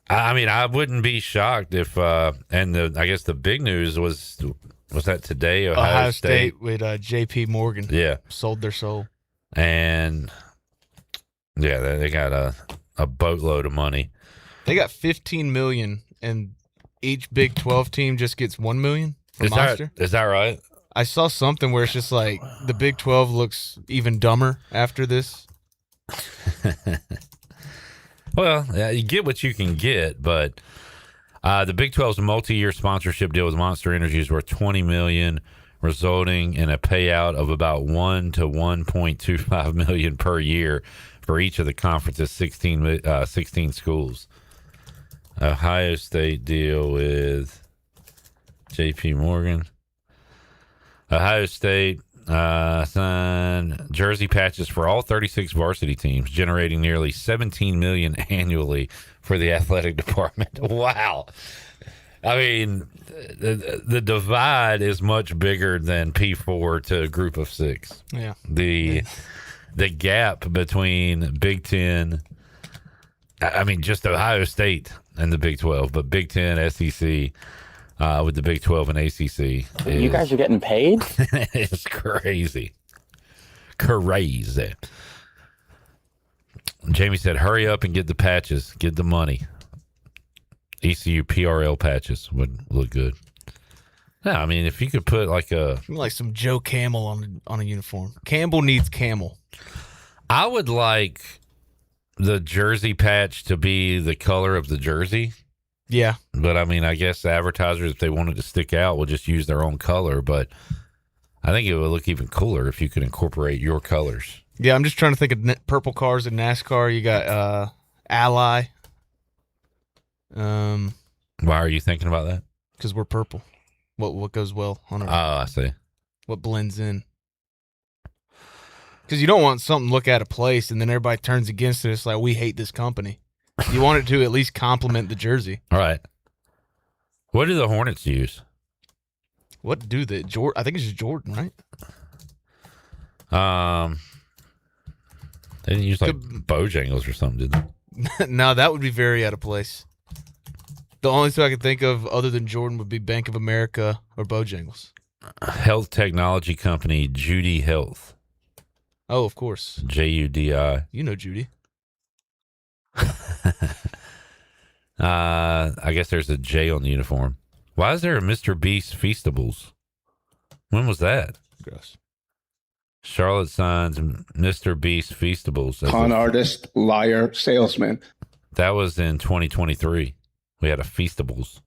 I mean, I wouldn't be shocked if, and I guess the big news was that today Ohio State with J.P. Morgan. Yeah. Sold their soul. And, yeah, they got a boatload of money. They got $15 million, and each Big 12 team just gets $1 million from Monster. Is that right? I saw something where it's just like the Big 12 looks even dumber after this. Well, yeah, you get what you can get, but the Big 12's multi-year sponsorship deal with Monster Energy is worth $20 million, resulting in a payout of about $1 to $1.25 million per year for each of the conference's 16 schools. Ohio State deal with J.P. Morgan. Ohio State signed jersey patches for all 36 varsity teams, generating nearly $17 million annually for the athletic department. Wow. I mean, the divide is much bigger than P4 to a group of 6. Yeah. The gap between Big Ten, I mean, just Ohio State and the Big 12, but Big Ten, SEC, with the Big 12 and ACC. You guys are getting paid? It's crazy. Crazy. Jamie said, hurry up and get the patches. Get the money. ECU PRL patches would look good. Yeah, I mean, if you could put like some Joe Camel on a uniform. Campbell needs camel. I would like the jersey patch to be the color of the jersey. Yeah. But I mean, I guess advertisers, if they wanted to stick out, will just use their own color. But I think it would look even cooler if you could incorporate your colors. Yeah, I'm just trying to think of purple cars in NASCAR. You got Ally. Why are you thinking about that? Because we're purple. What goes well on our... Oh, I see. What blends in. Because you don't want something to look out of place and then everybody turns against it. It's like, we hate this company. You want it to at least complement the jersey. All right. What do the Hornets use? What do they? I think it's just Jordan, right? They didn't use like Bojangles or something, did they? No, that would be very out of place. The only two I could think of other than Jordan would be Bank of America or Bojangles. Health technology company Judy Health. Oh, of course. Judi. You know Judy. I guess there's a J on the uniform. Why is there a Mr. Beast Feastables? When was that? Gross. Charlotte signs Mr. Beast Feastables. Con artist, liar, salesman. That was in 2023. We had a Feastables,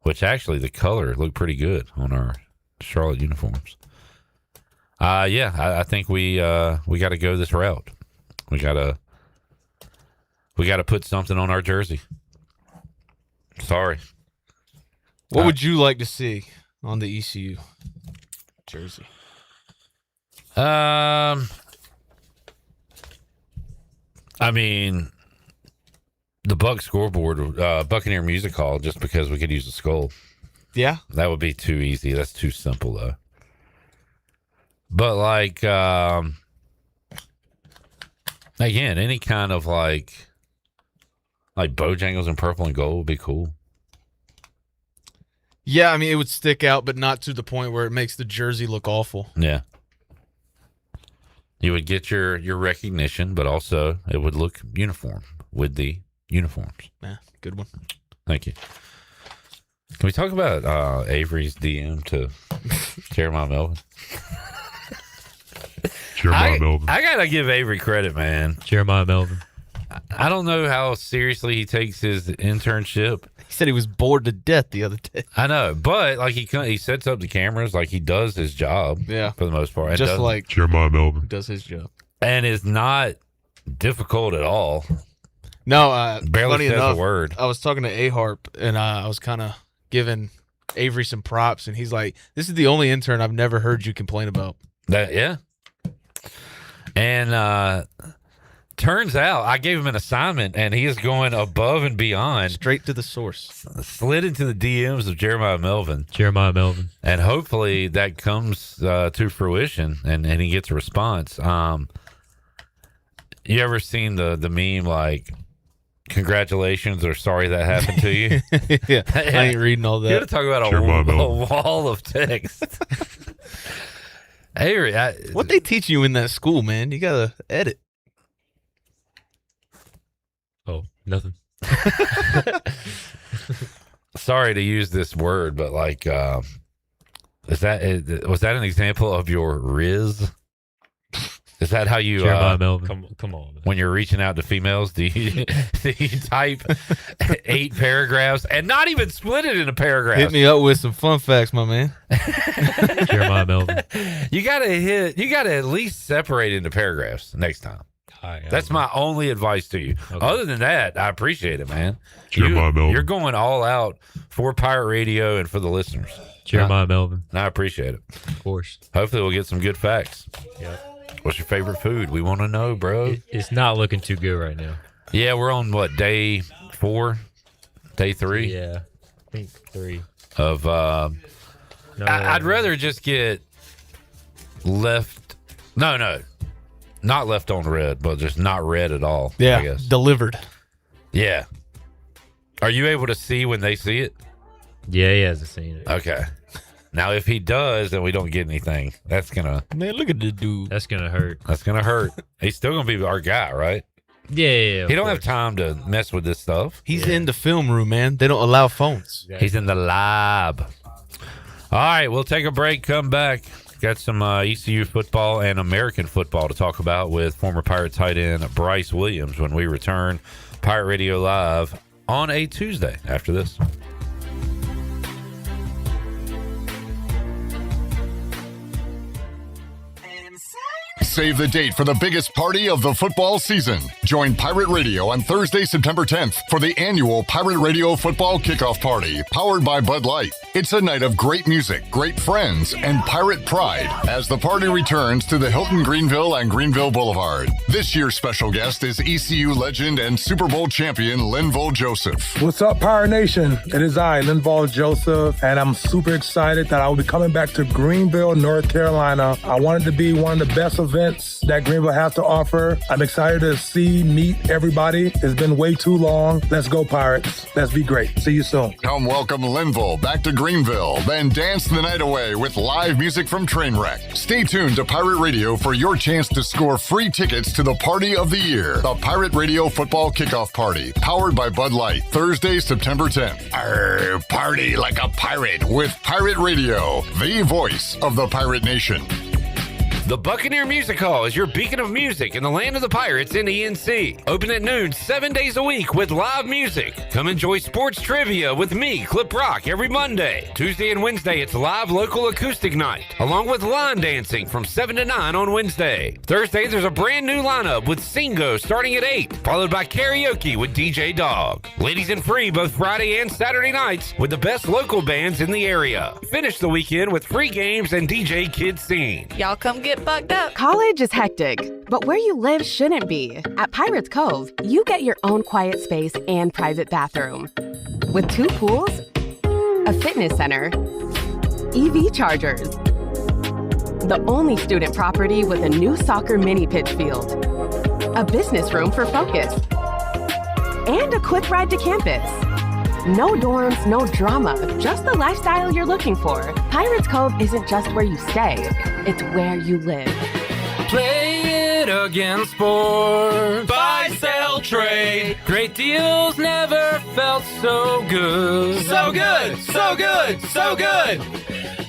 which actually the color looked pretty good on our Charlotte uniforms. I think we got to go this route. We got to put something on our jersey. Sorry. What would you like to see on the ECU jersey? I mean, the Buck scoreboard, Buccaneer Music Hall, just because we could use a skull. Yeah. That would be too easy. That's too simple, though. But, like, again, any kind of, like Bojangles in purple and gold would be cool. Yeah, I mean, it would stick out, but not to the point where it makes the jersey look awful. Yeah. You would get your recognition, but also it would look uniform with the uniforms. Yeah, good one. Thank you. Can we talk about Avery's DM to Jeremiah Melvin? Jeremiah Melvin. I got to give Avery credit, man. Jeremiah Melvin. I don't know how seriously he takes his internship. He said he was bored to death the other day. I know, but like he sets up the cameras, like he does his job. Yeah, for the most part, just like Jeremiah Melvin does his job, and is not difficult at all. No, barely says enough, a word. I was talking to A-Harp, and I was kind of giving Avery some props, and he's like, "This is the only intern I've never heard you complain about." Yeah, and turns out I gave him an assignment, and he is going above and beyond, straight to the source. Slid into the DMs of Jeremiah Melvin, and hopefully that comes to fruition, and he gets a response. You ever seen the meme like, "Congratulations" or "Sorry that happened to you"? Yeah, I ain't reading all that. You got to talk about a wall of text. Avery, what they teach you in that school, man? You gotta edit. Oh, nothing. Sorry to use this word, but like, was that an example of your Riz? Is that how you Melvin. Come on, man. When you're reaching out to females, do you type 8 paragraphs and not even split it into paragraphs? Hit me up with some fun facts, my man. Jeremiah Melvin. You gotta at least separate into paragraphs next time. That's my only advice to you. Okay. Other than that, I appreciate it, man. You're going all out for Pirate Radio and for the listeners. Jeremiah Melvin. And I appreciate it. Of course. Hopefully we'll get some good facts. Yep. What's your favorite food? We want to know, bro. It's not looking too good right now. Yeah, we're on day 4? Day 3? Yeah, I think 3. Of, I'd rather just get not left on red, but just not red at all. Yeah, I guess. Delivered. Yeah. Are you able to see when they see it? Yeah, he hasn't seen it. Okay. Now, if he does and we don't get anything, that's going to... Man, look at the dude. That's going to hurt. That's going to hurt. He's still going to be our guy, right? Yeah. He don't have time to mess with this stuff. He's in the film room, man. They don't allow phones. Exactly. He's in the lab. All right, we'll take a break, come back. Got some ECU football and American football to talk about with former Pirate tight end Bryce Williams when we return. Pirate Radio Live on a Tuesday after this. Save the date for the biggest party of the football season. Join Pirate Radio on Thursday, September 10th for the annual Pirate Radio Football Kickoff Party, powered by Bud Light. It's a night of great music, great friends, and pirate pride as the party returns to the Hilton Greenville and Greenville Boulevard. This year's special guest is ECU legend and Super Bowl champion Linval Joseph. What's up, Pirate Nation? It is I, Linval Joseph, and I'm super excited that I will be coming back to Greenville, North Carolina. I wanted to be one of the best of events that Greenville has to offer. I'm excited to meet everybody. It's been way too long. Let's go, Pirates. Let's be great. See you soon. Come welcome Linville back to Greenville, then dance the night away with live music from Trainwreck. Stay tuned to Pirate Radio for your chance to score free tickets to the party of the year, the Pirate Radio Football Kickoff Party, powered by Bud Light, Thursday, September 10th. Party like a pirate with Pirate Radio, the voice of the Pirate Nation. The Buccaneer Music Hall is your beacon of music in the land of the Pirates in the NC. Open at noon 7 days a week with live music. Come enjoy sports trivia with me, Clip Rock, every Monday. Tuesday and Wednesday, it's live local acoustic night, along with line dancing from 7 to 9 on Wednesday. Thursday, there's a brand new lineup with Singo starting at 8, followed by karaoke with DJ Dog. Ladies and free both Friday and Saturday nights with the best local bands in the area. Finish the weekend with free games and DJ Kids Scene. Y'all come get bugged up. College is hectic, but where you live shouldn't be. At Pirates Cove, you get your own quiet space and private bathroom. With 2 pools, a fitness center, EV chargers, the only student property with a new soccer mini pitch field, a business room for focus, and a quick ride to campus. No dorms, no drama, just the lifestyle you're looking for. Pirates Cove isn't just where you stay, it's where you live. Play it again, sport. Buy, sell, trade. Great deals never felt so good. So good, so good, so good.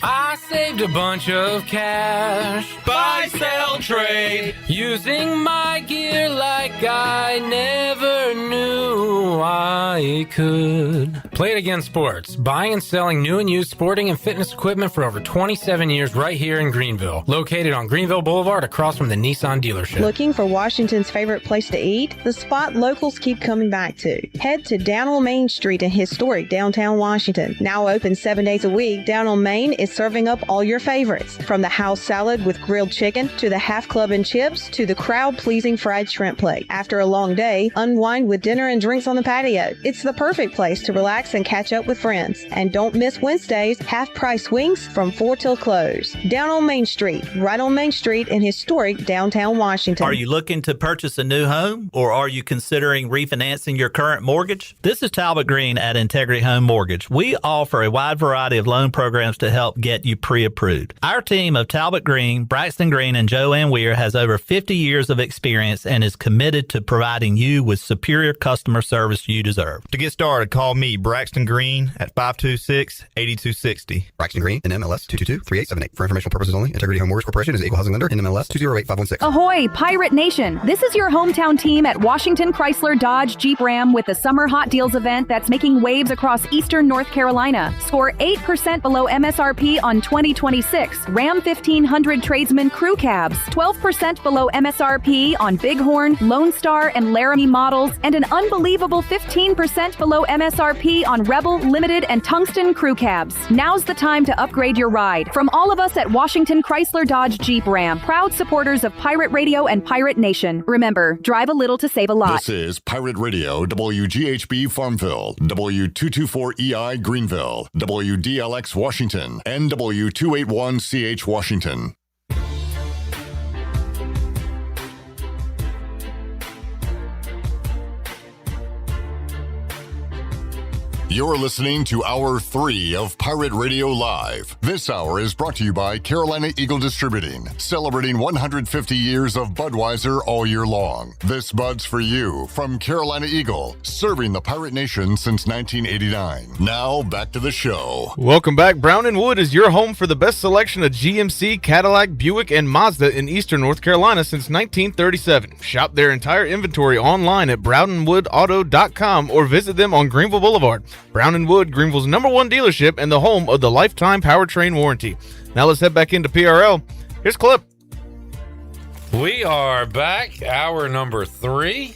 I saved a bunch of cash. Buy, sell, trade. Using my gear like I never knew I could. Play It Again Sports. Buying and selling new and used sporting and fitness equipment for over 27 years right here in Greenville. Located on Greenville Boulevard across from the Nissan dealership. Looking for Washington's favorite place to eat? The spot locals keep coming back to. Head to Down on Main Street in historic downtown Washington. Now open 7 days a week, Down on Main is serving up all your favorites. From the house salad with grilled chicken, to the half club and chips, to the crowd-pleasing fried shrimp plate. After a long day, unwind with dinner and drinks on the patio. It's the perfect place to relax and catch up with friends. And don't miss Wednesdays, half-price wings from 4 till close. Down on Main Street, right on Main Street in historic downtown Washington. Are you looking to purchase a new home, or are you considering refinancing your current mortgage? This is Talbot Green at Integrity Home Mortgage. We offer a wide variety of loan programs to help get you pre-approved. Our team of Talbot Green, Braxton Green, and Joanne Weir has over 50 years of experience and is committed to providing you with superior customer service you deserve. To get started, call me, Braxton Green, at 526-8260. Braxton Green, NMLS 222-3878. For informational purposes only, Integrity Home Mortgage Corporation is an equal housing lender, NMLS 208-516. Ahoy, Pirate Nation! This is your hometown team at Washington Chrysler Dodge Jeep Ram with the Summer Hot Deals event that's making waves across eastern North Carolina. Score 8% below MSRP on 2026 Ram 1500 Tradesman Crew Cabs, 12% below MSRP on Bighorn, Lone Star, and Laramie models, and an unbelievable 15% below MSRP on Rebel, Limited, and Tungsten Crew Cabs. Now's the time to upgrade your ride. From all of us at Washington Chrysler Dodge Jeep Ram, proud supporters of Pirate Radio and Pirate Nation. Remember, drive a little to save a lot. This is Pirate Radio, WGHB Farmville, W224EI Greenville, WDLX Washington, and W281CH Washington. You're listening to Hour 3 of Pirate Radio Live. This hour is brought to you by Carolina Eagle Distributing, celebrating 150 years of Budweiser all year long. This Bud's for you from Carolina Eagle, serving the Pirate Nation since 1989. Now, back to the show. Welcome back. Brown & Wood is your home for the best selection of GMC, Cadillac, Buick, and Mazda in eastern North Carolina since 1937. Shop their entire inventory online at brownandwoodauto.com or visit them on Greenville Boulevard. Brown & Wood, Greenville's #1 dealership and the home of the lifetime powertrain warranty. Now let's head back into PRL. Here's Clip. We are back, hour number 3,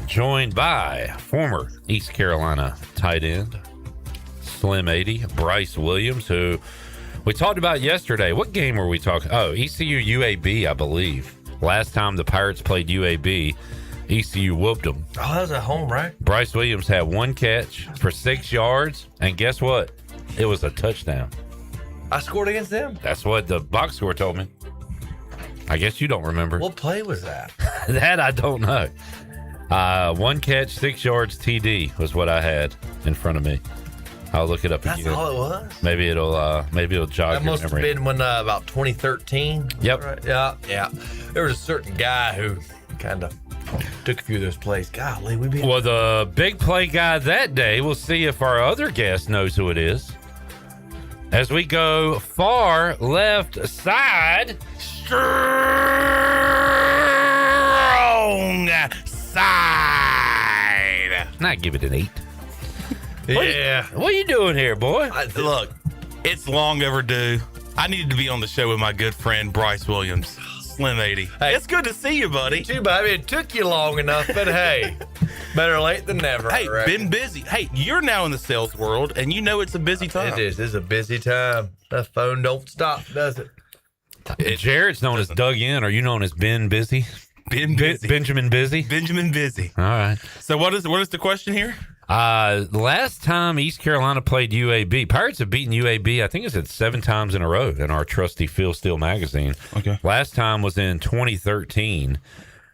joined by former East Carolina tight end, Slim 80, Bryce Williams, who we talked about yesterday. What game were we talking? Oh, ECU UAB, I believe. Last time the Pirates played UAB, ECU whooped them. Oh, that was at home, right? Bryce Williams had 1 catch for 6 yards, and guess what? It was a touchdown. I scored against them. That's what the box score told me. I guess you don't remember. What play was that? That I don't know. 1 catch, 6 yards, TD was what I had in front of me. I'll look it up again. That's all it was? Maybe it'll jog That your must have memory. been when about 2013. Yep. Right? Yeah. There was a certain guy who kind of took a few of those plays. Golly, we beat. Well, the big play guy that day, we'll see if our other guest knows who it is. As we go far left side. Strong side. Not give it an 8. Yeah. What are you doing here, boy? Look, it's long overdue. I needed to be on the show with my good friend Bryce Williams. Slim 80. Hey, it's good to see you, buddy. Too bad. I mean, it took you long enough, but hey, better late than never. Hey, been busy. Hey, you're now in the sales world, and you know it's a busy time. It is. It's a busy time. That phone don't stop, does it? Jared's known as Doug In. Are you known as Ben Busy? Ben Busy. Benjamin Busy? Benjamin Busy. All right. So what is the question here? Last time East Carolina played UAB, Pirates have beaten UAB, I think it's 7 times in a row in our trusty Phil Steele magazine. Okay. Last time was in 2013,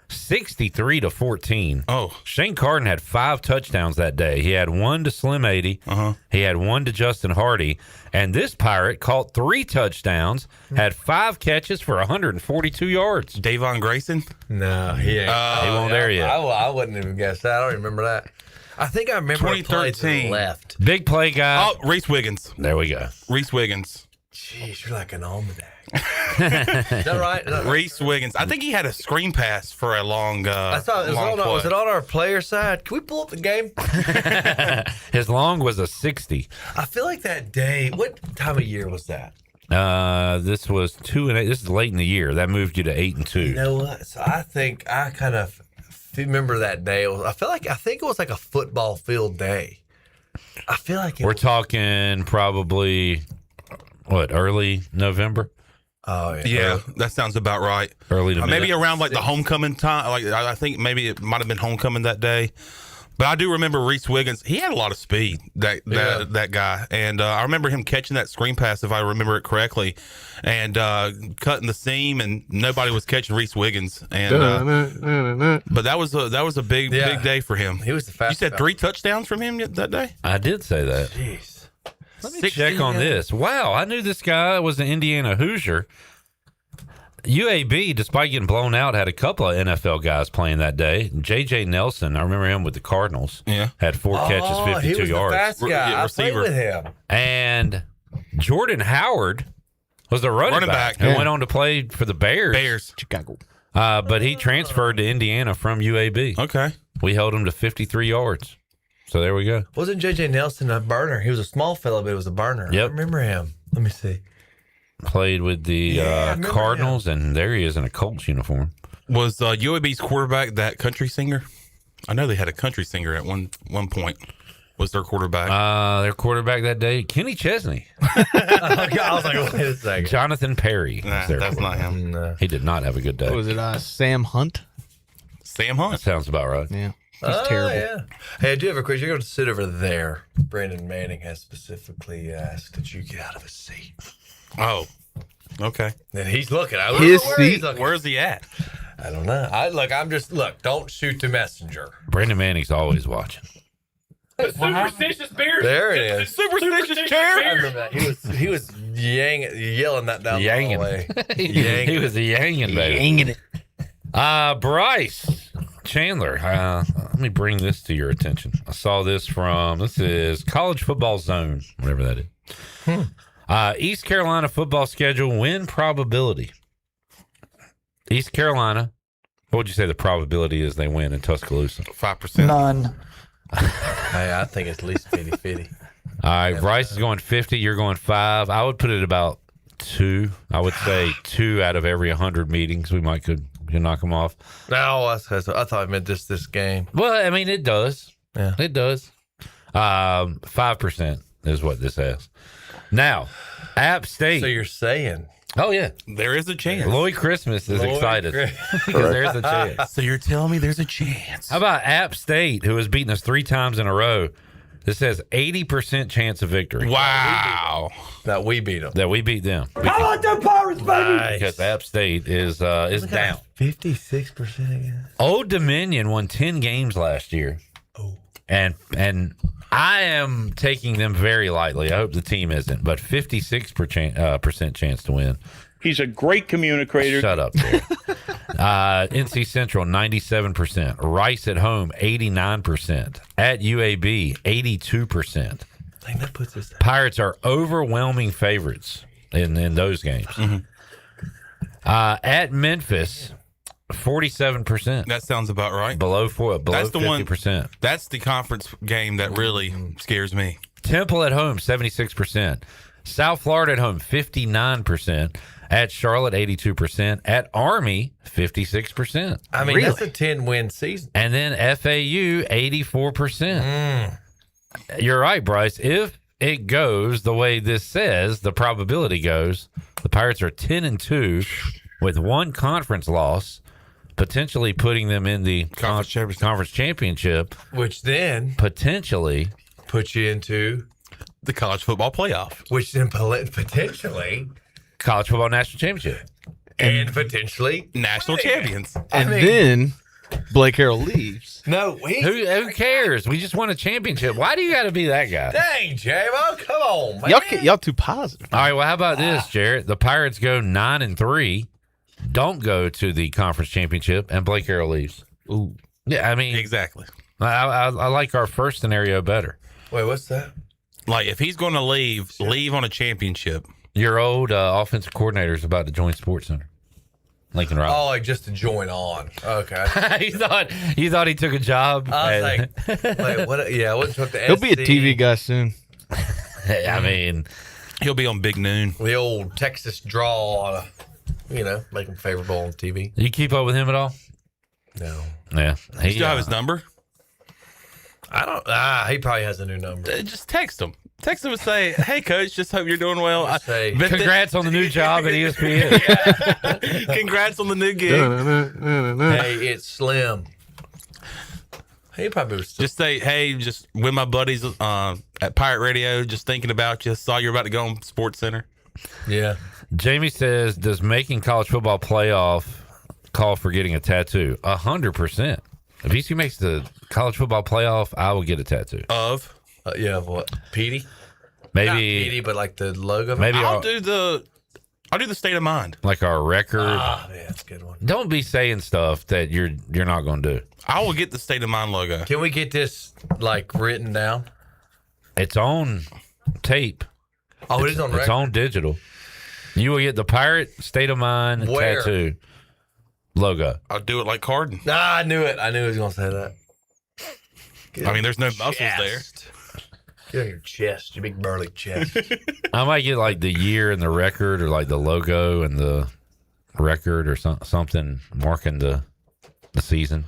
63-14. Oh. Shane Carden had 5 touchdowns that day. He had 1 to Slim 80. He had 1 to Justin Hardy. And this Pirate caught 3 touchdowns, had 5 catches for 142 yards. Davon Grayson? No, he ain't. He won't there yet. I wouldn't even guess that. I don't remember that. I think I remember a play to the left. Big play guy. Oh, Reese Wiggins. There we go. Reese Wiggins. Jeez, you're like an almanac. Is that right? Reese Wiggins. I think he had a screen pass for a long. I thought it was it on our player side? Can we pull up the game? His long was a 60. I feel like that day. What time of year was that? This was 2 and 8. This is late in the year. That moved you to 8 and 2. You know what? So I think I kind of remember that day. I think it was like a football field day. I feel like we're talking probably early November. Oh yeah, that sounds about right. Early to maybe around like the homecoming time. Like I think maybe it might have been homecoming that day. But I do remember Reese Wiggins. He had a lot of speed, that guy. And I remember him catching that screen pass, if I remember it correctly, and cutting the seam, and nobody was catching Reese Wiggins. And but that was a big day for him. He was the fastest. You said 3 touchdowns from him that day? I did say that. Jeez. Let me check on this. Wow, I knew this guy was an Indiana Hoosier. UAB, despite getting blown out, had a couple of NFL guys playing that day. J.J. Nelson, I remember him with the Cardinals. Yeah, had 4 catches, 52 he was yards. The fast guy. I played with him. And Jordan Howard was the running back and went on to play for the Bears. Chicago. But he transferred to Indiana from UAB. Okay, we held him to 53 yards. So there we go. Wasn't J.J. Nelson a burner? He was a small fellow, but it was a burner. Yep. I remember him. Let me see. Played with the Cardinals, and there he is in a Colts uniform. Was UAB's quarterback that country singer? I know they had a country singer at one point. Was their quarterback? Their quarterback that day, Kenny Chesney. I was like, wait a second. Jonathan Perry. Nah, that's not him. No. He did not have a good day. What was it Sam Hunt? Sam Hunt? That sounds about right. Yeah. He's terrible. Yeah. Hey, I do have a question. You're going to sit over there. Brandon Manning has specifically asked that you get out of his seat. Oh, okay. And he's looking. His seat? Where's he at? I don't know. Don't shoot the messenger. Brandon Manning's always watching. Superstitious bears. There it is. Superstitious chair. I remember that. He was yelling that down the hallway. He was yanging, baby. Bryce Chandler, let me bring this to your attention. I saw this this is College Football Zone, whatever that is. East Carolina football schedule win probability. East Carolina, what would you say the probability is they win in Tuscaloosa? 5%. None. Hey, I think it's at least 50-50. All right, Bryce is going 50. You're going 5. I would put it about 2. I would say 2 out of every 100 meetings we could knock them off. No, I thought I meant this game. Well, I mean, it does. Yeah, it does. 5% is what this has. Now, App State. So you're saying? Oh yeah, there is a chance. Lloyd Christmas is excited because there's a chance. So you're telling me there's a chance? How about App State, who has beaten us 3 times in a row? This says 80% chance of victory. Wow. That we beat them. That we beat them. I like them Pirates, baby. Because App State is down. 56% again. Old Dominion won 10 games last year. Oh. And I am taking them very lightly. I hope the team isn't, but 56% chance to win. He's a great communicator. Shut up there. NC Central, 97%. Rice at home, 89%. At UAB, 82%. Dang, that puts us there. Pirates are overwhelming favorites in those games. At Memphis, 47%. That sounds about right. Below 50%. One. That's the conference game that really scares me. Temple at home, 76%. South Florida at home, 59%. At Charlotte, 82%. At Army, 56%. I mean, that's a 10-win season. And then FAU, 84%. You're right, Bryce. If it goes the way this says, the probability goes, the Pirates are 10-2 with one conference loss, potentially putting them in the conference championship. Which then potentially puts you into the college football playoff. Which then potentially college football national championship. And potentially national champions. And then Blake Harrell leaves. No, who cares? We just won a championship. Why do you got to be that guy? Dang, J-Mo, come on, man. Y'all too positive. All right, well, how about this, Jarrett? The Pirates go 9-3, don't go to the conference championship, and Blake Harrell leaves. Ooh. Yeah, I mean. Exactly. I like our first scenario better. Wait, what's that? Like, if he's going to leave on a championship. Your old offensive coordinator is about to join SportsCenter. Lincoln Riley. Oh, like just to join on. Okay. you thought he took a job? I was like, wait, what? Yeah, I wouldn't took the He'll be a TV guy soon. I mean, he'll be on Big Noon. The old Texas draw, make him favorable on TV. You keep up with him at all? No. Yeah. You still have his number? I don't. He probably has a new number. Just text him. Text him and say, "Hey, coach, just hope you're doing well. Congrats on the new job at ESPN. Congrats on the new gig. Hey, it's Slim. He probably was just say, hey, just with my buddies at Pirate Radio, just thinking about you. Saw you're about to go on SportsCenter. Yeah. Jamie says, does making college football playoff call for getting a tattoo? 100%. If ECU makes the college football playoff, I will get a tattoo. Of? What? Petey? Maybe. Not Petey, but like the logo. Maybe I'll do the state of mind. Like our record. Ah, man, that's a good one. Don't be saying stuff that you're not going to do. I will get the state of mind logo. Can we get this like written down? It's on tape. Oh, it is on record? It's on digital. You will get the Pirate State of Mind tattoo logo. I'll do it like Carden. Nah, I knew it. I knew he was going to say that. I mean, there's no muscles there. Get on your chest, your big burly chest. I might get like the year and the record, or like the logo and the record, or something marking the season.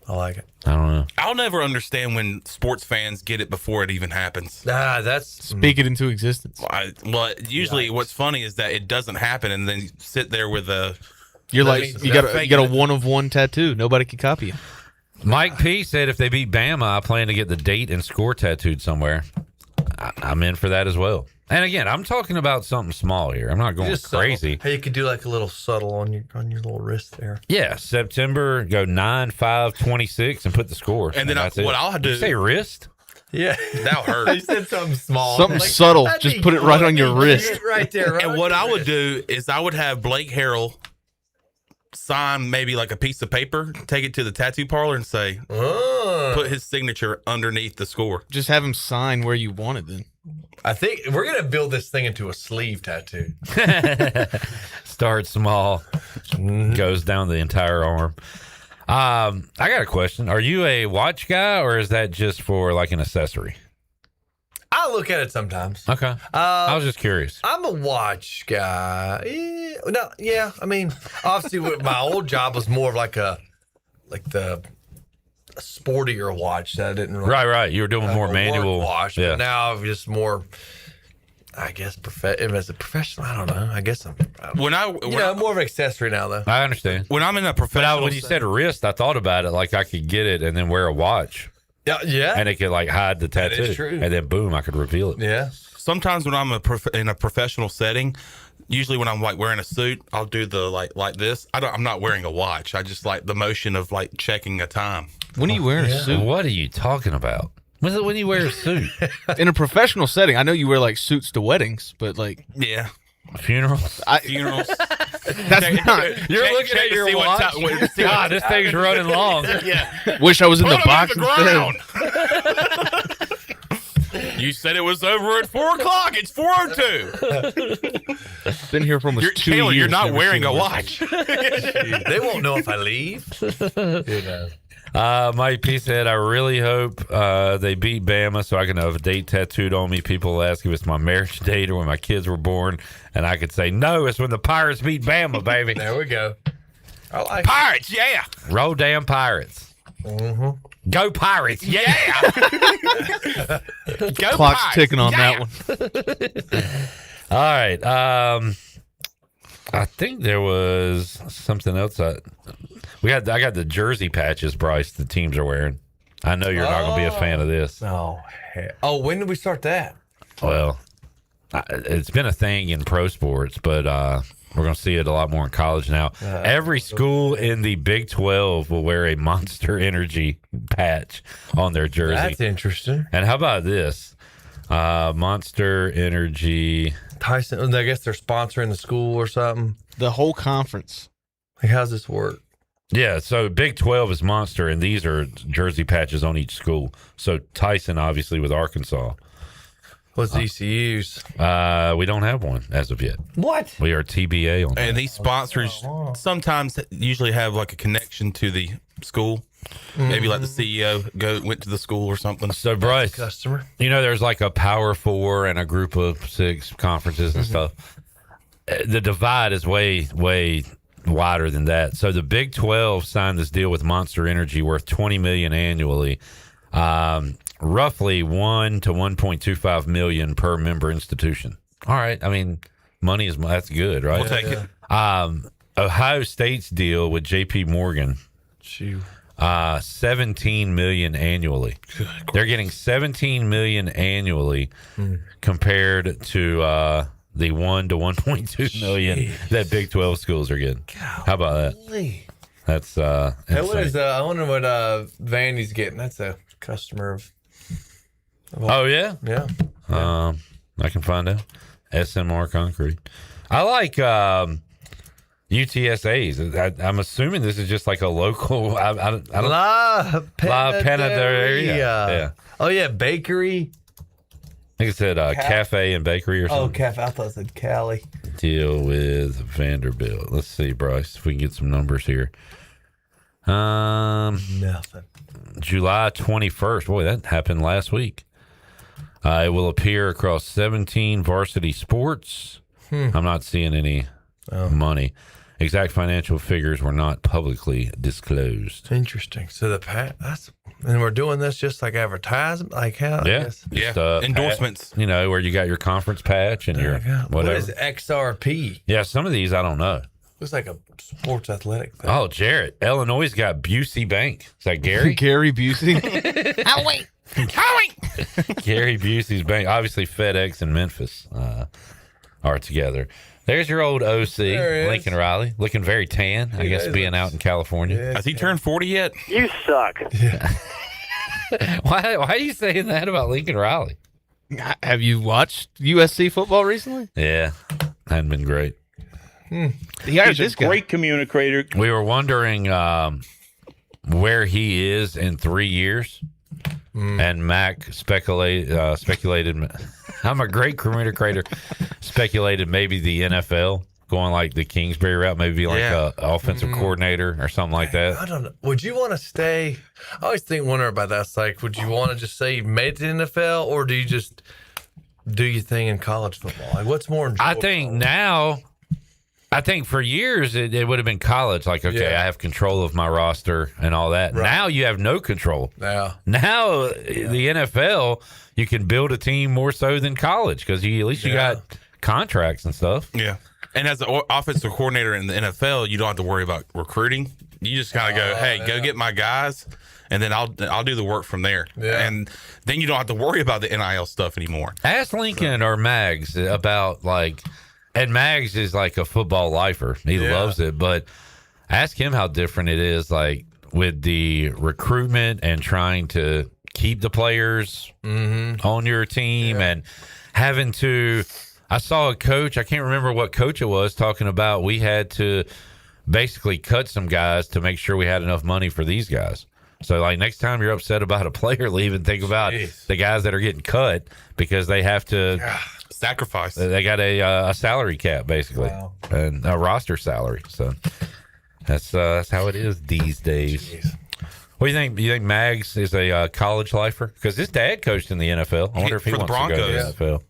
I like it. I don't know. I'll never understand when sports fans get it before it even happens. That's speak it into existence. Usually what's funny is that it doesn't happen, and then you sit there with a. You're like you got a one of one tattoo. Nobody can copy you. Mike P said if they beat Bama, I plan to get the date and score tattooed somewhere. I'm in for that as well. And again, I'm talking about something small here. I'm not going just crazy. Hey, you could do like a little subtle on your little wrist there. Yeah, September, go 9/5/26 and put the score. And then what I'll do. Did you say wrist? Yeah, that'll hurt. You said something small, something subtle. Just put it right on your wrist, right there. Right and what I would do is I would have Blake Harrell sign maybe like a piece of paper, take it to the tattoo parlor, and say, put his signature underneath the score. Just have him sign where you want it. Then I think we're gonna build this thing into a sleeve tattoo. Start small, goes down the entire arm. I got a question. Are you a watch guy, or is that just for like an accessory? I look at it sometimes. Okay. I was just curious. I'm a watch guy. I mean, obviously, my old job was more of like the sportier watch that I didn't really. Right. You were doing more manual watch, but now I'm just more. I guess as a professional, I don't know. I guess I'm more of an accessory now, though. I understand. When I'm in a professional, when you said wrist, I thought about it like I could get it and then wear a watch Yeah. And it could like hide the tattoo. is true. And then boom, I could reveal it. Yeah. Sometimes when I'm in a professional setting, usually when I'm like wearing a suit, I'll do the like this. I'm not wearing a watch. I just like the motion of like checking a time. When are you wearing a suit? What are you talking about? When you wear a suit? In a professional setting, I know you wear like suits to weddings, but like Yeah. Funerals? Funerals. That's not. You're looking at your watch. God, this thing's running long. Yeah. Wish I was in Put the 'em box on the instead. You said it was over at 4 o'clock. It's 4:02. Been here for almost 2 Taylor, years. you're not never wearing seen a one. watch. They won't know if I leave. Mike P said, I really hope they beat Bama so I can have a date tattooed on me. People ask if it's my marriage date or when my kids were born. And I could say, no, it's when the Pirates beat Bama, baby. There we go. I like Pirates, yeah. Roll damn Pirates. Mm-hmm. Go Pirates, yeah. Go Clock's Pirates, ticking on yeah. that one. All right. I think there was something else. I got the jersey patches, Bryce, the teams are wearing. I know you're not going to be a fan of this. Oh, when did we start that? Well, it's been a thing in pro sports, but we're going to see it a lot more in college now. Every school in the Big 12 will wear a Monster Energy patch on their jersey. That's interesting. And how about this? Monster Energy. Tyson, I guess they're sponsoring the school or something. The whole conference. Like, how's this work? Yeah, so Big 12 is Monster, and these are jersey patches on each school. So Tyson, obviously, with Arkansas. What's ECU's? We don't have one as of yet. What? We are TBA on that. And these sponsors sometimes usually have like a connection to the school. Maybe like the CEO went to the school or something. So Bryce, customer. You know, there's like a Power 4 and a Group of 6 conferences and stuff. The divide is way wider than that. So the Big 12 signed this deal with Monster Energy worth $20 million annually. Roughly 1 to 1.25 million per member institution. All right, I mean, money is that's good, right? We'll take it. Ohio State's deal with J.P. Morgan, $17 million annually. They're getting $17 million annually compared to the 1 to 1.2 million that Big 12 schools are getting. How about that? That's Hey, what is I wonder what Vandy's getting. That's a customer of. Oh yeah, yeah. I can find out. SMR Concrete. I like UTSA's. I'm assuming this is just like a local. I don't. La Panaderia. Yeah. Oh yeah, bakery. I think it said cafe and bakery or something. Oh, cafe. I thought it said Cali. Deal with Vanderbilt. Let's see, Bryce, if we can get some numbers here. Nothing. July 21st. Boy, that happened last week. It will appear across 17 varsity sports. I'm not seeing any money. Exact financial figures were not publicly disclosed. Interesting. So and we're doing this just like advertising, like how? Yeah, Just, endorsements. You know, where you got your conference patch and your whatever. What is XRP? Yeah, some of these I don't know. Looks like a sports athletic thing. Oh, Jarrett, Illinois got Busey Bank. Is that Gary? Gary Busey. Howie. Gary Busey's Bank. Obviously, FedEx and Memphis are together. There's your old OC, Lincoln Riley, looking very tan, I guess, being out in California. Has he turned 40 yet? You suck. Why are you saying that about Lincoln Riley? Have you watched USC football recently? Yeah, hadn't been great. He's a great communicator. We were wondering where he is in 3 years. And Mac speculated. I'm a great communicator. Speculated maybe the NFL going like the Kingsbury route, maybe like a offensive coordinator or something like that. I don't know. Would you want to stay? I always wonder about that. It's like, would you want to just say you made it to the NFL, or do you just do your thing in college football? Like, what's more enjoyable? I think for years it would have been college. Like, okay, I have control of my roster and all that. Right. Now you have no control. Yeah. Now the NFL, you can build a team more so than college because at least you got contracts and stuff. Yeah. And as an offensive coordinator in the NFL, you don't have to worry about recruiting. You just kind of go, hey, go get my guys, and then I'll do the work from there. Yeah. And then you don't have to worry about the NIL stuff anymore. Ask Lincoln or Mags about and Mags is like a football lifer. He loves it, but ask him how different it is, like with the recruitment and trying to keep the players on your team and having to. I saw a coach, I can't remember what coach it was, talking about we had to basically cut some guys to make sure we had enough money for these guys. So, like, next time you're upset about a player leaving, think about the guys that are getting cut because they have to sacrifice. They got a salary cap, basically, and a roster salary. So that's how it is these days. What do you think? Do you think Mags is a college lifer? Because his dad coached in the NFL. I wonder if he wants to go to the NFL.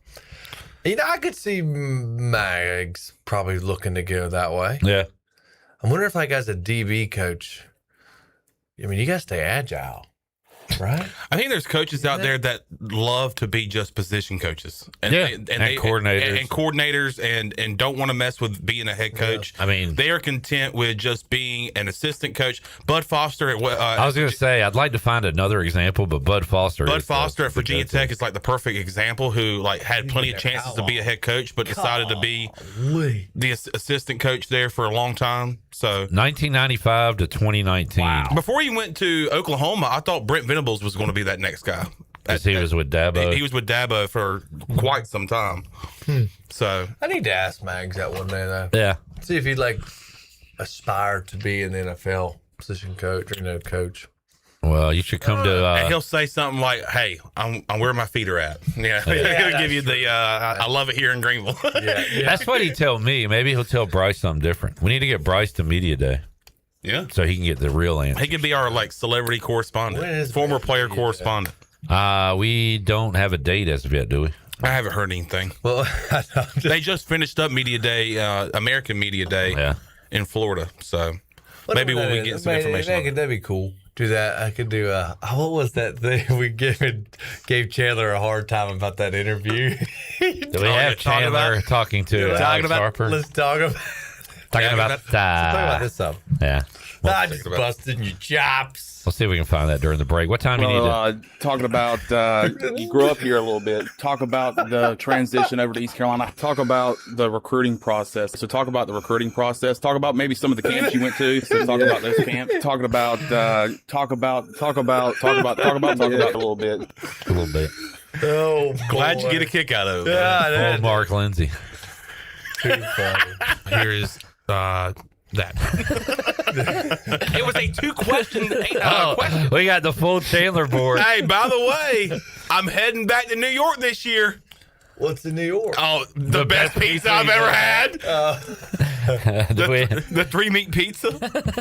You know, I could see Mags probably looking to go that way. Yeah. I wonder if, like, as a DB coach, I mean, you got to stay agile, right? I think there's coaches out there that love to be just position coaches. And coordinators. And don't want to mess with being a head coach. I mean, they are content with just being an assistant coach. Bud Foster at I was going to say, I'd like to find another example, but Bud Foster at Virginia Tech is like the perfect example, who like had plenty of chances to be a head coach, but decided to be the assistant coach there for a long time. So 1995 to 2019. Wow. Before he went to Oklahoma, I thought Brent Venables was going to be that next guy. Because he was with Dabo. He was with Dabo for quite some time. So I need to ask Mags that one day, though. Yeah. See if he'd like aspire to be an NFL position coach or coach. Well, you should come to. And he'll say something like, "Hey, I'm where my feet are at." Yeah, he'll give you the. I love it here in Greenville. That's what he'd tell me. Maybe he'll tell Bryce something different. We need to get Bryce to media day. Yeah, so he can get the real answer. He could be our like celebrity correspondent, former player correspondent. We don't have a date as of yet, do we? I haven't heard anything. Well, they just finished up media day, American Media Day, in Florida. So maybe when we get some information, that'd be cool. Do that. I could do what was that thing we gave Chandler a hard time about that interview? Do we have Chandler talking to Alex Harper? Let's talk about talking about this stuff. Yeah. I just busting your chops. Let's see if we can find that during the break. What time do you need to... Talking about, you grew up here a little bit. Talk about the transition over to East Carolina. Talk about the recruiting process. So talk about the recruiting process. Talk about maybe some of the camps you went to. So talk about those camps. Talking about, talk about a little bit. A little bit. Oh, glad you get a kick out of it. Yeah, Mark Lindsay. Too funny. Here is that. It was a two-question question. We got the full Chandler board. Hey, by the way, I'm heading back to New York this year. What's in New York? Oh, the best pizza I've ever had. The 3-meat pizza.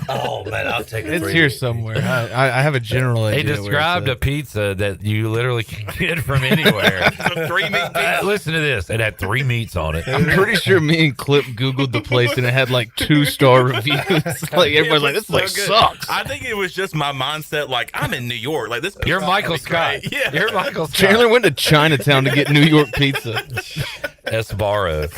Oh, man, I'll take it. It's here somewhere. I have a general idea. He described a pizza that you literally can get from anywhere. It's a 3-meat pizza. Listen to this. It had 3 meats on it. I'm pretty sure me and Clip Googled the place and it had like 2-star reviews. Like everybody's like, this place sucks. I think it was just my mindset. Like, I'm in New York. Like this. You're Michael Scott. Yeah. You're Michael Scott. Chandler went to Chinatown to get New York pizza. Esbarro.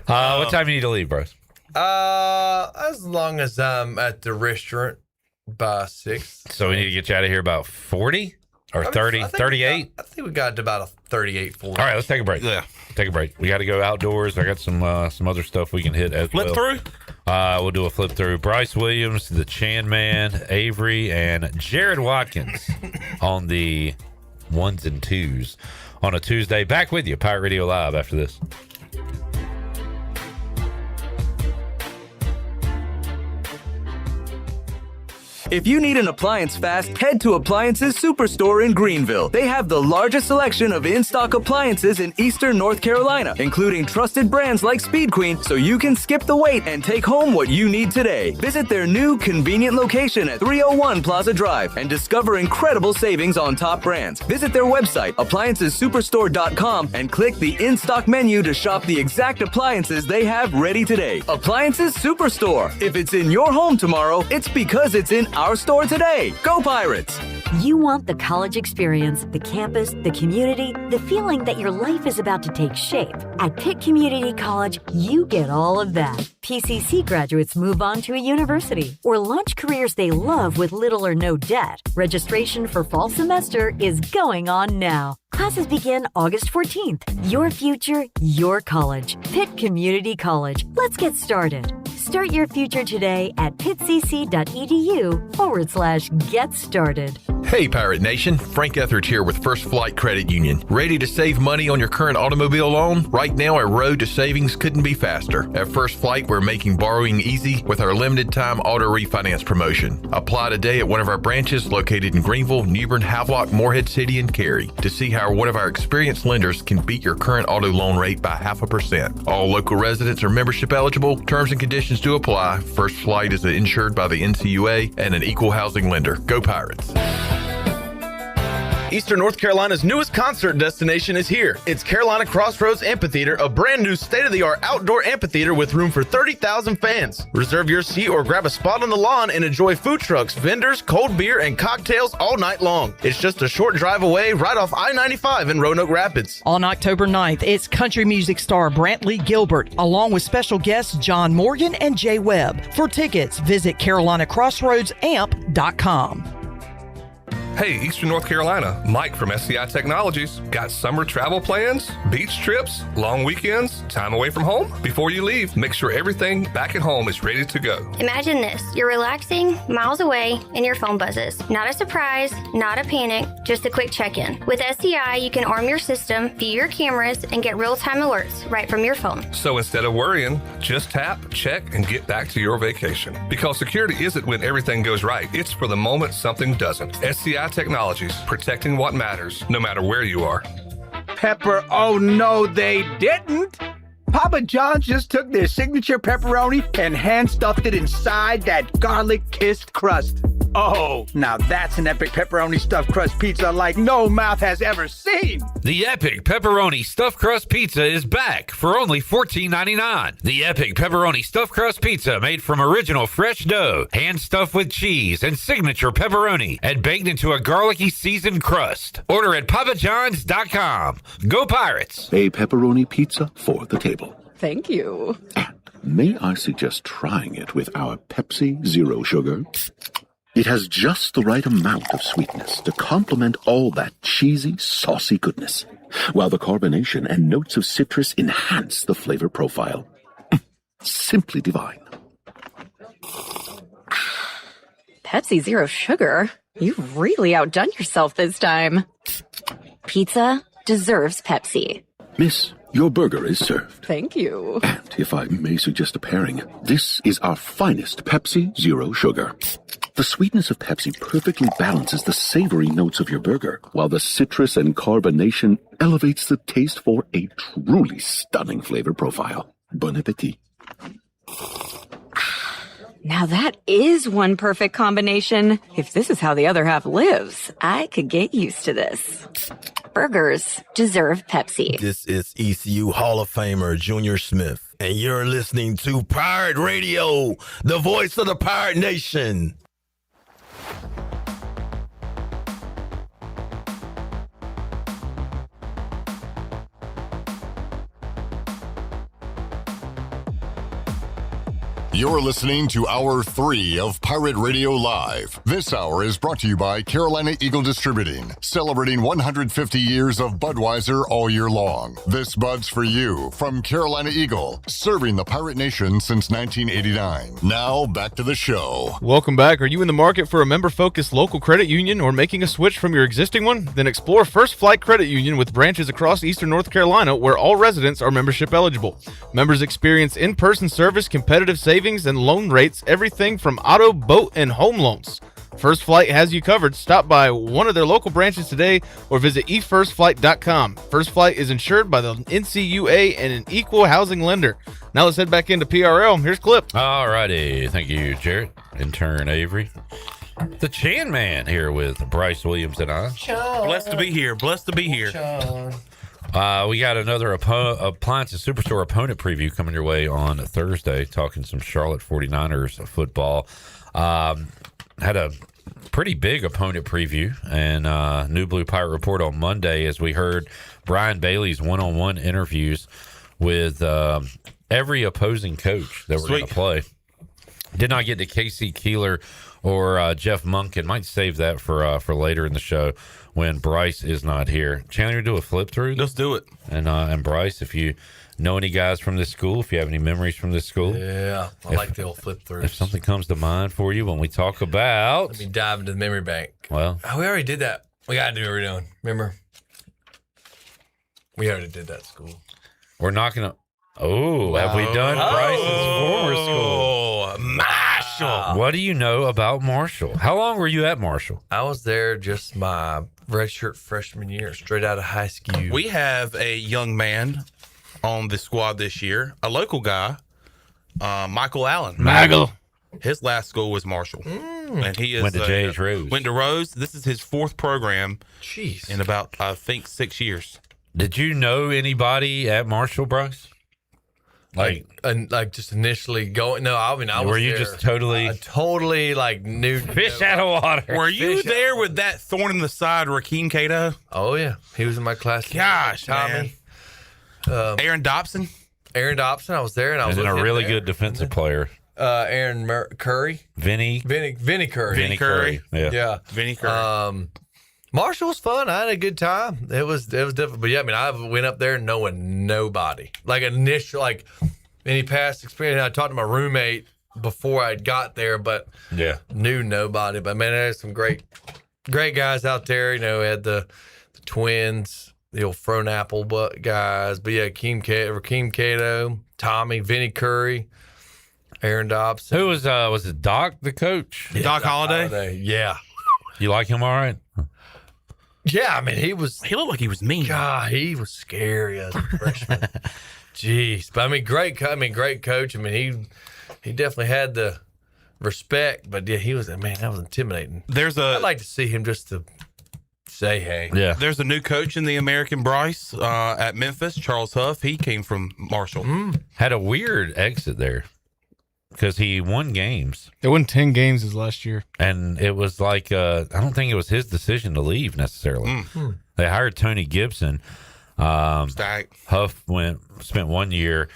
What time do you need to leave, Bryce? As long as I'm at the restaurant by 6. So we need to get you out of here about 40 or 30, 38? I think we got to about a 38, 40. All right, let's take a break. Yeah. Take a break. We got to go outdoors. I got some other stuff we can hit as flip through? We'll do a flip through. Bryce Williams, the Chan Man, Avery, and Jared Watkins on the 1s and 2s on a Tuesday. Back with you, Pirate Radio Live after this. If you need an appliance fast, head to Appliances Superstore in Greenville. They have the largest selection of in-stock appliances in Eastern North Carolina, including trusted brands like Speed Queen, so you can skip the wait and take home what you need today. Visit their new convenient location at 301 Plaza Drive and discover incredible savings on top brands. Visit their website, appliancessuperstore.com, and click the in-stock menu to shop the exact appliances they have ready today. Appliances Superstore. If it's in your home tomorrow, it's because it's in our store today. Go Pirates! You want the college experience, the campus, the community, the feeling that your life is about to take shape. At Pitt Community College, you get all of that. PCC graduates move on to a university or launch careers they love with little or no debt. Registration for fall semester is going on now. Classes begin August 14th. Your future, your college. Pitt Community College. Let's get started. Start your future today at pittcc.edu/get started. Hey, Pirate Nation. Frank Etheridge here with First Flight Credit Union. Ready to save money on your current automobile loan? Right now, our road to savings couldn't be faster. At First Flight, we're making borrowing easy with our limited-time auto refinance promotion. Apply today at one of our branches located in Greenville, Newbern, Havelock, Morehead City, and Cary to see how one of our experienced lenders can beat your current auto loan rate by 0.5%. All local residents are membership eligible. Terms and conditions do apply. First Flight is insured by the NCUA and an equal housing lender. Go Pirates! Eastern North Carolina's newest concert destination is here. It's Carolina Crossroads Amphitheater, a brand new state-of-the-art outdoor amphitheater with room for 30,000 fans. Reserve your seat or grab a spot on the lawn and enjoy food trucks, vendors, cold beer, and cocktails all night long. It's just a short drive away right off I-95 in Roanoke Rapids. On October 9th, it's country music star Brantley Gilbert, along with special guests John Morgan and Jay Webb. For tickets, visit carolinacrossroadsamp.com. Hey, Eastern North Carolina, Mike from SCI Technologies. Got summer travel plans, beach trips, long weekends, time away from home? Before you leave, make sure everything back at home is ready to go. Imagine this. You're relaxing, miles away, and your phone buzzes. Not a surprise, not a panic, just a quick check-in. With SCI, you can arm your system, view your cameras, and get real-time alerts right from your phone. So instead of worrying, just tap, check, and get back to your vacation. Because security isn't when everything goes right. It's for the moment something doesn't. SCI Technologies, protecting what matters, no matter where you are. Pepper, oh no, they didn't. Papa John's just took their signature pepperoni and hand-stuffed it inside that garlic-kissed crust. Oh, now that's an epic pepperoni stuffed crust pizza like no mouth has ever seen. The Epic Pepperoni Stuffed Crust Pizza is back for only $14.99. The Epic Pepperoni Stuffed Crust Pizza made from original fresh dough, hand-stuffed with cheese and signature pepperoni, and baked into a garlicky seasoned crust. Order at papajohns.com. Go Pirates! A pepperoni pizza for the table. Thank you. May I suggest trying it with our Pepsi Zero Sugar? It has just the right amount of sweetness to complement all that cheesy, saucy goodness, while the carbonation and notes of citrus enhance the flavor profile. Simply divine. Pepsi Zero Sugar? You've really outdone yourself this time. Pizza deserves Pepsi. Miss, your burger is served. Thank you. And if I may suggest a pairing, this is our finest Pepsi Zero Sugar. The sweetness of Pepsi perfectly balances the savory notes of your burger, while the citrus and carbonation elevates the taste for a truly stunning flavor profile. Bon appetit. Now that is one perfect combination. If this is how the other half lives, I could get used to this. Burgers deserve Pepsi. This is ECU Hall of Famer Junior Smith, and you're listening to Pirate Radio, the voice of the Pirate Nation. You're listening to Hour 3 of Pirate Radio Live. This hour is brought to you by Carolina Eagle Distributing, celebrating 150 years of Budweiser all year long. This Bud's for you from Carolina Eagle, serving the Pirate Nation since 1989. Now, back to the show. Welcome back. Are you in the market for a member-focused local credit union or making a switch from your existing one? Then explore First Flight Credit Union with branches across Eastern North Carolina where all residents are membership eligible. Members experience in-person service, competitive savings, and loan rates, everything from auto, boat, and home loans. First Flight has you covered. Stop by one of their local branches today or visit efirstflight.com. First Flight is insured by the NCUA and an equal housing lender. Now let's head back into PRL. Here's Clip. All righty. Thank you, Jarrett. Intern Avery. The Chan Man here with Bryce Williams and I. Blessed to be here. Blessed to be here. We got another Appliances Superstore opponent preview coming your way on Thursday, talking some Charlotte 49ers football. had a pretty big opponent preview and New Blue Pirate Report on Monday as we heard Brian Bailey's one-on-one interviews with every opposing coach that we're going to play. Did not get to Casey Keeler or Jeff Munkin. Might save that for later in the show when Bryce is not here. Chandler, do a flip through. Let's do it. And Bryce, if you know any guys from this school, if you have any memories from this school, yeah, I like the old flip through. If something comes to mind for you when we talk about, let me dive into the memory bank. Well, we already did that. We gotta do what we're doing. Remember, we already did that school. We're not gonna. Oh, have we done Bryce's former school? Marshall. What do you know about Marshall? How long were you at Marshall? I was there just my redshirt freshman year, straight out of high school. We have a young man on the squad this year, a local guy, Michael Allen. Michael. His last school was Marshall, and he is went to J.H. Rose. Went to Rose. This is his fourth program. Jeez. In about I think 6 years. Did you know anybody at Marshall, Bryce? Like just initially going. No, I mean I was. Were you there, just totally like new fish out of water? Were you there with that thorn in the side, Rakeem Cato? Oh yeah, he was in my class. Gosh, Tommy, Aaron Dobson. Aaron Dobson, I was there, and I was and with a him really there. good defensive player. Aaron Curry, Vinny Curry, Vinny Curry. Yeah, Vinny Curry. Marshall was fun. I had a good time. It was different, but yeah, I mean, I went up there knowing nobody. Like any past experience. I talked to my roommate before I got there, but knew nobody. But man, there's some great guys out there. You know, we had the twins, the old Frown Apple guys. But yeah, Rakeem Cato, Tommy, Vinny Curry, Aaron Dobson. Who was it Doc the coach? Yeah, Doc Holliday? Yeah. You like him all right? Yeah, I mean, he looked like he was mean. God, he was scary as a freshman. Jeez. But I mean, great coach. I mean, he definitely had the respect, but yeah, that was intimidating. I'd like to see him just to say hey. Yeah. There's a new coach in the American Bryce at Memphis, Charles Huff. He came from Marshall. Had a weird exit there because he won games. They won 10 games his last year. And it was like, I don't think it was his decision to leave necessarily. They hired Tony Gibson. Huff spent 1 year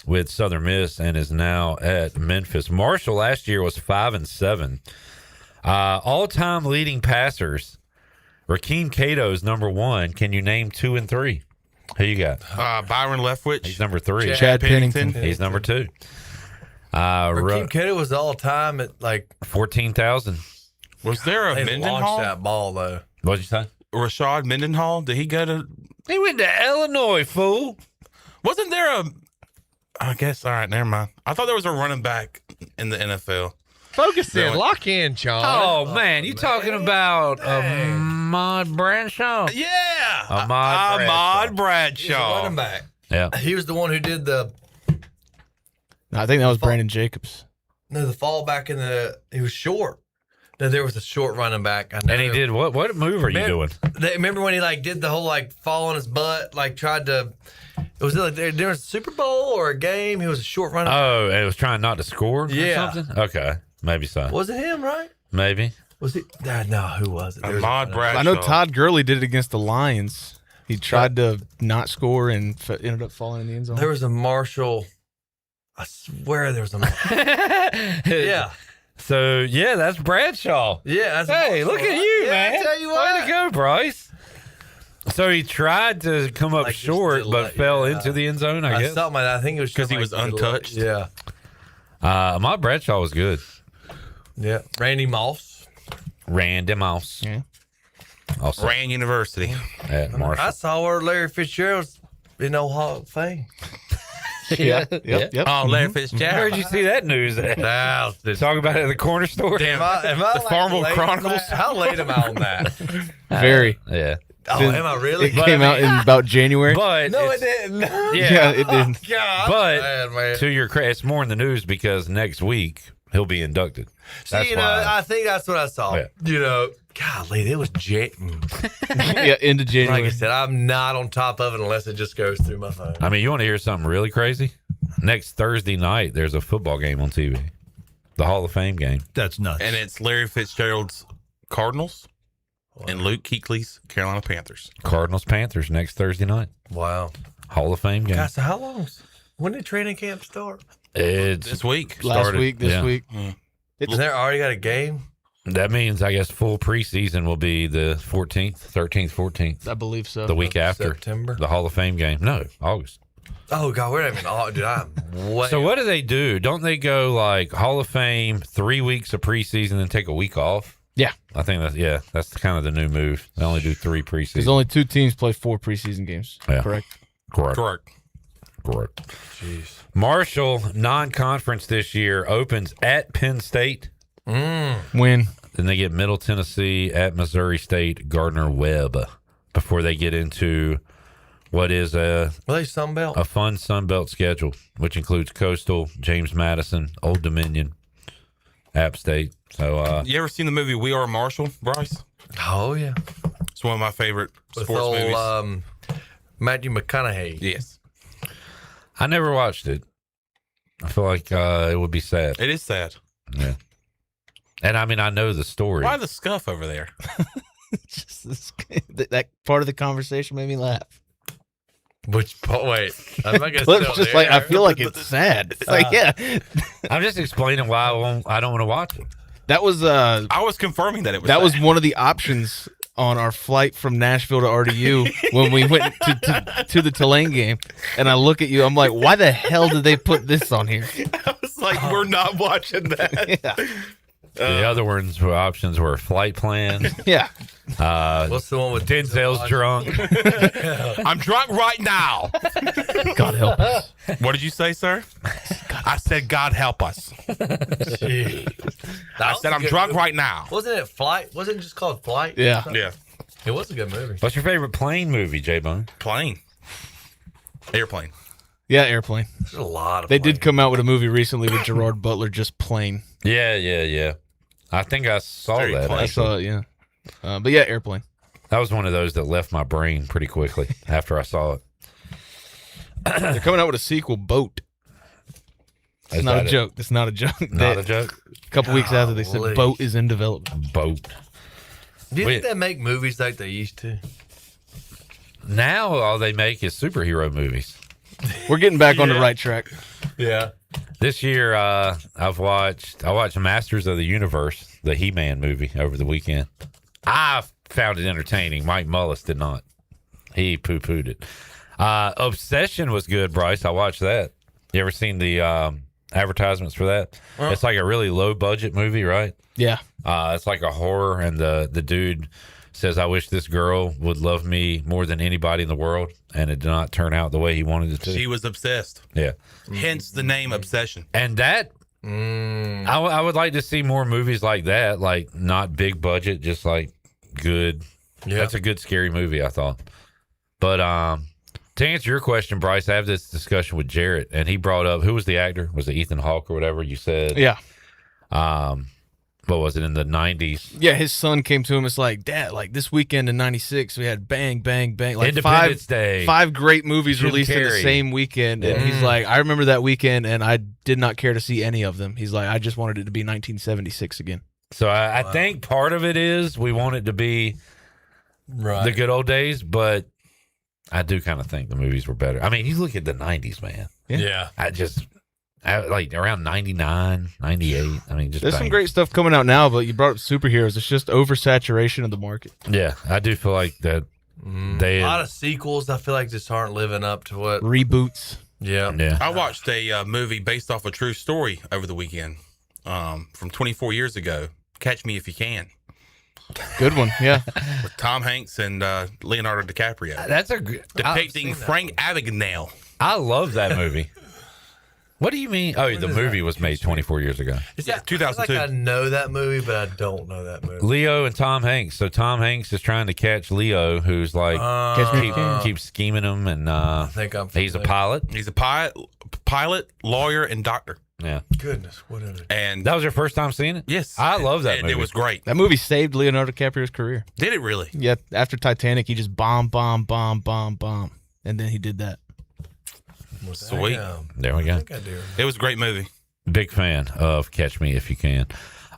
with Southern Miss and is now at Memphis. Marshall last year was 5-7. All-time leading passers. Rakeem Cato is number 1. Can you name 2 and 3? Who you got? Byron Leftwich. He's number 3. Chad Pennington. He's number 2. Rakeem Cato was all time at like 14,000. Was there a they Mendenhall? launched that ball though. What'd you say? Rashad Mendenhall? Did he go to? He went to Illinois, fool. Wasn't there I guess. All right, never mind. I thought there was a running back in the NFL. Focus in, lock in, John. Oh man, you talking about Ahmad Bradshaw? Yeah, Ahmad Bradshaw. Running back. Yeah, he was the one who did the. No, I think that was Brandon Jacobs. No, the fall back he was short. No, there was a short running back. I know. And he did what? What move are you doing? Remember when he did the whole fall on his butt, tried to? Was it there was a Super Bowl or a game? He was a short running back. Oh, and it was trying not to score. Yeah. Or something? Okay, maybe so. Was it him? Right? Maybe. Was he? No, who was it? Ahmad Bradshaw. I know Todd Gurley did it against the Lions. He tried to not score and ended up falling in the end zone. There was a Marshall. I swear there was a Marshall. Yeah. So yeah, that's Bradshaw. Yeah. That's hey, Marshall, look at right? you, Yeah, man! I tell you what. Way to go, Bryce. So he tried to come up short, but fell into the end zone. I guess something like that. I think it was because he was untouched. Yeah. My Bradshaw was good. Yeah. Randy Moss. Yeah. Also Rand University at Marshall. I saw where Larry Fitzgerald's in old Hall of Fame. Yep. Oh, Larry Fitzgerald. Where'd you see that news at? Talk about it at the corner store. Damn, am I The Farmville Chronicles. How late am I on that? Very. Yeah. Oh, am I really? It came out in about January. But No, it didn't. Yeah, it did. God, But man, man. to your credit, it's more in the news because next week he'll be inducted. See, I think that's what I saw. Yeah. Golly, it was Yeah, into January. Like I said, I'm not on top of it unless it just goes through my phone. I mean, you want to hear something really crazy? Next Thursday night, there's a football game on TV. the Hall of Fame game. That's nuts. And it's Larry Fitzgerald's Cardinals and Luke Kuechly's Carolina Panthers. Cardinals-Panthers next Thursday night. Wow. Hall of Fame game. Guys, so how long? When did training camp start? It's this week. Last week, this week. Is there already got a game? That means, I guess, full preseason will be the 14th, 13th, 14th. I believe so. The week after. September? The Hall of Fame game. No, August. Oh, God, we're not even all, dude, I'm way. So what do they do? Don't they go like Hall of Fame, 3 weeks of preseason and take a week off? Yeah. I think that's kind of the new move. They only do 3 preseason. Because only 2 teams play 4 preseason games. Yeah. Correct. Jeez. Marshall non-conference this year opens at Penn State. Win. Then they get Middle Tennessee at Missouri State, Gardner-Webb, before they get into what is Are they Sun Belt? a fun Sun Belt schedule, which includes Coastal, James Madison, Old Dominion, App State. So, you ever seen the movie We Are Marshall, Bryce? Oh, yeah. It's one of my favorite With sports old, movies. Matthew McConaughey. Yes. I never watched it. I feel like it would be sad. It is sad. Yeah. And I mean, I know the story. Why the scuff over there? That part of the conversation made me laugh. Which part? Wait, I'm not gonna. Clip's just like, I feel like it's sad. It's like, yeah. I'm just explaining why I don't want to watch it. That was I was confirming that it was that sad. was one of the options on our flight from Nashville to RDU when we went to the Tulane game. And I look at you, I'm like, why the hell did they put this on here? I was like, we're not watching that. Yeah. The other options were flight plan. Yeah. What's the one with Denzel's drunk? I'm drunk right now. God help us. What did you say, sir? I said, God help us. I said, I'm drunk right now. Wasn't it Flight? Wasn't it just called Flight? Yeah. Yeah. It was a good movie. What's your favorite plane movie, J-Bone? Plane. Airplane. Yeah, Airplane. There's a lot of They did come out with a movie recently with Gerard Butler, just Plane. Yeah. I think I saw that. I saw it, yeah. But yeah, Airplane. That was one of those that left my brain pretty quickly after I saw it. They're coming out with a sequel, Boat. It's not a joke. It's not a joke. Not a joke? A couple weeks after they said Boat is in development. Boat. Do you think they make movies like they used to? Now all they make is superhero movies. We're getting back on the right track. Yeah. This year, I watched Masters of the Universe, the He-Man movie, over the weekend. I found it entertaining. Mike Mullis did not. He poo-pooed it. Obsession was good, Bryce. I watched that. You ever seen the advertisements for that? It's like a really low-budget movie, right? Yeah. It's like a horror, and the dude says, I wish this girl would love me more than anybody in the world, and it did not turn out the way he wanted it to. She was obsessed. Yeah. Hence the name Obsession. And that, I would like to see more movies like that, like not big budget, just like good. Yeah. That's a good scary movie, I thought. But to answer your question, Bryce, I have this discussion with Jarrett, and he brought up, who was the actor? Was it Ethan Hawke or whatever you said? Yeah. What was it, in the 90s? Yeah, his son came to him. It's like, Dad, like this weekend in '96, we had Bang, Bang, Bang. Like Independence Day. 5 great movies Jim released in the Carrey. same weekend. And he's like, I remember that weekend, and I did not care to see any of them. He's like, I just wanted it to be 1976 again. So I think part of it is we want it to be the good old days, but I do kind of think the movies were better. I mean, you look at the 90s, man. Yeah. Like around 99, 98. I mean, just There's some bang. great stuff coming out now, but you brought up superheroes. It's just oversaturation of the market. Yeah, I do feel like that A lot of sequels, I feel like, just aren't living up to what. Reboots. Yeah. I watched a movie based off a true story over the weekend from 24 years ago. Catch Me If You Can. Good one, yeah. With Tom Hanks and Leonardo DiCaprio. That's depicting Frank Abagnale. I love that movie. What do you mean? Oh, the movie was made 24 years ago. Yeah, 2002. I know that movie, but I don't know that movie. Leo and Tom Hanks. So Tom Hanks is trying to catch Leo, who's like keeps scheming him, and I think he's a pilot. He's a pilot, lawyer, and doctor. Yeah. Goodness, whatever. And that was your first time seeing it? Yes. I love that and movie. It was great. That movie saved Leonardo DiCaprio's career. Did it really? Yeah, after Titanic, he just bomb. And then he did that. Sweet. There we go. I think I do. It was a great movie. Big fan of Catch Me If You Can.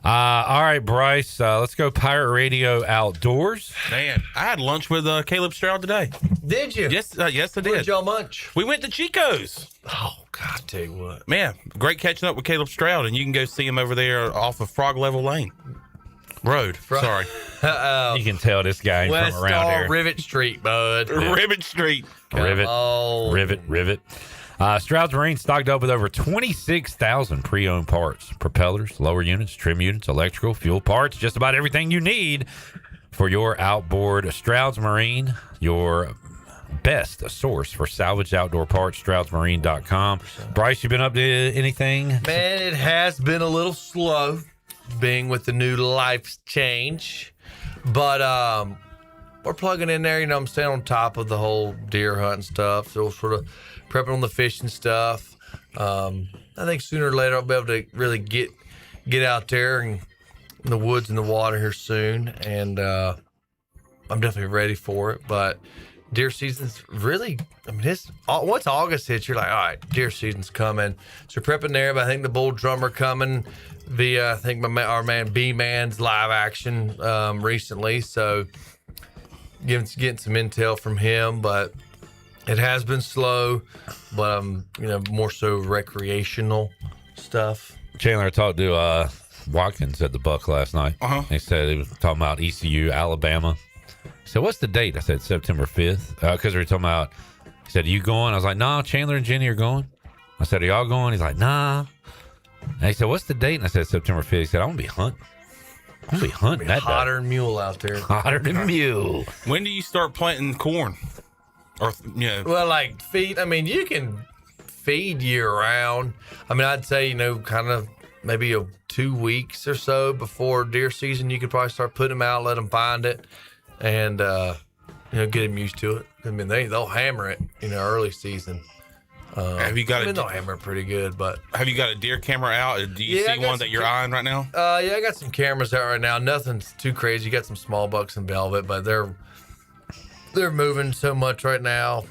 All right, Bryce, let's go Pirate Radio Outdoors. Man, I had lunch with Caleb Stroud today. Did you? Yes, yes, I did. Where did y'all munch? We went to Chico's. Oh, God, tell you what. Man, great catching up with Caleb Stroud, and you can go see him over there off of Frog Level Lane. Road. Sorry. You can tell this guy ain't West from around here. Rivet Street, bud. Rivet Street. Rivet. Stroud's Marine stocked up with over 26,000 pre-owned parts, propellers, lower units, trim units, electrical, fuel parts, just about everything you need for your outboard. Stroud's Marine, your best source for salvaged outdoor parts, stroudsmarine.com. Bryce, you been up to anything? Man, it has been a little slow being with the new life change, but we're plugging in there. I'm staying on top of the whole deer hunting stuff, so sort of prepping on the fishing stuff. I think sooner or later I'll be able to really get out there and in the woods and the water here soon, and I'm definitely ready for it. But deer season's really, once August hits, you're like, all right, deer season's coming. So prepping there, but I think the bull drummer coming via, I think our man B-Man's live action recently. So getting some intel from him, but it has been slow, but more so recreational stuff. Chandler, I talked to Watkins at the Buck last night. He said he was talking about ECU, Alabama. He said, what's the date? I said September 5th. Because we were talking about, he said, are you going? I was like, no, Chandler and Jenny are going. I said, are y'all going? He's like, nah. And he said, what's the date? And I said, September 5th. He said, I'm going to be hunting. I'm going to be hunting that day. Hotter than mule out there. Hotter than mule. When do you start planting corn? Or, Well, like feed, you can feed year round. I'd say, kind of maybe 2 weeks or so before deer season, you could probably start putting them out, let them find it, and, get them used to it. They'll hammer it, early season. Have you got they'll hammer it pretty good, but. Have you got a deer camera out? Do you see one that you're eyeing right now? Yeah, I got some cameras out right now. Nothing's too crazy. You got some small bucks and velvet, but they're moving so much right now.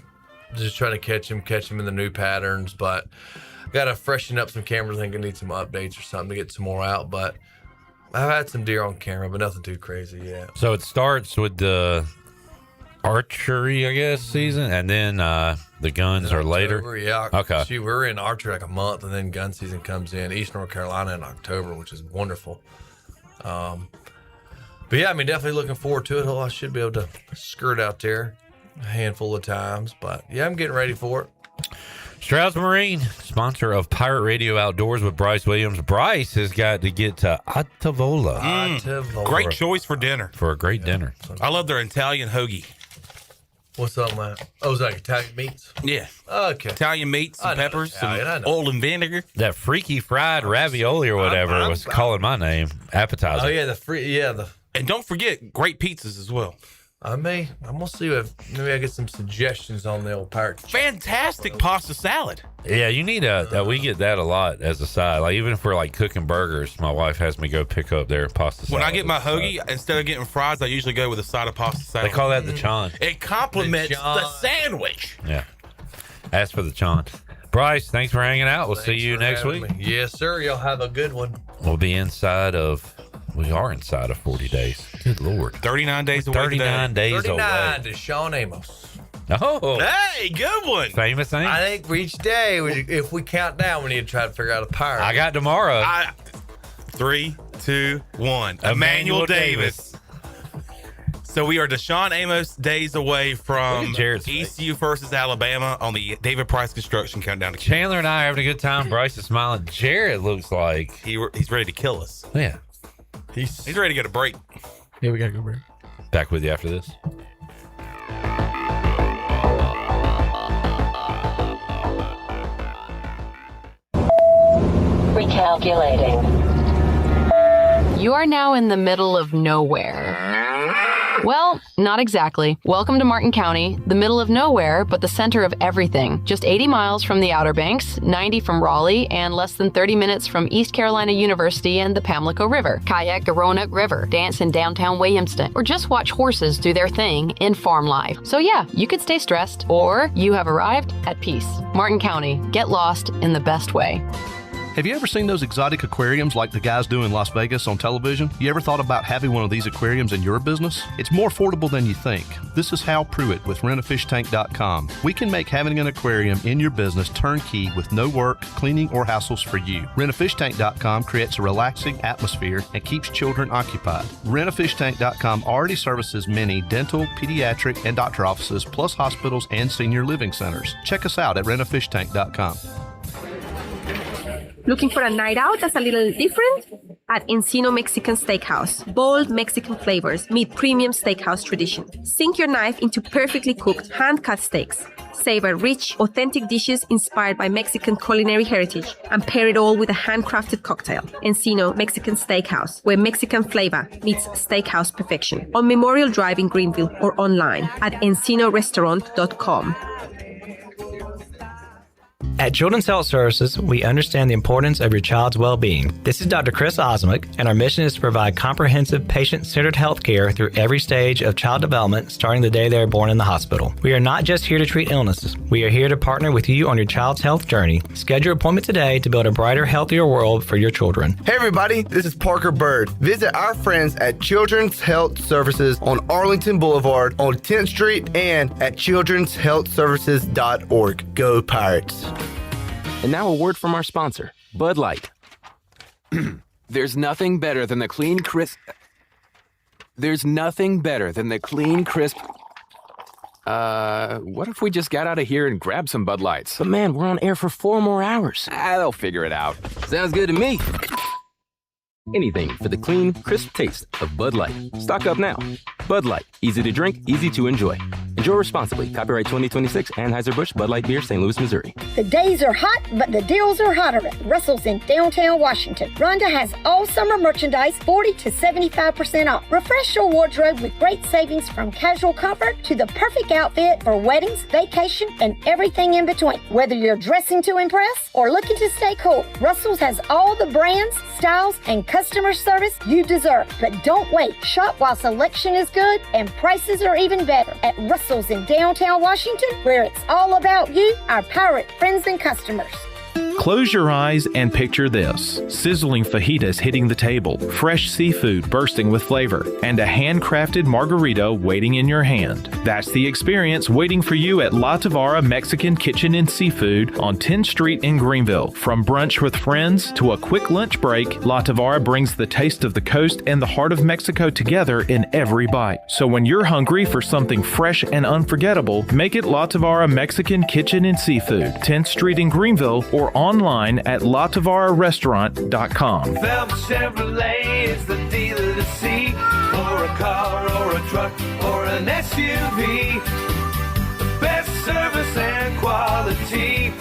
Just trying to catch them in the new patterns, but got to freshen up some cameras. I think I need some updates or something to get some more out, but I've had some deer on camera, but nothing too crazy yet. So it starts with the archery, I guess, season, and then the guns are later? Yeah. Okay. Shoot, we're in archery like a month, and then gun season comes in East North Carolina in October, which is wonderful. But yeah, definitely looking forward to it. I should be able to skirt out there a handful of times, but yeah, I'm getting ready for it. Stroud's Marine, sponsor of Pirate Radio Outdoors with Bryce Williams. Bryce has got to get to Ottavola. Great choice for dinner. For a great dinner. I love their Italian hoagie. What's up, man? Oh, is that Italian meats? Yeah. Okay. Italian meats, some peppers, some oil and vinegar. That freaky fried ravioli or whatever was calling my name. Appetizer. Oh yeah, and don't forget great pizzas as well. I'm gonna see if maybe I get some suggestions on the old pirate. Fantastic pasta salad. Yeah, you need we get that a lot as a side. Like even if we're like cooking burgers, my wife has me go pick up their pasta salad. When I get my hoagie, instead of getting fries, I usually go with a side of pasta salad. They call that the chon. It complements the sandwich. Yeah. Ask for the chon. Bryce, thanks for hanging out. We'll see you next week. Yes, sir. Y'all have a good one. We'll be we are inside of 40 days. Good Lord. 39 days away. 39 days 39 away. to Sean Amos. Oh. Hey, good one. Famous thing. I think for each day, if we count down, we need to try to figure out a pirate. I got tomorrow. 3, 2, 1. Emmanuel Davis. So we are Deshaun Amos days away from ECU versus Alabama on the David Price Construction Countdown. Chandler and I are having a good time. Bryce is smiling. Jared looks like he's ready to kill us. Yeah. He's ready to get a break. Yeah, we got to go break. Back with you after this. Recalculating. You are now in the middle of nowhere. Well, not exactly. Welcome to Martin County, the middle of nowhere, but the center of everything. Just 80 miles from the Outer Banks, 90 from Raleigh, and less than 30 minutes from East Carolina University and the Pamlico River. Kayak the Roanoke River, dance in downtown Williamston, or just watch horses do their thing in farm life. So yeah, you could stay stressed, or you have arrived at peace. Martin County, get lost in the best way. Have you ever seen those exotic aquariums like the guys do in Las Vegas on television? You ever thought about having one of these aquariums in your business? It's more affordable than you think. This is Hal Pruitt with rentafishtank.com. We can make having an aquarium in your business turnkey with no work, cleaning, or hassles for you. Rentafishtank.com creates a relaxing atmosphere and keeps children occupied. Rentafishtank.com already services many dental, pediatric, and doctor offices, plus hospitals and senior living centers. Check us out at rentafishtank.com. Looking for a night out that's a little different? At Encino Mexican Steakhouse. Bold Mexican flavors meet premium steakhouse tradition. Sink your knife into perfectly cooked, hand-cut steaks. Savor rich, authentic dishes inspired by Mexican culinary heritage and pair it all with a handcrafted cocktail. Encino Mexican Steakhouse, where Mexican flavor meets steakhouse perfection. On Memorial Drive in Greenville or online at encinorestaurant.com. At Children's Health Services, we understand the importance of your child's well-being. This is Dr. Chris Osmick, and our mission is to provide comprehensive, patient-centered health care through every stage of child development, starting the day they are born in the hospital. We are not just here to treat illnesses. We are here to partner with you on your child's health journey. Schedule your appointment today to build a brighter, healthier world for your children. Hey everybody, this is Parker Bird. Visit our friends at Children's Health Services on Arlington Boulevard on 10th Street and at childrenshealthservices.org. Go Pirates. And now a word from our sponsor, Bud Light. There's nothing better than the clean, crisp... There's nothing better than the clean, crisp... what if we just got out of here and grabbed some Bud Lights? But man, we're on air for 4 more hours. They'll figure it out. Sounds good to me. Anything for the clean, crisp taste of Bud Light. Stock up now. Bud Light. Easy to drink, easy to enjoy. Enjoy responsibly. Copyright 2026, Anheuser-Busch, Bud Light Beer, St. Louis, Missouri. The days are hot, but the deals are hotter at Russell's in downtown Washington. Rhonda has all summer merchandise 40 to 75% off. Refresh your wardrobe with great savings from casual comfort to the perfect outfit for weddings, vacation, and everything in between. Whether you're dressing to impress or looking to stay cool, Russell's has all the brands, styles, and customer service you deserve. But don't wait. Shop while selection is good and prices are even better at Russell's in downtown Washington, where it's all about you, our pirate friends and customers. Close your eyes and picture this. Sizzling fajitas hitting the table, fresh seafood bursting with flavor, and a handcrafted margarita waiting in your hand. That's the experience waiting for you at La Tavara Mexican Kitchen and Seafood on 10th Street in Greenville. From brunch with friends to a quick lunch break, La Tavara brings the taste of the coast and the heart of Mexico together in every bite. So when you're hungry for something fresh and unforgettable, make it La Tavara Mexican Kitchen and Seafood, 10th Street in Greenville, or online at latavara.com. Phelps Chevrolet is the dealer to see, for a car or a truck or an SUV. The best service and quality,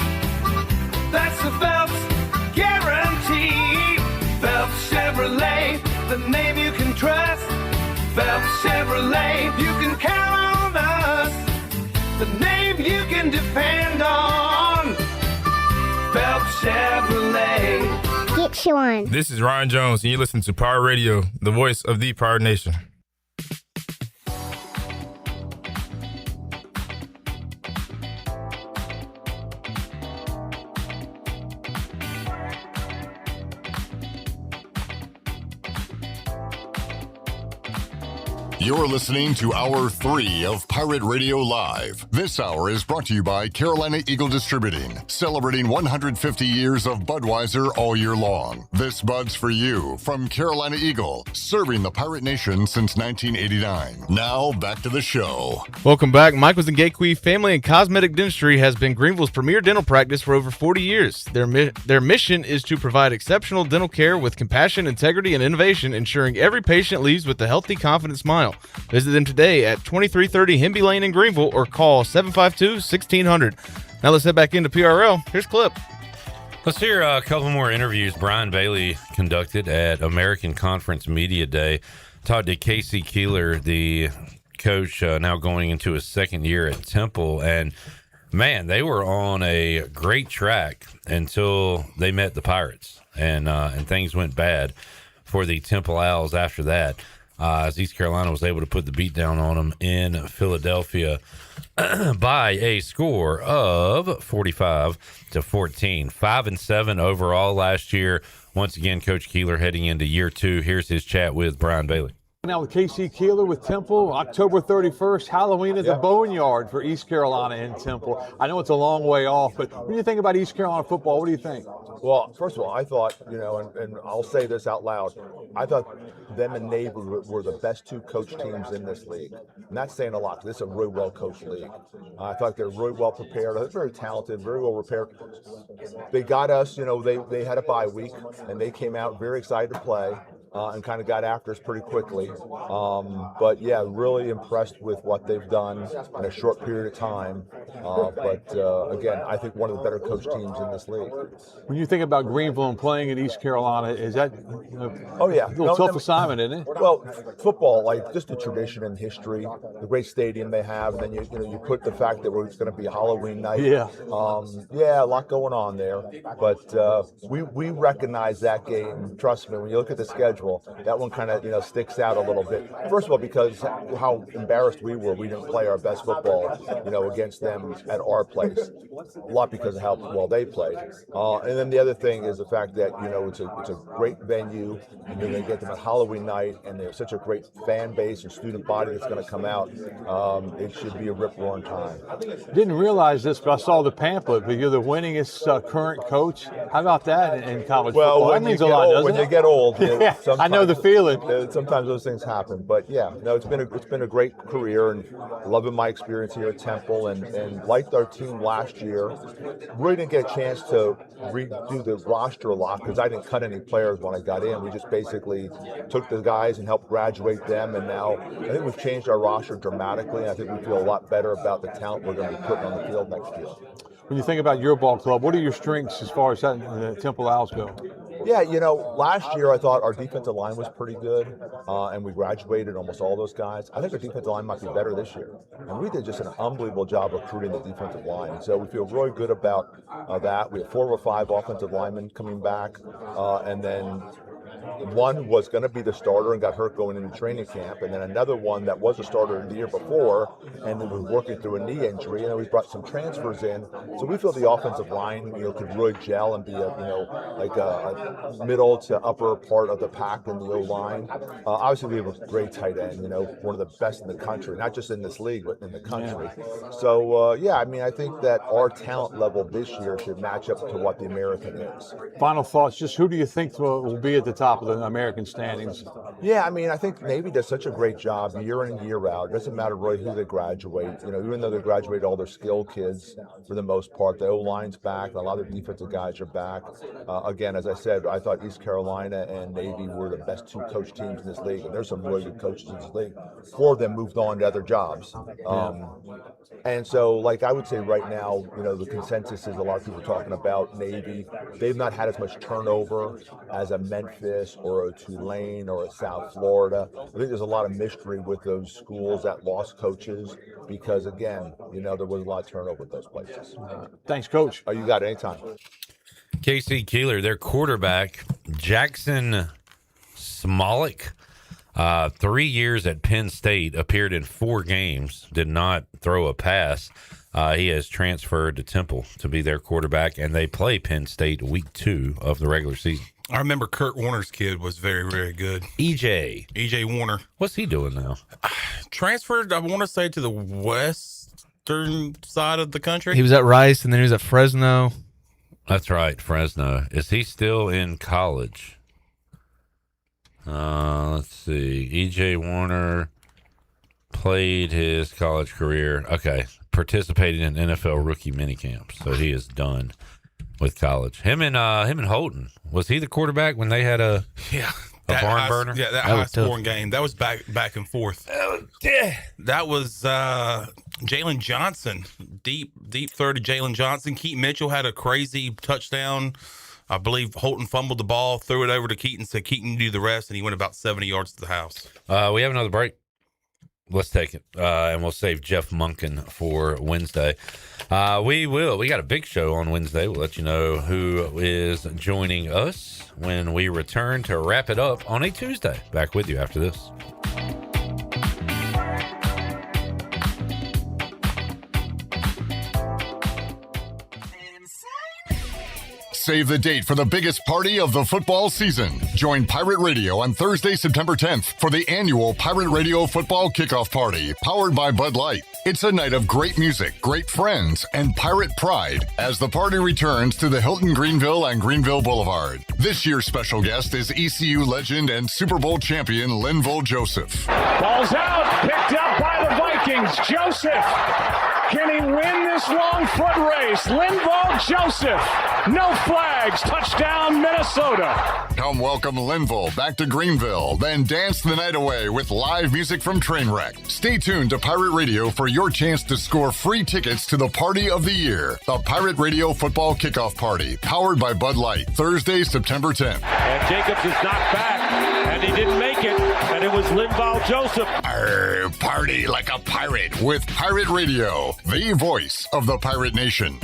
that's the Phelps guarantee. Phelps Chevrolet, the name you can trust. Phelps Chevrolet, you can count on us. The name you can depend on. Phelps Chevrolet. Get you one. This is Ryan Jones, and you listen to Pirate Radio, the voice of the Pirate Nation. You're listening to Hour 3 of Pirate Radio Live. This hour is brought to you by Carolina Eagle Distributing, celebrating 150 years of Budweiser all year long. This Bud's for you from Carolina Eagle, serving the Pirate Nation since 1989. Now, back to the show. Welcome back. Michael's and Gayquee Family and Cosmetic Dentistry has been Greenville's premier dental practice for over 40 years. Their mission is to provide exceptional dental care with compassion, integrity, and innovation, ensuring every patient leaves with a healthy, confident smile. Visit them today at 2330 Hemby Lane in Greenville or call 752-1600. Now let's head back into PRL. Here's Clip. Let's hear a couple more interviews Brian Bailey conducted at American Conference Media Day. Talked to Casey Keeler, the coach, now going into his second year at Temple. And, man, they were on a great track until they met the Pirates. And things went bad for the Temple Owls after that. as East Carolina was able to put the beat down on them in Philadelphia by a score of 45-14. 5-7 overall last year. Once again, Coach Keeler heading into year 2. Here's his chat with Brian Bailey. Now with KC Keeler with Temple, October 31st, Halloween at the Boneyard for East Carolina and Temple. I know it's a long way off, but when you think about East Carolina football, what do you think? Well, first of all, I thought, and I'll say this out loud, I thought them and Navy were the best 2 coach teams in this league. I'm not saying a lot, because this is a really well-coached league. I thought they're really well prepared. They're very talented, very well prepared. They got us, they had a bye week, and they came out very excited to play. And kind of got after us pretty quickly. But yeah, really impressed with what they've done in a short period of time. But again, I think one of the better coach teams in this league. When you think about Greenville and playing in East Carolina, is that a little tough assignment, isn't it? Well, football, like just the tradition and history, the great stadium they have, and then you put the fact that it's going to be a Halloween night. Yeah. Yeah, a lot going on there. But we recognize that game. Trust me, when you look at the schedule, that one kind of sticks out a little bit. First of all, because how embarrassed we were, we didn't play our best football, against them at our place. A lot because of how well they played. And then the other thing is the fact that it's a great venue, and you're going to get them at Halloween night, and there's such a great fan base and student body that's going to come out. It should be a rip-roaring time. Didn't realize this, but I saw the pamphlet. But you're the winningest current coach. How about that in college football? That means a lot, doesn't it? When you get old. I know the feeling. Sometimes those things happen, but yeah, no, it's been a great career, and loving my experience here at Temple, and liked our team last year. Really didn't get a chance to redo the roster a lot because I didn't cut any players when I got in. We just basically took the guys and helped graduate them, and now I think we've changed our roster dramatically. And I think we feel a lot better about the talent we're going to be putting on the field next year. When you think about your ball club, what are your strengths as far as the Temple Owls go? Yeah, last year I thought our defensive line was pretty good, and we graduated almost all those guys. I think our defensive line might be better this year. And we did just an unbelievable job recruiting the defensive line. So we feel really good about that. We have 4 or 5 offensive linemen coming back, and then one was going to be the starter and got hurt going into training camp, and then another one that was a starter the year before and then was working through a knee injury, and then we brought some transfers in. So we feel the offensive line, could really gel and be a middle to upper part of the pack in the O-line. Obviously, we have a great tight end, one of the best in the country, not just in this league, but in the country. Yeah. So, I think that our talent level this year should match up to what the American is. Final thoughts, just who do you think will be at the top of the American standings? Yeah, I think Navy does such a great job year in and year out. It doesn't matter really who they graduate. Even though they graduate all their skill kids for the most part, the O-line's back, a lot of the defensive guys are back. Again, as I said, I thought East Carolina and Navy were the best 2 coach teams in this league, and there's some really good coaches in this league. 4 of them moved on to other jobs. And so, I would say right now, the consensus is a lot of people talking about Navy. They've not had as much turnover as a Memphis or a Tulane or a South Florida. I think there's a lot of mystery with those schools that lost coaches because, again, there was a lot of turnover at those places. Thanks, Coach. Oh, you got it anytime. KC Keeler, their quarterback, Jackson Smolik, 3 years at Penn State, appeared in 4 games, did not throw a pass. He has transferred to Temple to be their quarterback, and they play Penn State week 2 of the regular season. I remember Kurt Warner's kid was very, very good. EJ Warner. What's he doing now? Transferred, I want to say, to the western side of the country. He was at Rice, and then he was at Fresno. That's right, Fresno. Is he still in college? Let's see. EJ Warner played his college career. Okay. Participated in NFL rookie minicamps. So he is done with college. Him and Holton. Was he the quarterback when they had a barn burner? Yeah, that high scoring game. That was back and forth. That was Jalen Johnson. Deep throw to Jalen Johnson. Keaton Mitchell had a crazy touchdown. I believe Holton fumbled the ball, threw it over to Keaton, said Keaton do the rest, and he went about 70 yards to the house. We have another break. Let's take it, and we'll save Jeff Munkin for Wednesday. We got a big show on Wednesday. We'll let you know who is joining us when we return to wrap it up on a Tuesday. Back with you after this. Save the date for the biggest party of the football season. Join Pirate Radio on Thursday, September 10th for the annual Pirate Radio Football Kickoff Party, powered by Bud Light. It's a night of great music, great friends, and pirate pride as the party returns to the Hilton Greenville and Greenville Boulevard. This year's special guest is ECU legend and Super Bowl champion Linval Joseph. Ball's out, picked up by the Vikings. Joseph, can he win this long foot race? Linval Joseph, no flags, touchdown Minnesota. Come welcome Linval back to Greenville, then dance the night away with live music from Trainwreck. Stay tuned to Pirate Radio for your chance to score free tickets to the party of the year, the Pirate Radio Football Kickoff Party, powered by Bud Light, Thursday, September 10th. And Jacobs is knocked back, and he didn't make it, and it was Linval Joseph. Party like a pirate with Pirate Radio, the voice of the Pirate Nation.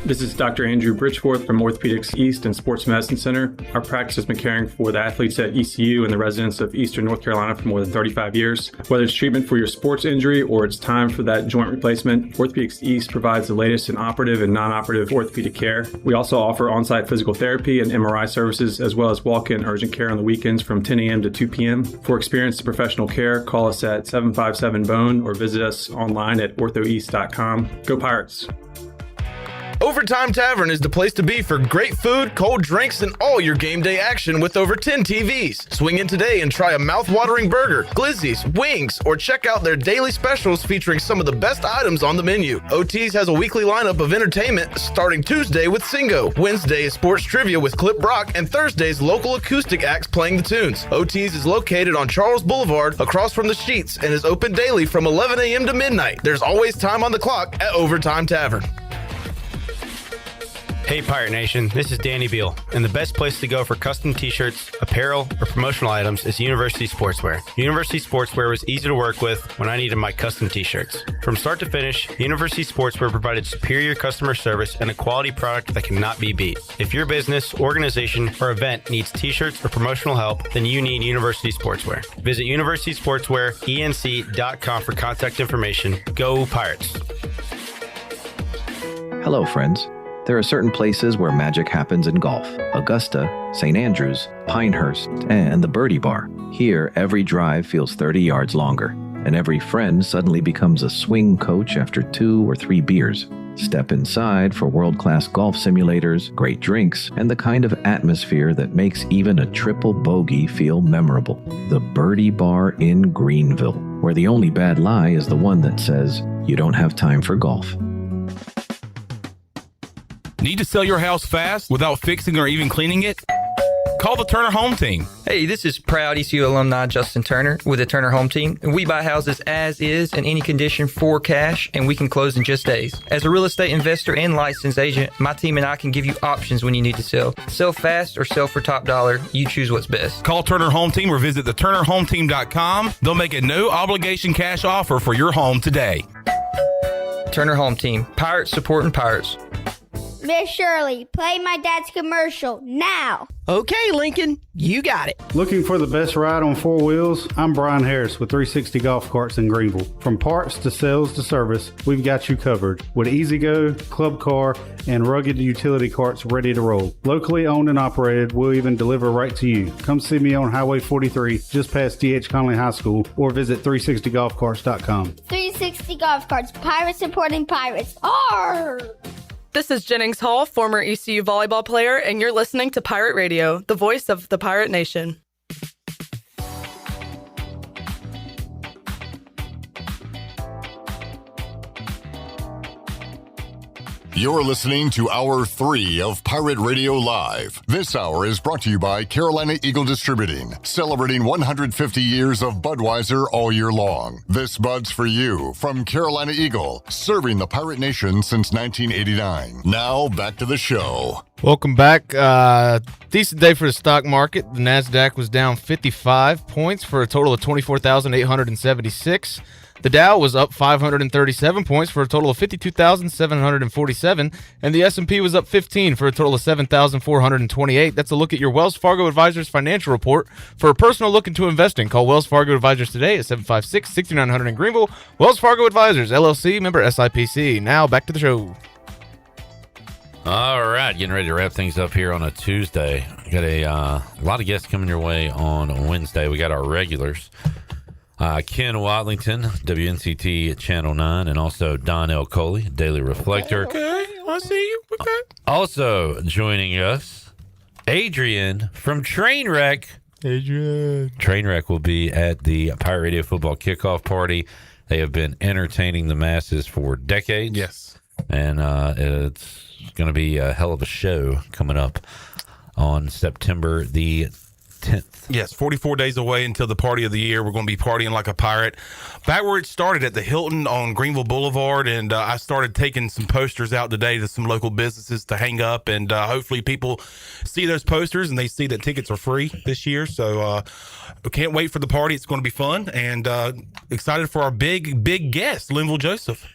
This is Dr. Andrew Bridgeforth from Orthopedics East and Sports Medicine Center. Our practice has been caring for the athletes at ECU and the residents of Eastern North Carolina for more than 35 years. Whether it's treatment for your sports injury or it's time for that joint replacement, Orthopedics East provides the latest in operative and non-operative orthopedic care. We also offer on-site physical therapy and MRI services, as well as walk-in urgent care on the weekends from 10 a.m. to 2 p.m. For experienced professional care, call us at 757-BONE or visit us online at orthoeast.com. Go Pirates! Overtime Tavern is the place to be for great food, cold drinks, and all your game day action with over 10 TVs. Swing in today and try a mouth-watering burger, glizzies, wings, or check out their daily specials featuring some of the best items on the menu. OT's has a weekly lineup of entertainment starting Tuesday with Singo, Wednesday is sports trivia with Clip Brock, and Thursday's local acoustic acts playing the tunes. OT's is located on Charles Boulevard across from the Sheets and is open daily from 11 a.m. to midnight. There's always time on the clock at Overtime Tavern. Hey Pirate Nation, this is Danny Beal, and the best place to go for custom t-shirts, apparel, or promotional items is University Sportswear. University Sportswear was easy to work with when I needed my custom t-shirts. From start to finish, University Sportswear provided superior customer service and a quality product that cannot be beat. If your business, organization, or event needs t-shirts or promotional help, then you need University Sportswear. Visit universitysportswearenc.com for contact information. Go Pirates! Hello, friends. There are certain places where magic happens in golf. Augusta, St. Andrews, Pinehurst, and the Birdie Bar. Here, every drive feels 30 yards longer, and every friend suddenly becomes a swing coach after 2 or 3 beers. Step inside for world-class golf simulators, great drinks, and the kind of atmosphere that makes even a triple bogey feel memorable. The Birdie Bar in Greenville, where the only bad lie is the one that says, you don't have time for golf. Need to sell your house fast without fixing or even cleaning it? Call the Turner Home Team. Hey, this is proud ECU alumni Justin Turner with the Turner Home Team. And we buy houses as is in any condition for cash, and we can close in just days. As a real estate investor and licensed agent, my team and I can give you options when you need to sell. Sell fast or sell for top dollar. You choose what's best. Call Turner Home Team or visit theturnerhometeam.com. They'll make a no obligation cash offer for your home today. Turner Home Team. Pirates supporting Pirates. Miss Shirley, play my dad's commercial now. Okay, Lincoln, you got it. Looking for the best ride on 4 wheels? I'm Brian Harris with 360 Golf Carts in Greenville. From parts to sales to service, we've got you covered with E-Z-Go, Club Car, and rugged utility carts ready to roll. Locally owned and operated, we'll even deliver right to you. Come see me on Highway 43, just past D.H. Conley High School, or visit 360golfcarts.com. 360 Golf Carts, Pirates supporting Pirates. Arr! This is Jennings Hall, former ECU volleyball player, and you're listening to Pirate Radio, the voice of the Pirate Nation. You're listening to Hour 3 of Pirate Radio Live. This hour is brought to you by Carolina Eagle Distributing, celebrating 150 years of Budweiser all year long. This Bud's for you from Carolina Eagle, serving the Pirate Nation since 1989. Now, back to the show. Welcome back. Decent day for the stock market. The NASDAQ was down 55 points for a total of 24,876. The Dow was up 537 points for a total of 52,747, and the S&P was up 15 for a total of 7,428. That's a look at your Wells Fargo Advisors financial report. For a personal look into investing, call Wells Fargo Advisors today at 756-6900 in Greenville. Wells Fargo Advisors, LLC, member SIPC. Now back to the show. All right, getting ready to wrap things up here on a Tuesday. We got a lot of guests coming your way on Wednesday. We got our regulars. Ken Watlington, WNCT Channel 9, and also Don L. Coley, Daily Reflector. Okay, I see you. Okay. Also joining us, Adrian from Trainwreck. Adrian. Trainwreck will be at the Pirate Radio Football Kickoff Party. They have been entertaining the masses for decades. Yes. And it's going to be a hell of a show coming up on September the 10th. Yes, 44 days away until the party of the year. We're going to be partying like a pirate. Back where it started at the Hilton on Greenville Boulevard, and I started taking some posters out today to some local businesses to hang up, and hopefully people see those posters and they see that tickets are free this year. So we can't wait for the party. It's going to be fun, and excited for our big guest, Linville Joseph.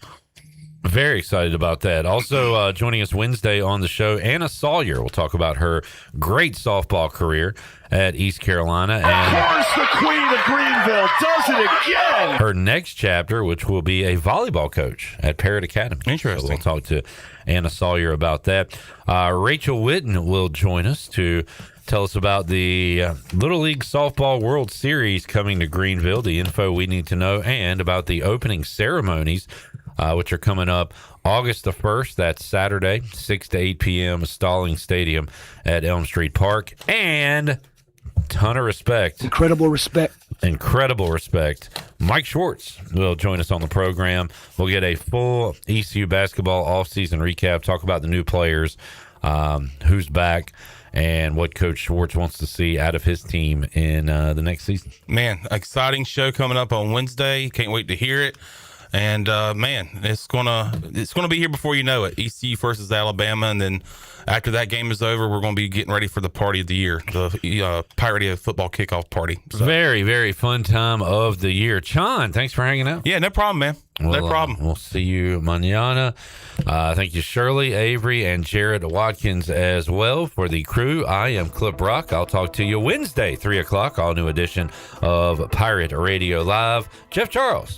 Very excited about that. Also joining us Wednesday on the show, Anna Sawyer. We'll talk about her great softball career at East Carolina. And of course, the Queen of Greenville does it again. Her next chapter, which will be a volleyball coach at Parrott Academy. Interesting. So we'll talk to Anna Sawyer about that. Rachel Witten will join us to tell us about the Little League Softball World Series coming to Greenville, the info we need to know, and about the opening ceremonies, which are coming up August the 1st. That's Saturday, 6 to 8 p.m., Stalling Stadium at Elm Street Park. And ton of respect. Incredible respect. Mike Schwartz will join us on the program. We'll get a full ECU basketball offseason recap, talk about the new players, who's back, and what Coach Schwartz wants to see out of his team in the next season. Man, exciting show coming up on Wednesday. Can't wait to hear it. And man, it's gonna be here before you know it. ECU versus Alabama, and then after that game is over, we're gonna be getting ready for the party of the year, the Pirate Radio Football Kickoff Party. So. Very, very fun time of the year. Chon, thanks for hanging out. Yeah, no problem, man. No problem. We'll see you mañana. Thank you, Shirley, Avery, and Jared Watkins as well for the crew. I am Clip Brock. I'll talk to you Wednesday, 3 o'clock, all new edition of Pirate Radio Live. Jeff Charles